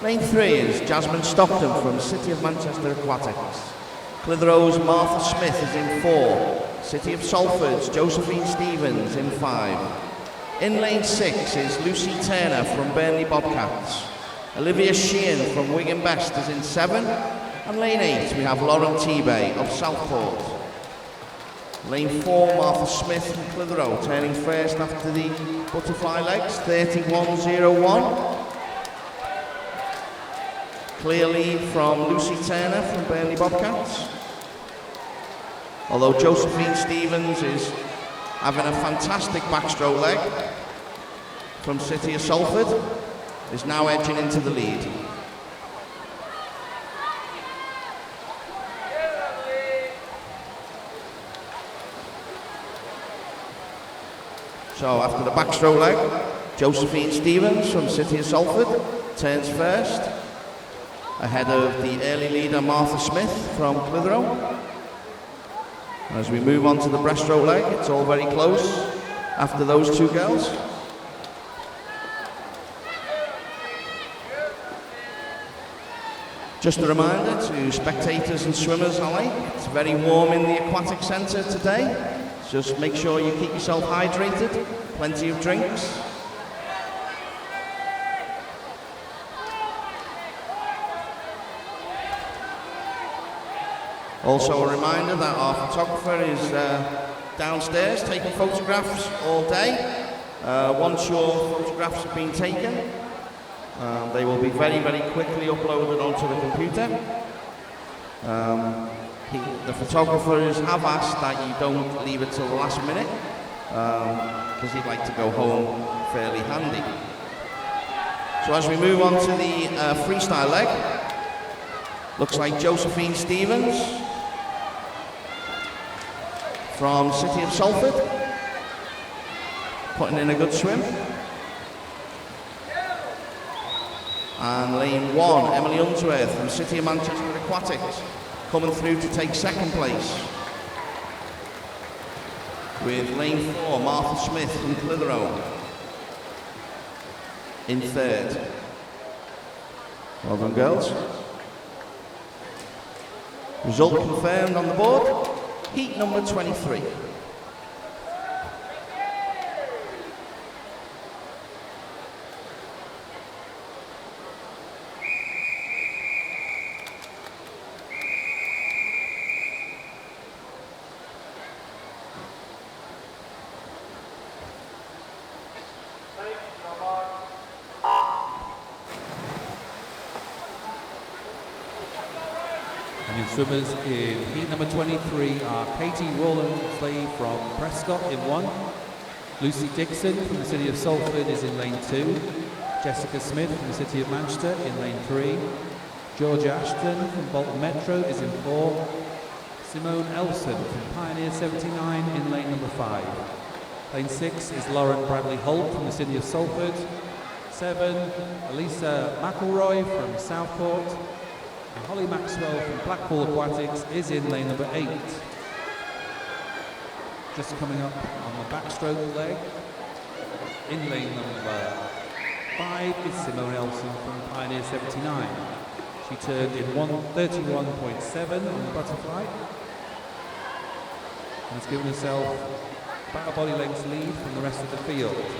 Lane 3 is Jasmine Stockton from City of Manchester Aquatics. Clitheroe's Martha Smith is in 4. City of Salford's Josephine Stevens in 5. In lane 6 is Lucy Turner from Burnley Bobcats. Olivia Sheehan from Wigan Best is in 7. And lane 8 we have Lauren Tebay of Southport. Lane 4, Martha Smith from Clitheroe, turning first after the butterfly legs, 31.01. Clear lead from Lucy Turner from Burnley Bobcats. Although Josephine Stevens is having a fantastic backstroke leg from City of Salford, is now edging into the lead. So after the backstroke leg, Josephine Stevens from City of Salford turns first, ahead of the early leader Martha Smith from Clitheroe. As we move on to the breaststroke leg, it's all very close after those two girls. Just a reminder to spectators and swimmers alike, it's very warm in the aquatic centre today. Just make sure you keep yourself hydrated, plenty of drinks. Also a reminder that our photographer is downstairs taking photographs all day. Once your photographs have been taken, they will be very, very quickly uploaded onto the computer. The photographers have asked that you don't leave it till the last minute, because he'd like to go home fairly handy. So as we move on to the freestyle leg, looks like Josephine Stevens from City of Salford, putting in a good swim. And lane 1, Emily Unsworth from City of Manchester Aquatics, coming through to take second place. With lane 4, Martha Smith from Clitheroe in 3rd. Well done, girls. Result confirmed on the board. Heat number 23. And your swimmers in heat number 23 are Katie Rowland-Slay from Prescott in 1. Lucy Dixon from the City of Salford is in lane 2. Jessica Smith from the City of Manchester in lane 3. Georgia Ashton from Bolton Metro is in 4. Simone Elson from Pioneer 79 in lane number 5. Lane 6 is Lauren Bradley Holt from the City of Salford. 7, Elisa McElroy from Southport. And Holly Maxwell from Blackpool Aquatics is in lane number 8. Just coming up on the backstroke leg, in lane number 5 is Simone Elson from Pioneer 79. She turned in 1:31.7 on the butterfly and has given herself about a body length lead from the rest of the field. At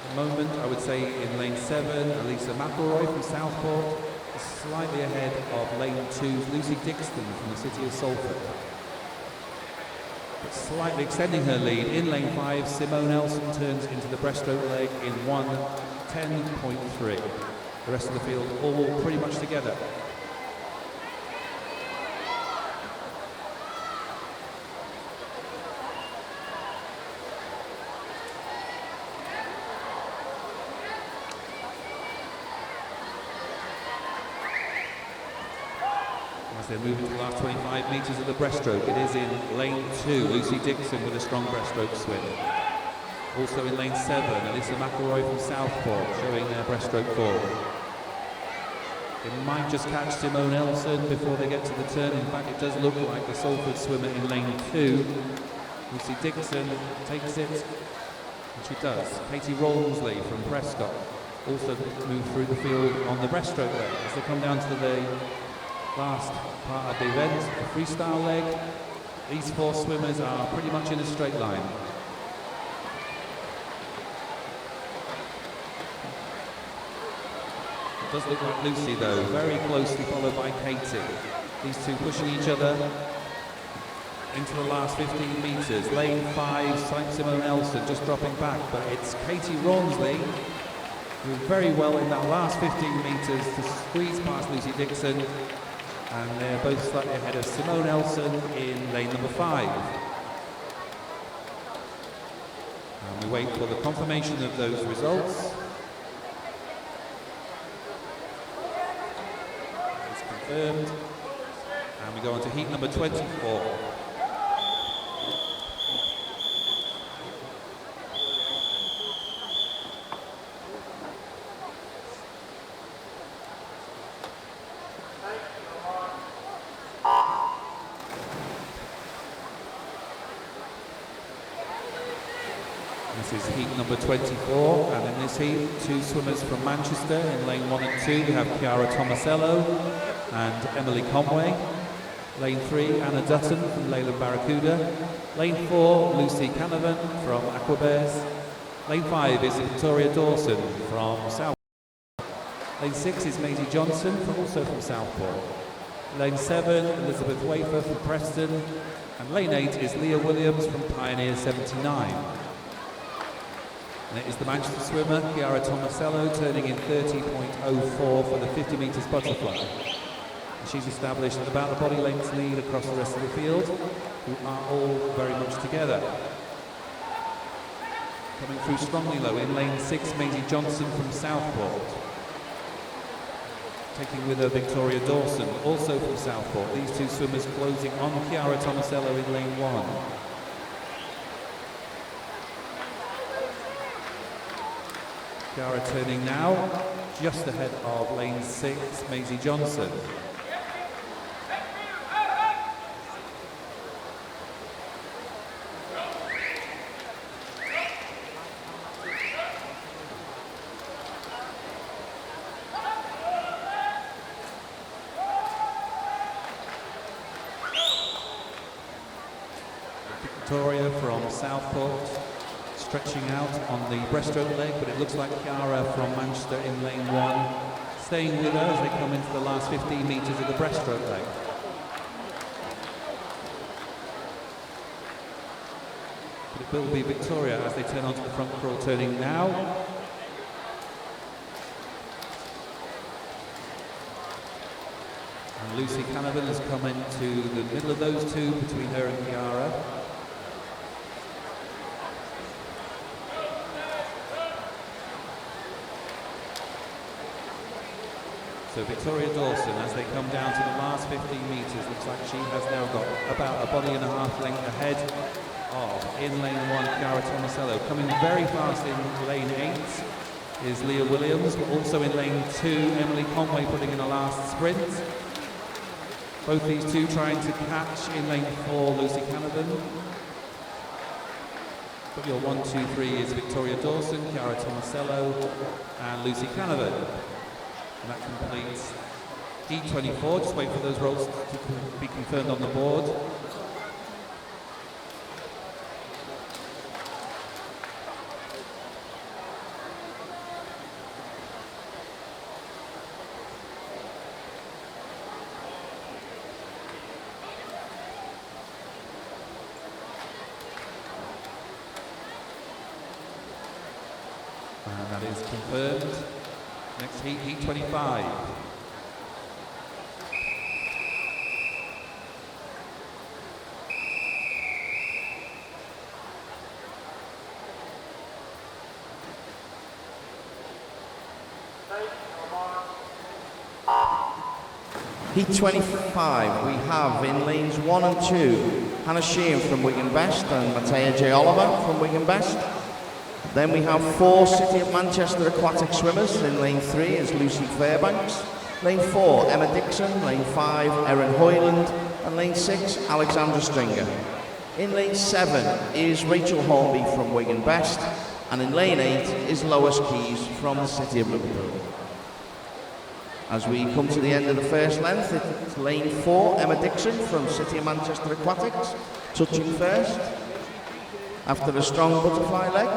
the moment, I would say in lane 7, Elisa McElroy from Southport is slightly ahead of lane 2's Lucy Dixon from the City of Salford. But slightly extending her lead in lane 5, Simone Elson turns into the breaststroke leg in 1:10.3. The rest of the field all pretty much together. As they're moving to the last 25 metres of the breaststroke, it is in lane 2, Lucy Dixon with a strong breaststroke swim. Also in lane 7, Elisa McElroy from Southport showing their breaststroke forward. It might just catch Simone Elson before they get to the turn. In fact, it does look like the Salford swimmer in lane 2. Lucy Dixon takes it, and she does. Katie Rollesley from Prescott also moved through the field on the breaststroke leg. As they come down to the last part of the event, the freestyle leg, these 4 swimmers are pretty much in a straight line. It does look like Lucy though, very closely followed by Katie. These two pushing each other into the last 15 metres. Lane 5, Simone Elson just dropping back, but it's Katie Rollesley who very well in that last 15 metres to squeeze past Lucy Dixon, and they're both slightly ahead of Simone Elson in lane number 5. And we wait for the confirmation of those results. It's confirmed, and we go on to heat number 24. This is heat number 24, and in this heat, 2 swimmers from Manchester in lane 1 and 2. We have Chiara Tomasello and Emily Conway. Lane 3, Anna Dutton from Leyland Barracuda. Lane 4, Lucy Canavan from Aquabears. Lane 5 is Victoria Dawson from Southport. Lane 6 is Maisie Johnson, also from Southport. Lane 7, Elizabeth Wafer from Preston. And lane 8 is Leah Williams from Pioneer 79. And it is the Manchester swimmer, Chiara Tomasello, turning in 30.04 for the 50 metres butterfly. And she's established at about a body length lead across the rest of the field, who are all very much together. Coming through strongly though in lane 6, Maisie Johnson from Southport. Taking with her Victoria Dawson, also from Southport. These 2 swimmers closing on Chiara Tomasello in lane 1. Chiara turning now, just ahead of lane 6, Maisie Johnson. Victoria from Southport, stretching out on the breaststroke leg, but it looks like Chiara from Manchester in lane 1, staying with her as they come into the last 15 metres of the breaststroke leg. But it will be Victoria as they turn onto the front crawl, turning now. And Lucy Canavan has come into the middle of those 2, between her and Chiara. So Victoria Dawson, as they come down to the last 15 metres, looks like she has now got about a body and a half length ahead of, in lane 1, Chiara Tomasello. Coming very fast in lane 8 is Leah Williams, but also in lane 2, Emily Conway putting in a last sprint. Both these 2 trying to catch in lane 4, Lucy Canavan. But your 1, 2, 3 is Victoria Dawson, Chiara Tomasello, and Lucy Canavan. And that completes heat 24. Just wait for those rolls to be confirmed on the board. And that is confirmed. Next heat, heat 25. Heat 25, we have in lanes 1 and 2, Hannah Sheehan from Wigan Best and Matea J. Oliver from Wigan Best. Then we have 4 City of Manchester aquatic swimmers. In lane 3 is Lucy Fairbanks. Lane 4, Emma Dixon. Lane 5, Erin Hoyland. And lane 6, Alexandra Stringer. In lane 7 is Rachel Hornby from Wigan Best. And in lane 8 is Lois Keys from the City of Liverpool. As we come to the end of the first length, it's lane 4, Emma Dixon from City of Manchester Aquatics, touching first after a strong butterfly leg.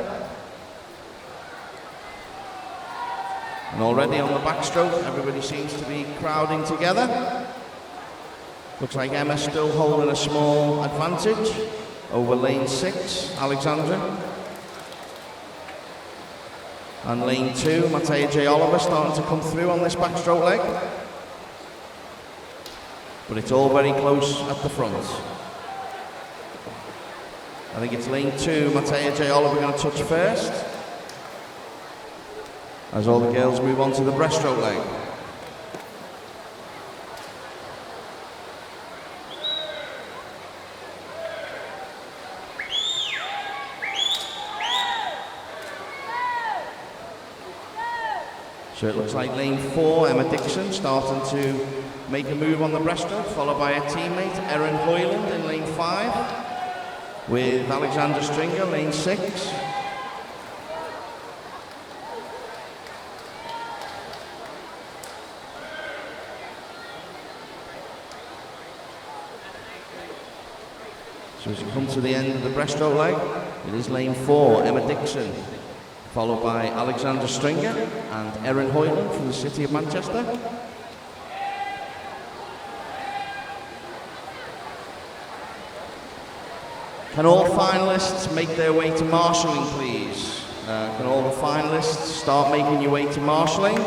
And already on the backstroke, everybody seems to be crowding together. Looks like Emma's still holding a small advantage over lane 6, Alexandra. And lane 2, Matea J. Oliver starting to come through on this backstroke leg. But it's all very close at the front. I think it's lane 2, Matea J. Oliver going to touch first, as all the girls move on to the breaststroke leg. So it looks like lane 4, Emma Dixon, starting to make a move on the breaststroke, followed by her teammate, Erin Hoyland in lane 5, with Alexandra Stringer, lane 6. So as you come to the end of the breaststroke leg, it is lane 4, Emma Dixon, followed by Alexandra Stringer and Erin Hoyland from the City of Manchester. Can all finalists make their way to marshalling, please? Can all the finalists start making your way to marshalling?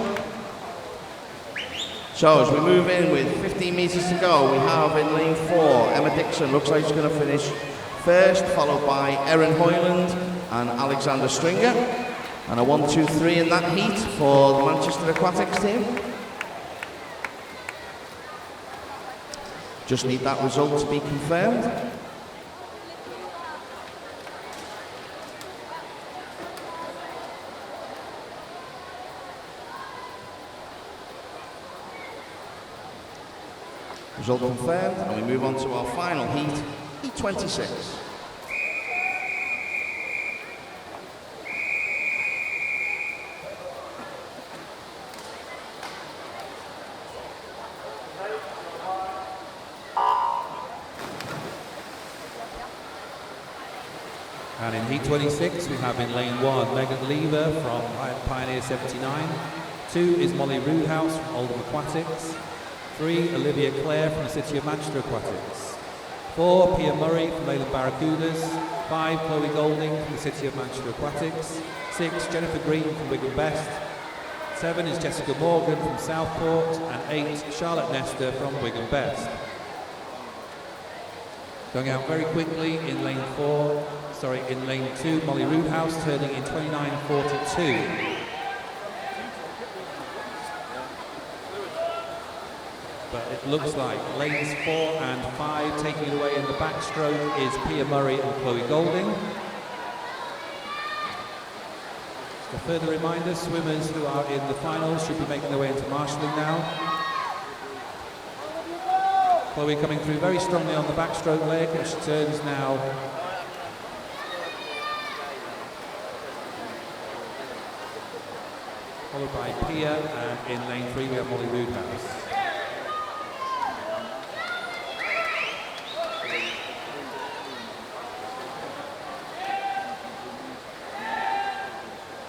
So as we move in with 15 metres to go, we have in lane 4, Emma Dixon, looks like she's going to finish first, followed by Erin Hoyland and Alexandra Stringer. And a 1, 2, 3 in that heat for the Manchester Aquatics team. Just need that result to be confirmed. Result confirmed, and we move on to our final heat, Heat 26. And in Heat 26, we have in lane 1, Megan Lever from Pioneer 79. 2 is Molly Roodhouse from Oldham Aquatics. 3, Olivia Clare from the City of Manchester Aquatics. 4, Pia Murray from Leyland Barracudas. 5, Chloe Golding from the City of Manchester Aquatics. 6, Jennifer Green from Wigan Best. 7 is Jessica Morgan from Southport. And 8, Charlotte Nestor from Wigan Best. Going out very quickly in lane 2, Molly Roodhouse turning in 29.42. But it looks like lanes 4 and 5 taking it away in the backstroke is Pia Murray and Chloe Golding. Just a further reminder, swimmers who are in the finals should be making their way into marshalling now. Chloe coming through very strongly on the backstroke leg as she turns now. Followed by Pia, and in lane 3 we have Molly Roodhouse.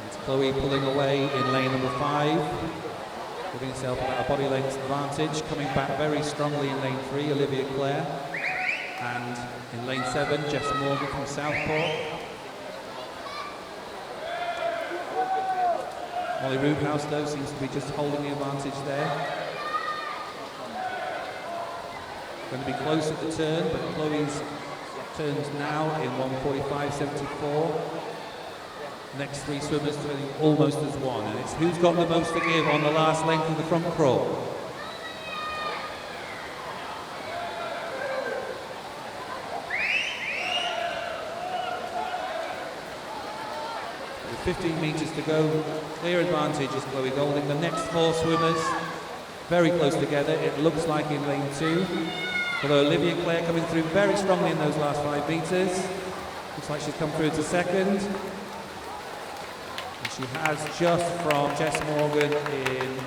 It's Chloe pulling away in lane number 5. Giving herself about a body length advantage, coming back very strongly in lane 3, Olivia Clare, and in lane 7, Jess Morgan from Southport. Molly Roodhouse, though, seems to be just holding the advantage there. Going to be close at the turn, but Chloe's turns now in 1:45.74. Next 3 swimmers turning almost as one, and it's who's got the most to give on the last length of the front crawl. With 15 metres to go, clear advantage is Chloe Golding. The next 4 swimmers very close together, it looks like in lane 2. Although Olivia Clare coming through very strongly in those last 5 meters. Looks like she's come through to second. And she has just from Jess Morgan in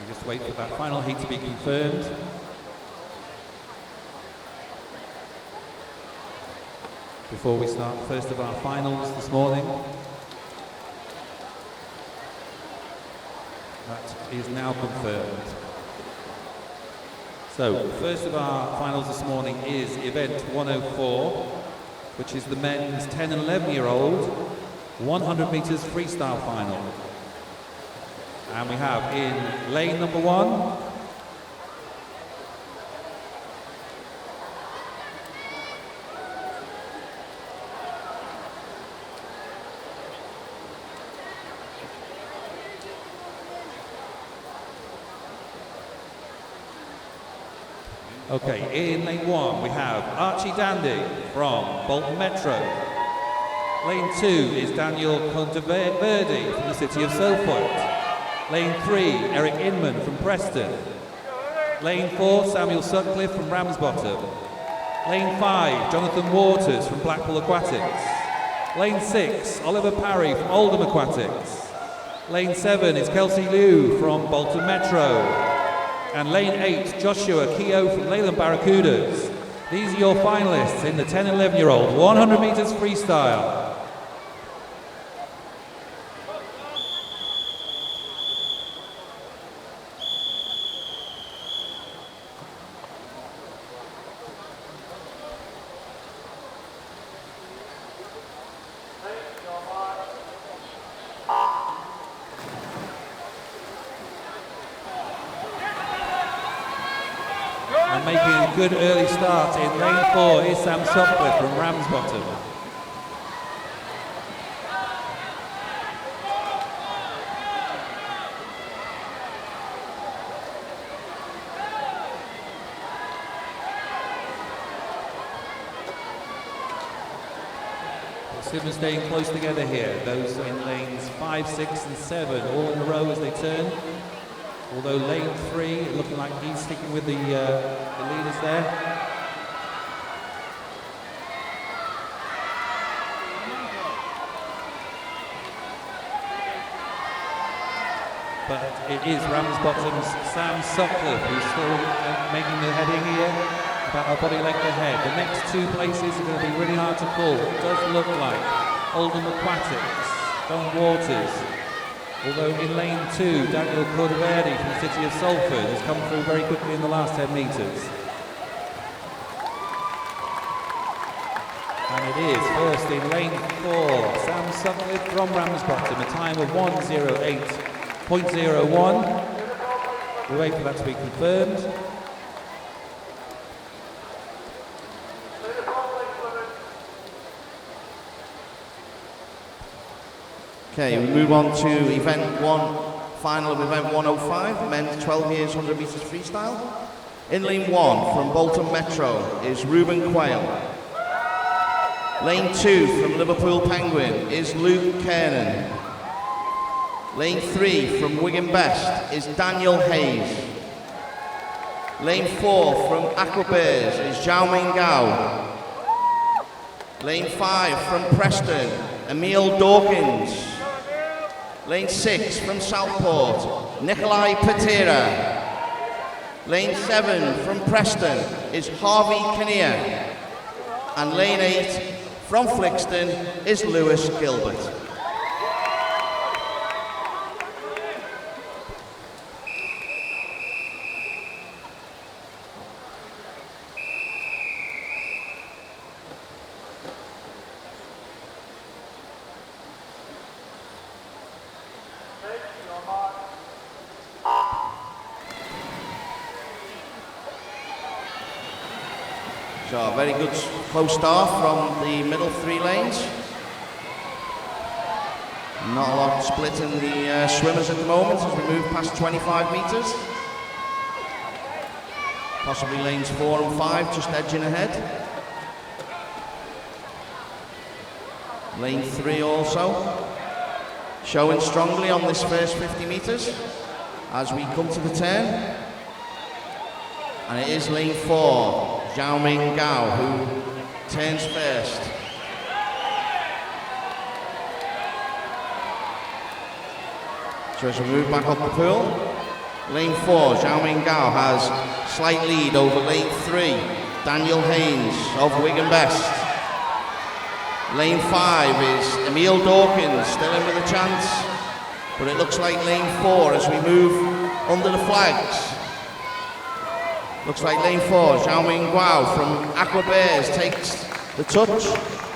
just wait for that final heat to be confirmed. Before we start the first of our finals this morning. That is now confirmed. So, first of our finals this morning is event 104, which is the men's 10 and 11-year-old 100 meters freestyle final. And we have in lane number 1, okay, in lane 1 we have Archie Dandy from Bolton Metro. Lane 2 is Daniel Conteverdi from the city of Salford. Lane 3, Eric Inman from Preston. Lane 4, Samuel Sutcliffe from Ramsbottom. Lane 5, Jonathan Waters from Blackpool Aquatics. Lane 6, Oliver Parry from Oldham Aquatics. Lane 7 is Kelsey Liu from Bolton Metro. And lane 8, Joshua Keogh from Leyland Barracudas. These are your finalists in the 10 and 11-year-old 100 meters freestyle. And making a good early start in lane 4 is Sam Sutcliffe from Ramsbottom. Sim is staying close together here. Those in lanes 5, 6 and 7 all in a row as they turn. Although lane 3 looking like he's sticking with the leaders there. But it is Ramsbottom's Sam Sutcliffe who's still making the heading here, about a body length ahead. The next 2 places are going to be really hard to call. It does look like Oldham Aquatics, Don Waters. Although in lane 2, Daniel Cordeverdi from the city of Salford has come through very quickly in the last 10 metres. And it is first in lane 4, Sam Sutcliffe from Ramsbottom, a time of 1:08.01. We wait for that to be confirmed. Okay, we move on to event 1, final of event 105, men's 12 years 100 metres freestyle. In lane 1 from Bolton Metro is Ruben Quayle. Lane 2 from Liverpool Penguin is Luke Kernan. Lane 3 from Wigan Best is Daniel Hayes. Lane 4 from Aqua Bears is Zhao Ming Gao. Lane 5 from Preston, Emil Dawkins. Lane 6 from Southport, Nikolai Patera. Lane 7 from Preston is Harvey Kinnear. And lane 8 from Flixton is Lewis Gilbert. So a very good close start from the middle 3 lanes. Not a lot split in the swimmers at the moment as we move past 25 metres. Possibly lanes 4 and 5 just edging ahead. Lane 3 also. Showing strongly on this first 50 metres as we come to the turn. And it is lane 4, Zhao Ming Gao, who turns first. So as we move back up the pool, lane 4, Zhao Ming Gao has slight lead over lane 3, Daniel Haynes of Wigan Best. Lane 5 is Emil Dawkins, still in with a chance, but it looks like lane 4 as we move under the flags. Looks like lane 4, Zhao Ming Gao from Aqua Bears takes the touch,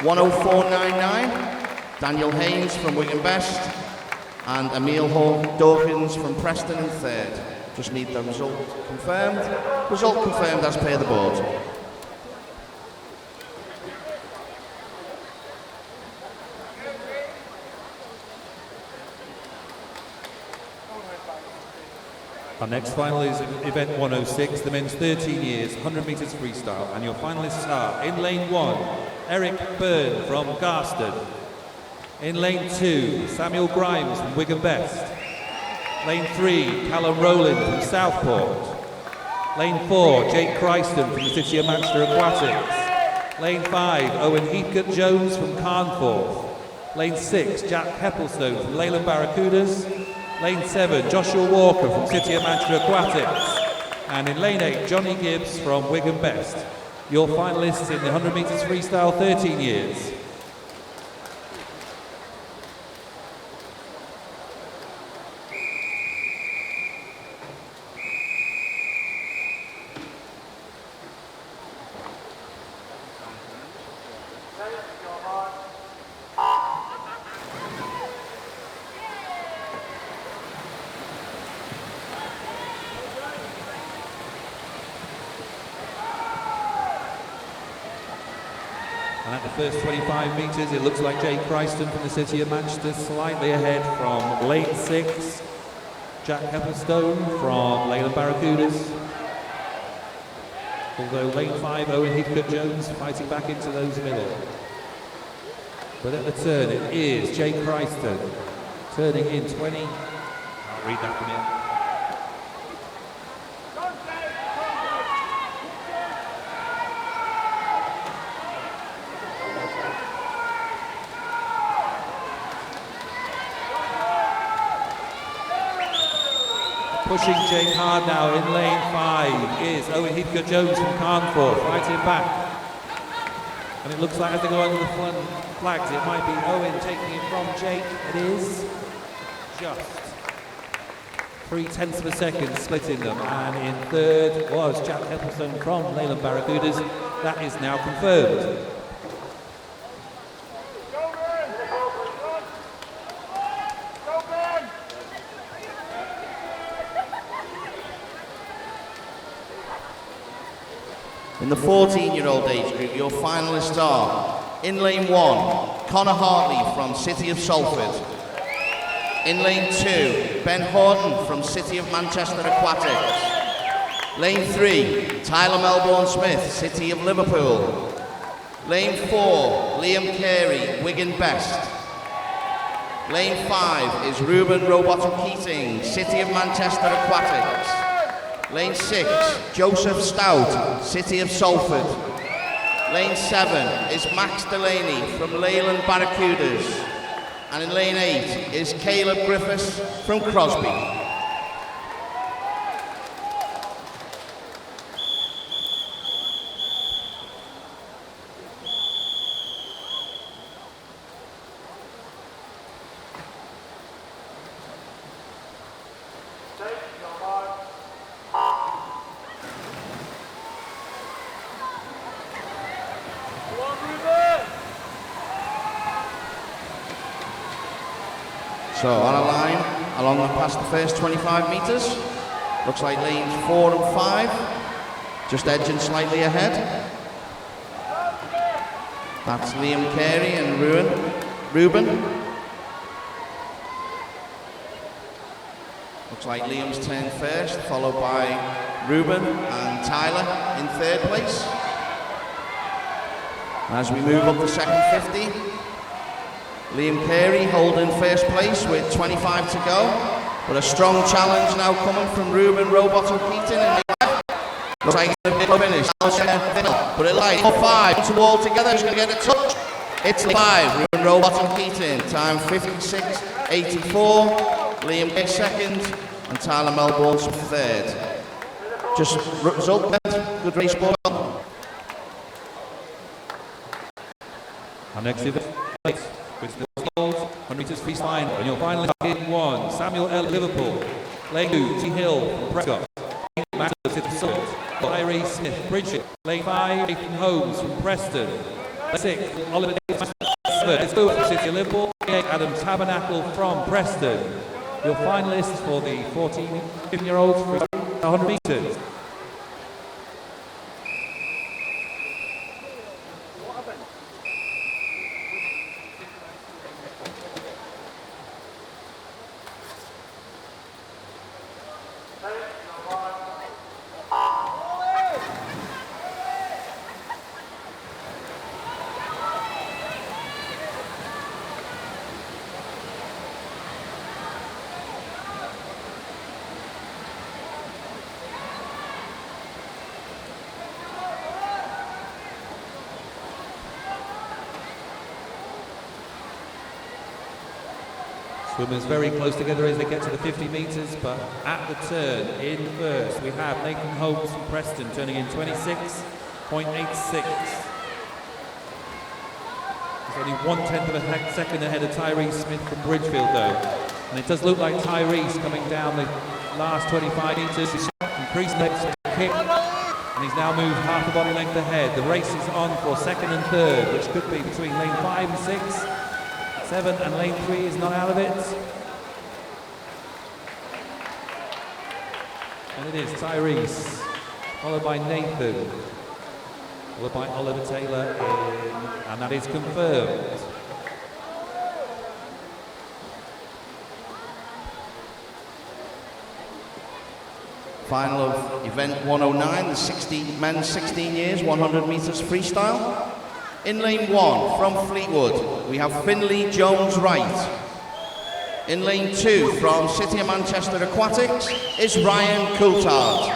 104.99. Daniel Haynes from Wigan Best and Emil Dawkins from Preston in third. Just need the result confirmed. Result confirmed as per the board. Our next final is event 106, the men's 13 years, 100 metres freestyle. And your finalists are in lane 1, Eric Byrne from Garston. In lane 2, Samuel Grimes from Wigan Best. Lane 3, Callum Rowland from Southport. Lane 4, Jake Christon from the City of Manchester Aquatics. Lane 5, Owen Heathcote-Jones from Carnforth. Lane 6, Jack Heppelstone from Leyland Barracudas. Lane 7, Joshua Walker from City of Manchester Aquatics. And in lane 8, Johnny Gibbs from Wigan Best. Your finalists in the 100 metres freestyle 13 years. And at the first 25 metres, it looks like Jake Christon from the City of Manchester slightly ahead from lane 6, Jack Heppelstone from Leyland Barracudas. Although lane 5, Owen Heathcote-Jones fighting back into those middle. But at the turn, it is Jake Christon turning in 20. I'll read that from here. Pushing Jake hard now in lane 5 is Owen Heathcote-Jones from Carnforth, fighting back. And it looks like as they go under the flags, it might be Owen taking it from Jake. It is just 0.3 of a second splitting them. And in third was Jack Heppelstone from Leyland Barracudas. That is now confirmed. In the 14-year-old age group, your finalists are in lane 1, Connor Hartley from City of Salford. In lane 2, Ben Horton from City of Manchester Aquatics. Lane 3, Tyler Melbourne Smith, City of Liverpool. Lane 4, Liam Carey, Wigan Best. Lane 5 is Ruben Robotham Keating, City of Manchester Aquatics. Lane 6, Joseph Stout, City of Salford. Lane 7 is Max Delaney from Leyland Barracudas. And in lane 8 is Caleb Griffiths from Crosby. So on a line, along and past the first 25 metres, looks like lanes 4 and 5, just edging slightly ahead. That's Liam Carey and Ruben. Looks like Liam's turned first, followed by Ruben and Tyler in third place. As we move up the second 50, Liam Carey holding first place with 25 to go. But a strong challenge now coming from Ruben Roboto Keaton in the left. Looks like a big finish. But it lies 5 to all together. He's going to get a touch. It's 5. Ruben Roboto Keaton. Time 56.84. Liam Carey second. And Tyler Melbourne's third. Just result, good race ball. Our next event with the 100 meters freestyle, and your finalist in 1, Samuel L. Liverpool, lane 2, T. Hill from Prescott, lane 2, Tyree Smith, Bridget, lane 5, Nathan Holmes from Preston, lane 6, Oliver Davis, City of Liverpool, Adam Tabernacle from Preston. Your finalists for the 14-15-year-olds for 100 meters. Swimmers very close together as they get to the 50 metres, but at the turn, in first, we have Nathan Holmes from Preston turning in 26.86. He's only 1/10 of a second ahead of Tyree Smith from Bridgefield though. And it does look like Tyree's coming down the last 25 metres. He's increased next kick, and he's now moved half a body length ahead. The race is on for second and third, which could be between lane 5 and 6. 7 and lane 3 is not out of it. And it is Tyrese, followed by Nathan, followed by Oliver Taylor, and that is confirmed. Final of event 109, the men's 16 years, 100 metres freestyle. In lane 1, from Fleetwood, we have Finley Jones Wright. In lane 2, from City of Manchester Aquatics, is Ryan Coulthard.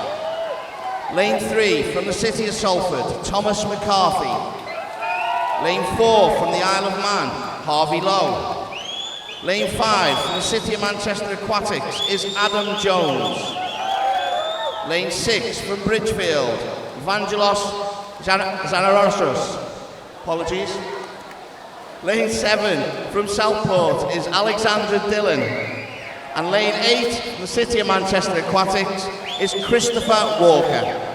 Lane 3, from the City of Salford, Thomas McCarthy. Lane 4, from the Isle of Man, Harvey Lowe. Lane 5, from the City of Manchester Aquatics, is Adam Jones. Lane 6, from Bridgefield, Evangelos Zanarosos. Apologies. Lane 7 from Southport is Alexandra Dillon. And lane 8 from the City of Manchester Aquatics is Christopher Walker.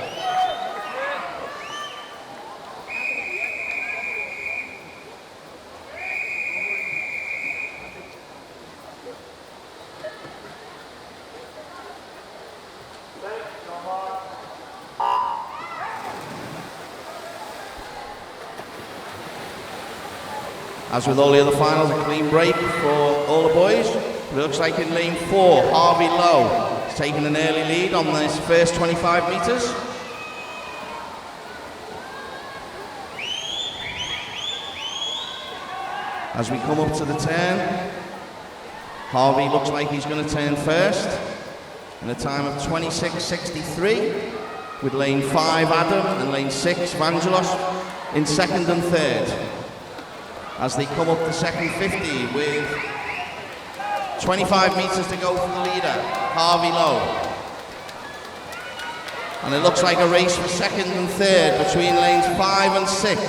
As with all the other finals, a clean break for all the boys. It looks like in lane 4, Harvey Lowe is taking an early lead on this first 25 metres. As we come up to the turn, Harvey looks like he's going to turn first in a time of 26.63, with lane 5, Adam, and lane 6, Evangelos, in second and third. As they come up the second 50 with 25 metres to go for the leader, Harvey Lowe. And it looks like a race for second and third between lanes 5 and 6.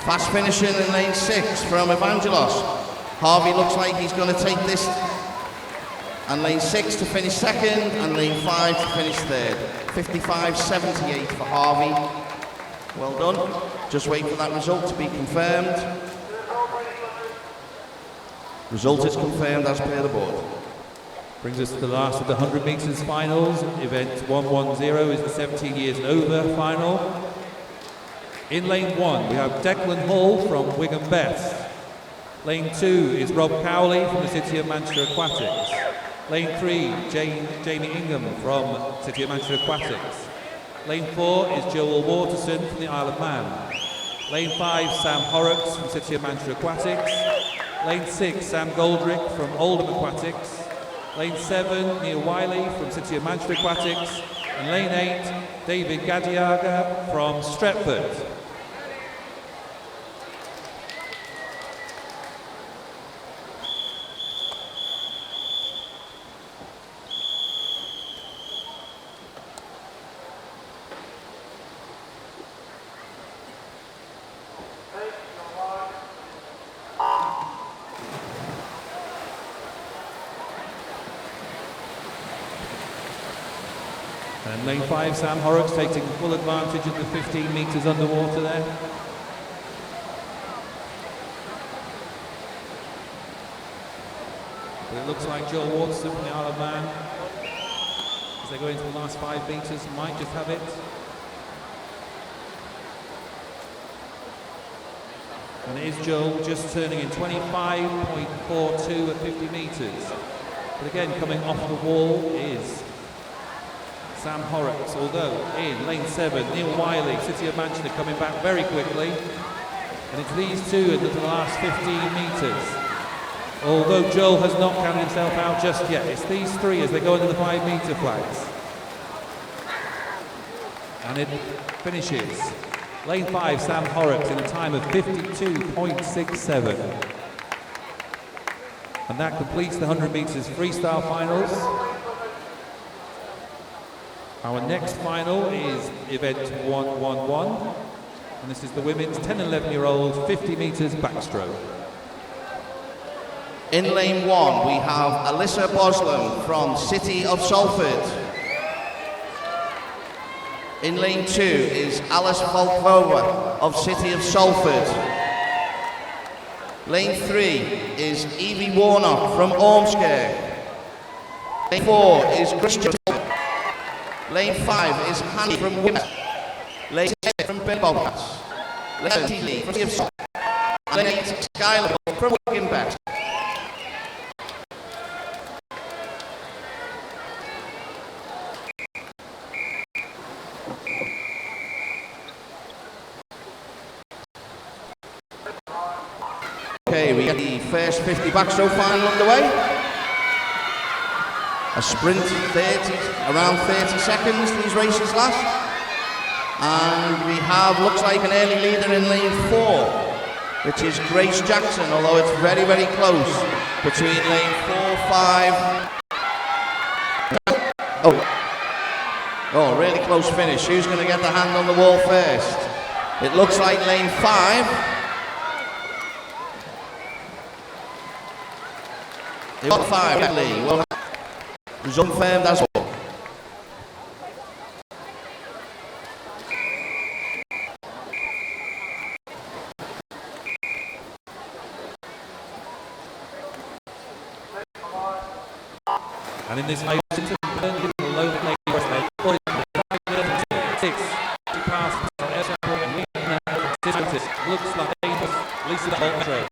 Fast finishing in lane 6 from Evangelos. Harvey looks like he's going to take this. And lane 6 to finish second, and lane 5 to finish third. 55.78 for Harvey. Well done. Just wait for that result to be confirmed. Result is confirmed as per the board. Brings us to the last of the 100 metres finals. Event 110 is the 17 years and over final. In lane 1, we have Declan Hall from Wigan Best. Lane 2 is Rob Cowley from the City of Manchester Aquatics. Lane 3, Jamie Ingham from City of Manchester Aquatics. Lane 4 is Joel Waterson from the Isle of Man. Lane 5, Sam Horrocks from City of Manchester Aquatics. Lane 6, Sam Goldrick from Oldham Aquatics. Lane 7, Neil Wiley from City of Manchester Aquatics. And lane 8, David Gadiaga from Stretford. And lane 5, Sam Horrocks taking full advantage of the 15 metres underwater there. But it looks like Joel Watson from the Isle of Man, as they go into the last 5 metres, might just have it. And it is Joel just turning in 25.42 at 50 metres. But again, coming off the wall is Sam Horrocks, although in lane 7, Neil Wiley, City of Manchester, coming back very quickly. And it's these two into the last 15 metres. Although Joel has not counted himself out just yet. It's these three as they go into the 5 metre flags. And it finishes. Lane 5, Sam Horrocks, in a time of 52.67. And that completes the 100 metres freestyle finals. Our next final is event 111, and this is the women's 10 and 11-year-old 50 metres backstroke. In lane 1, we have Alyssa Boslam from City of Salford. In lane 2 is Alice Volkova of City of Salford. Lane 3 is Evie Warnock from Ormskirk. Lane 4 is Christian. Lane 5 is Hanny from Wimbledon. Lane 6 from Bilbogs. Lane 10 from City of Salford. And lane 8 Skylar from Wigan Best. Okay, we get the first 50 backstroke final underway. A sprint, around 30 seconds these races last. And we have, looks like an early leader in lane 4, which is Grace Jackson, although it's very, very close between lane 4, 5. Oh, really close finish. Who's going to get the hand on the wall first? It looks like lane 5. They got 5, Medley. Well, it's unfirmed as well. And in this race, below the lane, 6, she passed and looks like Lisa Boltro.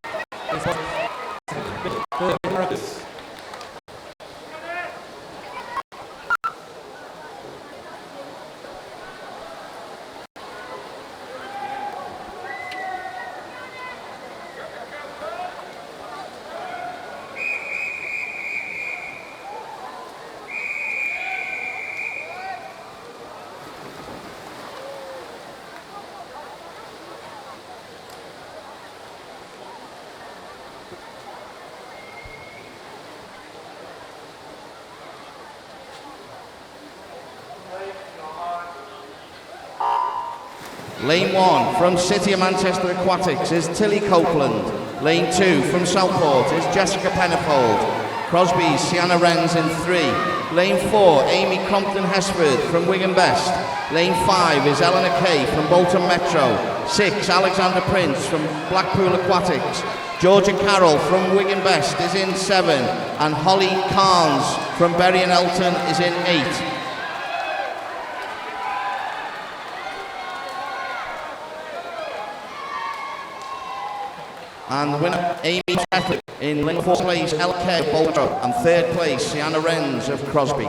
Lane 1 from City of Manchester Aquatics is Tilly Copeland. Lane 2 from Southport is Jessica Pennifold. Crosby's Sienna Renz in 3. Lane 4, Amy Compton Hesford from Wigan Best. Lane 5 is Eleanor Kay from Bolton Metro. 6, Alexander Prince from Blackpool Aquatics. Georgia Carroll from Wigan Best is in 7. And Holly Carnes from Bury and Elton is in 8. And the winner, Amy Chadwick, in 4th place, LK Boltro, and 3rd place, Sienna Renz of Crosby.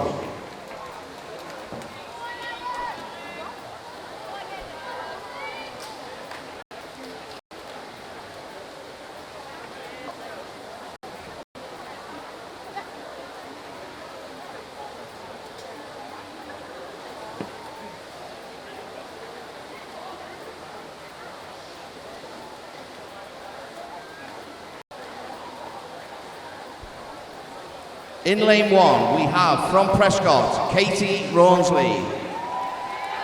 In lane 1, we have from Prescott, Katie Rawnsley.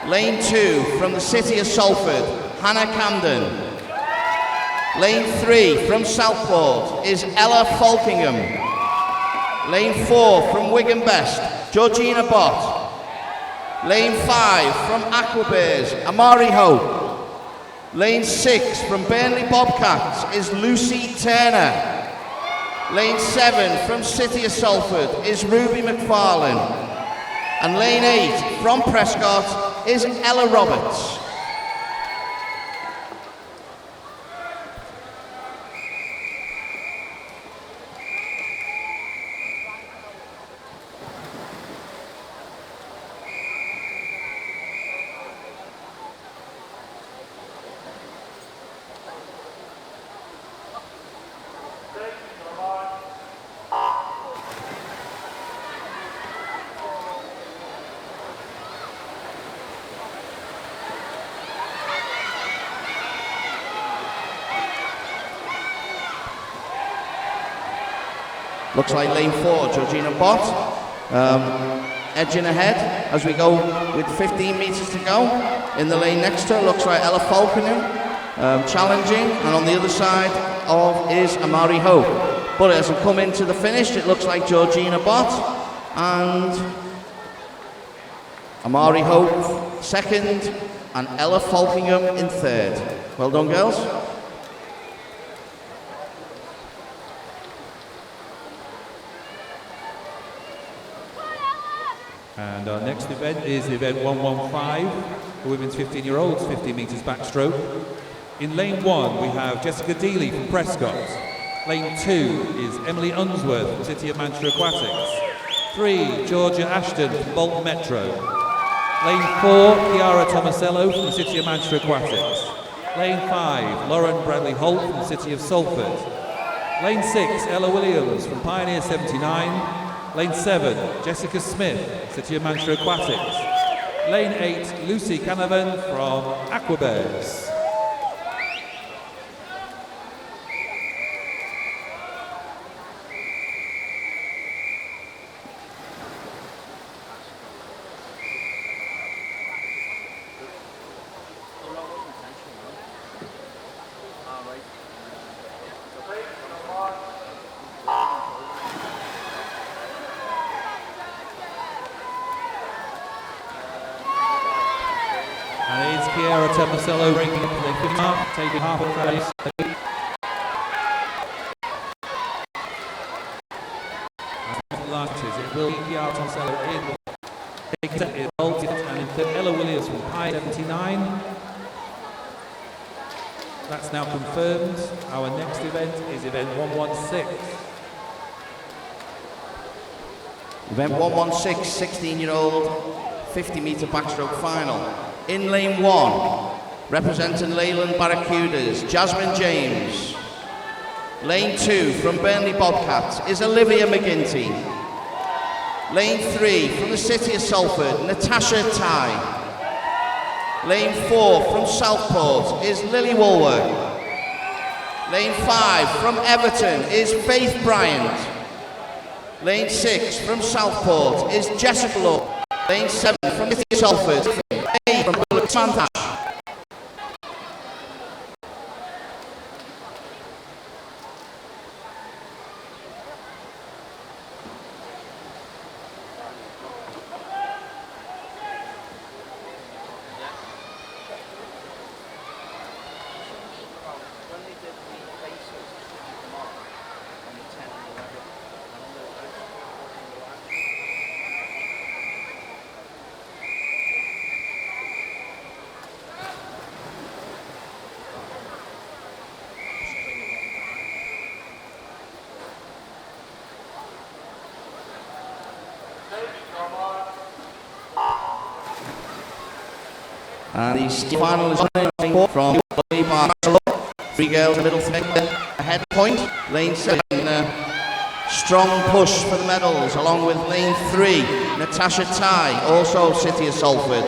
Lane 2, from the city of Salford, Hannah Camden. Lane 3, from Southport, is Ella Falkingham. Lane 4, from Wigan Best, Georgina Bott. Lane 5, from Aquabears, Amari Hope. Lane 6, from Burnley Bobcats, is Lucy Turner. Lane 7, from City of Salford, is Ruby McFarlane. And lane 8, from Prescott, is Ella Roberts. Looks like lane 4, Georgina Bott, edging ahead as we go with 15 metres to go. In the lane next to her, looks like Ella Falkingham, challenging, and on the other side is Amari Hope. But as we come into the finish, it looks like Georgina Bott and Amari Hope second, and Ella Falkingham in third. Well done, girls. And our next event is event 115, for women's 15-year-olds, 15 metres backstroke. In lane 1, we have Jessica Dealey from Prescott. Lane 2 is Emily Unsworth from City of Manchester Aquatics. 3, Georgia Ashton from Bolton Metro. Lane 4, Chiara Tomasello from the City of Manchester Aquatics. Lane 5, Lauren Bradley Holt from the City of Salford. Lane 6, Ella Williams from Pioneer 79. Lane 7, Jessica Smith, City of Manchester Aquatics. Lane 8, Lucy Canavan from Aquabears. And it's Chiara Tomasello ranking up for the fifth mark, taking half a place. It will be Chiara Tomasello in taking it bolted, and in third, Ella Williams from Pi 79. That's now confirmed. Our next event is event 116. Event 116, 16-year-old 50-metre backstroke final. In lane 1, representing Leyland Barracudas, Jasmine James. Lane 2, from Burnley Bobcats, is Olivia McGinty. Lane 3, from the City of Salford, Natasha Ty. Lane 4, from Southport, is Lily Woolworth. Lane 5, from Everton, is Faith Bryant. Lane 6, from Southport, is Jessica Law. Lane 7, from City of Salford, from Santa. And the finalists from Barcelona. 3 girls, middle thread, ahead point. Lane 7, strong push for the medals, along with lane 3, Natasha Ty, also City of Salford.